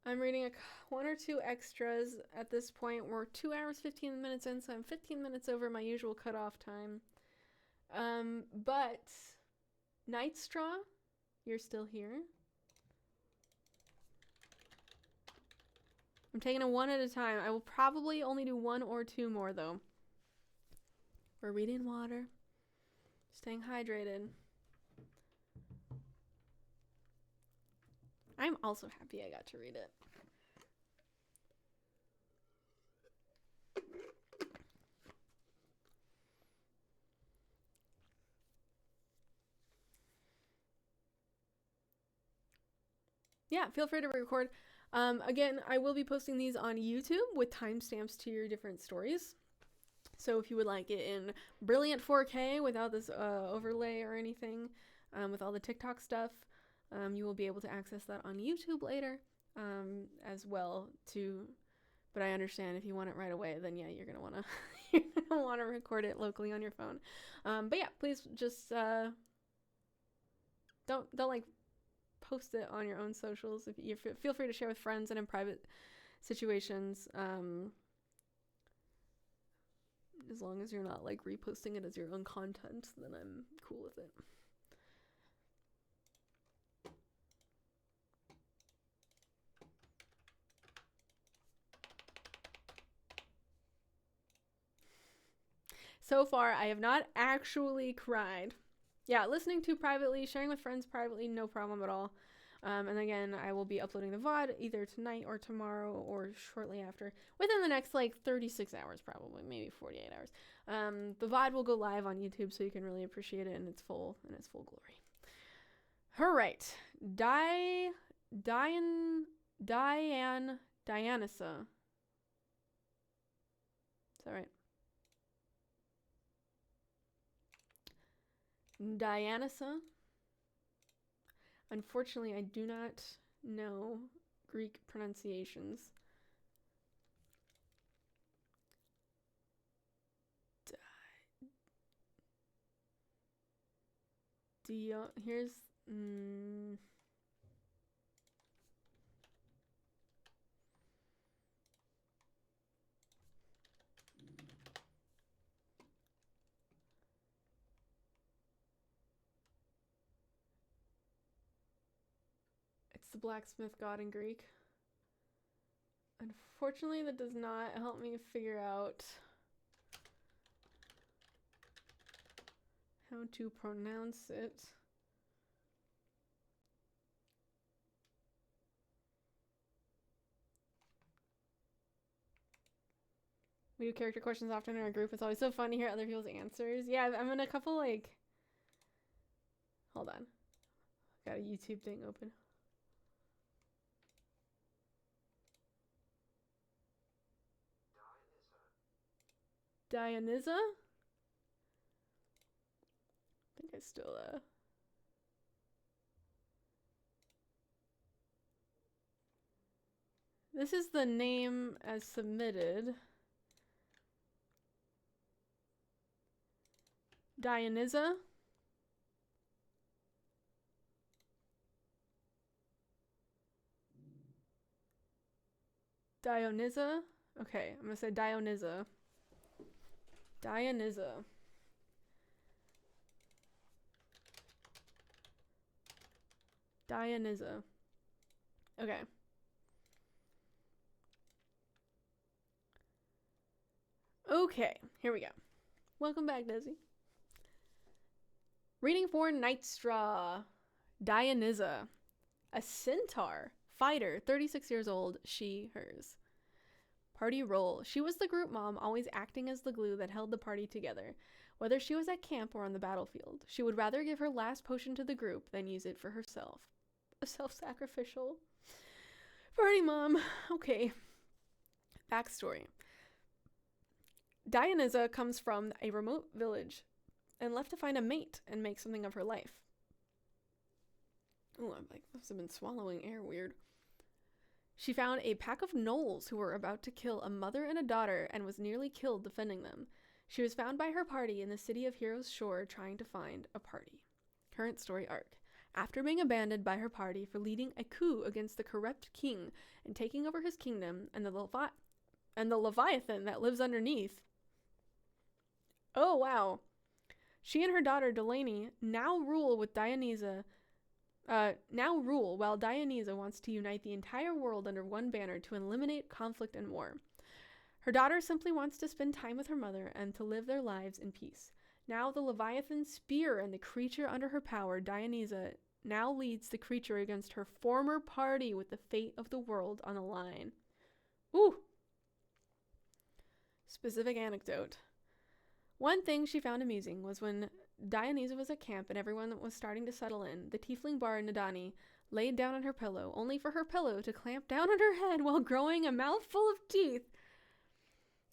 I'm reading 1 or 2 extras at this point. We're 2 hours, 15 minutes in, so I'm 15 minutes over my usual cutoff time. But Nightstraw, you're still here. I'm taking it 1 at a time. I will probably only do 1 or 2 more, though. We're reading water. Staying hydrated. I'm also happy I got to read it. Yeah, feel free to record. Again, I will be posting these on YouTube with timestamps to your different stories. So if you would like it in brilliant 4K without this overlay or anything, with all the TikTok stuff, you will be able to access that on YouTube later as well too. But I understand if you want it right away, then yeah, you're gonna wanna record it locally on your phone. But yeah, please just don't like post it on your own socials. If you feel free to share with friends and in private situations. As long as you're not like reposting it as your own content, then I'm cool with it. So far, I have not actually cried. Yeah, listening to privately, sharing with friends privately, no problem at all. And again, I will be uploading the VOD either tonight or tomorrow or shortly after. Within the next, like, 36 hours probably, maybe 48 hours. The VOD will go live on YouTube so you can really appreciate it in its full glory. Alright. Dionysa. Is that right? Dionysa. Unfortunately, I do not know Greek pronunciations. Here's the blacksmith god in Greek. Unfortunately, that does not help me figure out how to pronounce it. We do character questions often in our group. It's always so fun to hear other people's answers. Yeah, I'm in a couple, like... Hold on. Got a YouTube thing open. Dionysa? I think I still, This is the name as submitted. Dionysa? Dionysa? Okay, I'm gonna say Dionysa. Dionysa. Dionysa. Okay. Okay, here we go. Welcome back, Desi. Reading for Nightstraw. Dionysa. A centaur. Fighter, 36 years old, she, hers. Party role. She was the group mom, always acting as the glue that held the party together. Whether she was at camp or on the battlefield, she would rather give her last potion to the group than use it for herself. A self-sacrificial party mom. Okay. Backstory. Dionysa comes from a remote village and left to find a mate and make something of her life. Oh, I'm like, must have been swallowing air weird. She found a pack of gnolls who were about to kill a mother and a daughter and was nearly killed defending them. She was found by her party in the city of Heroes Shore trying to find a party. Current story arc. After being abandoned by her party for leading a coup against the corrupt king and taking over his kingdom and the Leviathan that lives underneath. Oh, wow. She and her daughter Delaney now rule while Dionysa wants to unite the entire world under one banner to eliminate conflict and war. Her daughter simply wants to spend time with her mother and to live their lives in peace. Now the Leviathan spear and the creature under her power, Dionysa now leads the creature against her former party with the fate of the world on the line. Ooh! Specific anecdote. One thing she found amusing was when Dionysa was at camp and everyone was starting to settle in, the tiefling bard Nadani laid down on her pillow, only for her pillow to clamp down on her head while growing a mouthful of teeth.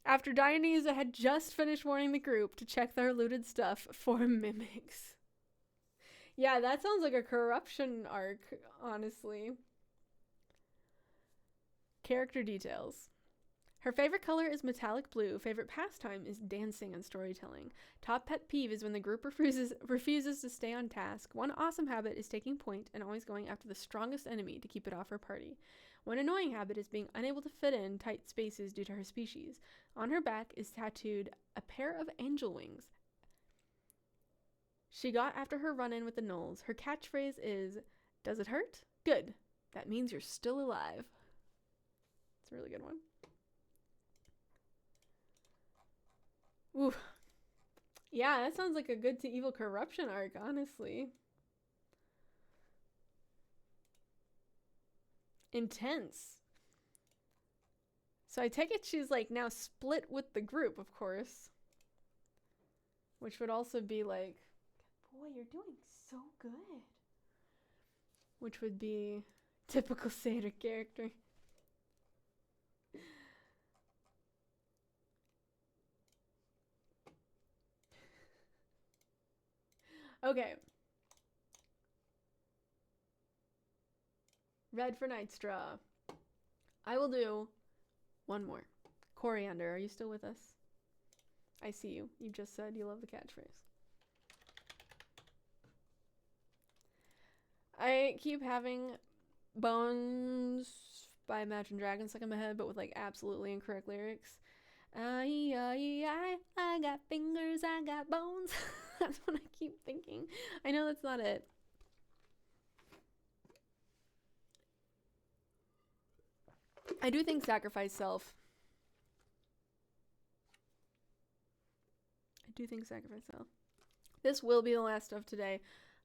After Dionysa had just finished warning the group to check their looted stuff for mimics. Yeah, that sounds like a corruption arc, honestly. Character details. Her favorite color is metallic blue. Favorite pastime is dancing and storytelling. Top pet peeve is when the group refuses to stay on task. One awesome habit is taking point and always going after the strongest enemy to keep it off her party. One annoying habit is being unable to fit in tight spaces due to her species. On her back is tattooed a pair of angel wings she got after her run-in with the gnolls. Her catchphrase is, "Does it hurt? Good. That means you're still alive." It's a really good one. Ooh. Yeah, that sounds like a good to evil corruption arc, honestly. Intense. So I take it she's like now split with the group, of course. Which would also be like, boy, you're doing so good. Which would be typical satyr character. Okay. Red for Night Straw. I will do one more. Koriand'R, are you still with us? I see you. You just said you love the catchphrase. I keep having Bones by Imagine Dragons stuck in my head, but with like absolutely incorrect lyrics. I got fingers, I got bones. That's what I keep thinking. I know that's not it. I do think Sacrifice Self. This will be the last of today.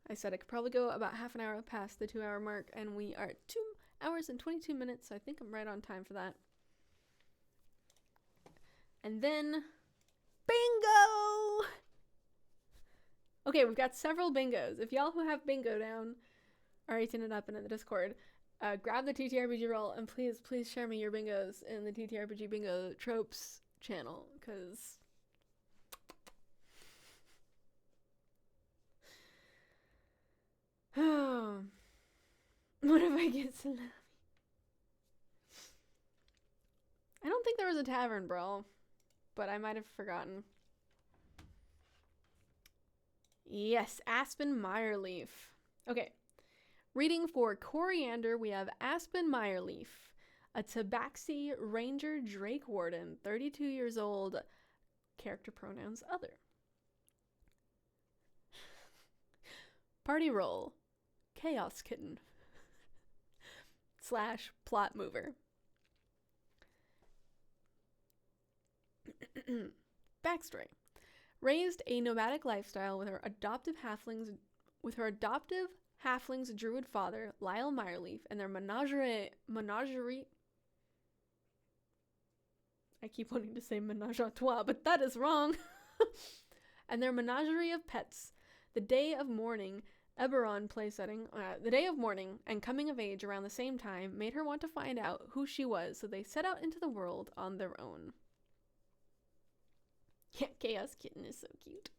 I said I could probably go about half an hour past the 2-hour mark, and we are at 2 hours and 22 minutes, so I think I'm right on time for that. And then, bingo! Okay, we've got several bingos. If y'all who have bingo down are eating it up in the Discord, grab the TTRPG roll and please share me your bingos in the TTRPG bingo tropes channel, because oh, what if I get salami? I don't think there was a tavern brawl, but I might have forgotten. Yes, Aspen Meyerleaf. Okay. Reading for Koriand'R, we have Aspen Meyerleaf, a Tabaxi Ranger Drake Warden, 32 years old, character pronouns other. Party role, Chaos Kitten / plot mover. Backstory. Raised a nomadic lifestyle with her adoptive halflings druid father, Lyle Meyerleaf, and their menagerie. I keep wanting to say menage a trois, but that is wrong. And their menagerie of pets. The day of mourning and coming of age around the same time made her want to find out who she was, so they set out into the world on their own. Yeah, Chaos Kitten is so cute.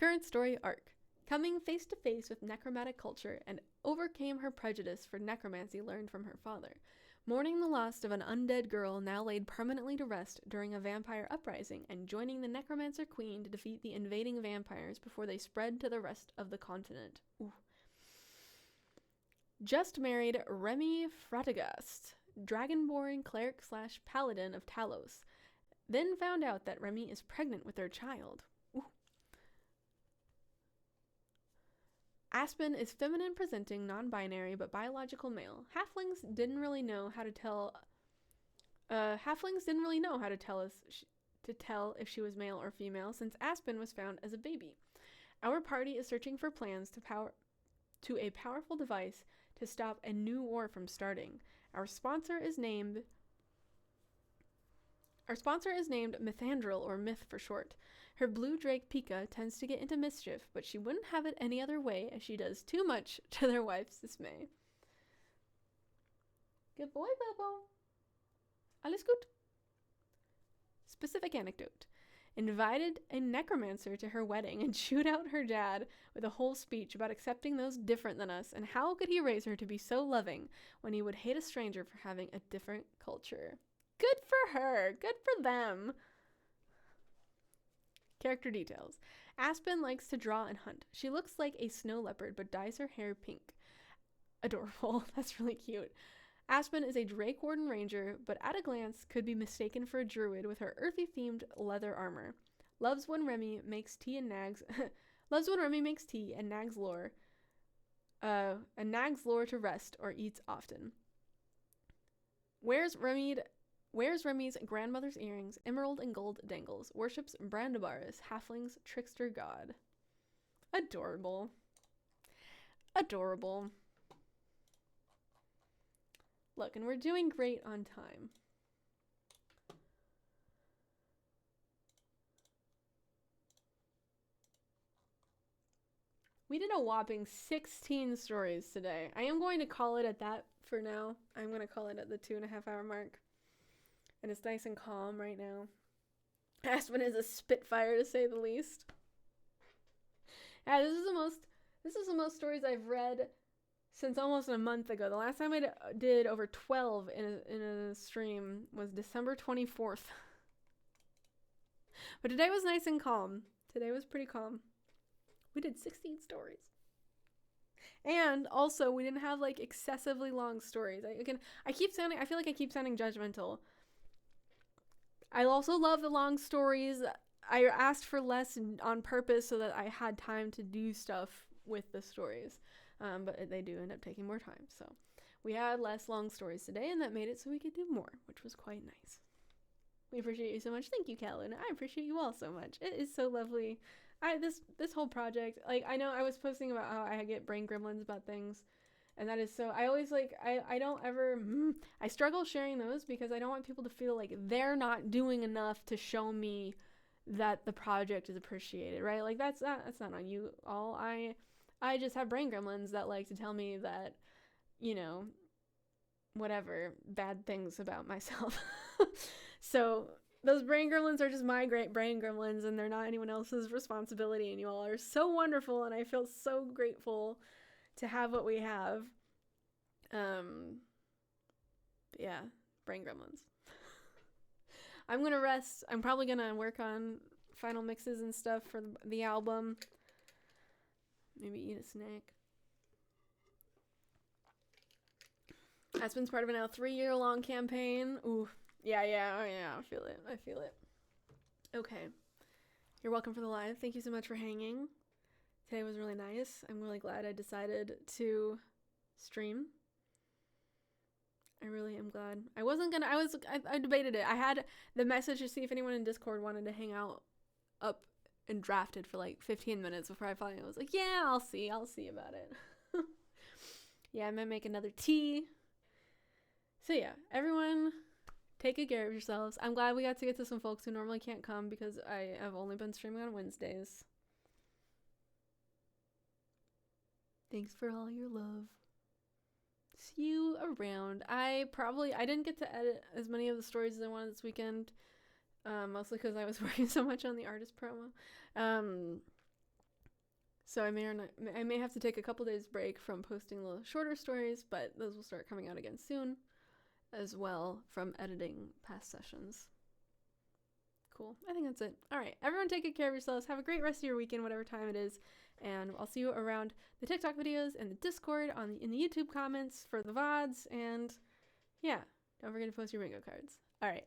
Current story arc. Coming face to face with necromantic culture and overcame her prejudice for necromancy learned from her father. Mourning the loss of an undead girl now laid permanently to rest during a vampire uprising, and joining the necromancer queen to defeat the invading vampires before they spread to the rest of the continent. Ooh. Just married Remy Fratagast, dragonborn cleric / paladin of Talos. Then found out that Remy is pregnant with their child. Ooh. Aspen is feminine presenting, non-binary, but biological male. Halflings didn't really know how to tell if she was male or female, since Aspen was found as a baby. Our party is searching for plans to a powerful device to stop a new war from starting. Our sponsor is named Mythandril, or Myth for short. Her blue drake Pika tends to get into mischief, but she wouldn't have it any other way, as she does too much to their wife's dismay. Good boy, Bobo. Alles gut. Specific anecdote. Invited a necromancer to her wedding and chewed out her dad with a whole speech about accepting those different than us, and how could he raise her to be so loving when he would hate a stranger for having a different culture. Good for her. Good for them. Character details. Aspen likes to draw and hunt. She looks like a snow leopard, but dyes her hair pink. Adorable. That's really cute. Aspen is a Drake Warden Ranger, but at a glance could be mistaken for a druid with her earthy-themed leather armor. Loves when Remy makes tea and nags. Loves when Remy makes tea and nags lore. And nags lore to rest or eats often. Wears Remy's grandmother's earrings, emerald and gold dangles. Worships Brandabaris, halfling's trickster god. Adorable. Adorable. Look, and we're doing great on time. We did a whopping 16 stories today. I am going to call it at that for now. I'm going to call it at the 2.5 hour mark. And it's nice and calm right now. Aspen is a spitfire, to say the least. Yeah, this is the most stories I've read since almost a month ago. The last time I did over 12 in a stream was December 24th. But today was nice and calm. Today was pretty calm. We did 16 stories. And also, we didn't have like excessively long stories. I feel like I keep sounding judgmental. I also love the long stories. I asked for less on purpose so that I had time to do stuff with the stories. But they do end up taking more time. So we had less long stories today, and that made it so we could do more, which was quite nice. We appreciate you so much. Thank you, Calvin. I appreciate you all so much. It is so lovely. This whole project, like, I know I was posting about how I get brain gremlins about things, and that is so, I always, like, I don't ever, I struggle sharing those because I don't want people to feel like they're not doing enough to show me that the project is appreciated, right? Like, that's not on you all. I just have brain gremlins that like to tell me that, you know, whatever, bad things about myself. So those brain gremlins are just my great brain gremlins, and they're not anyone else's responsibility, and you all are so wonderful, and I feel so grateful to have what we have. Yeah, brain gremlins. I'm gonna rest. I'm probably gonna work on final mixes and stuff for the album. Maybe eat a snack. Aspen's part of a now 3-year-long campaign. Ooh. Yeah, I feel it. Okay. You're welcome for the live. Thank you so much for hanging. Today was really nice. I'm really glad I decided to stream. I really am glad. I debated it. I had the message to see if anyone in Discord wanted to hang out up and drafted for like 15 minutes before I finally was like, yeah, I'll see about it. Yeah, I might make another tea. So yeah, everyone take good care of yourselves. I'm glad we got to get to some folks who normally can't come because I have only been streaming on Wednesdays. Thanks for all your love. See you around. I didn't get to edit as many of the stories as I wanted this weekend. Mostly because I was working so much on the artist promo. So I may have to take a couple days break from posting the shorter stories, but those will start coming out again soon, as well from editing past sessions. Cool. I think that's it. All right. Everyone take good care of yourselves. Have a great rest of your weekend, whatever time it is. And I'll see you around the TikTok videos and the Discord in the YouTube comments for the VODs. And yeah, don't forget to post your bingo cards. All right.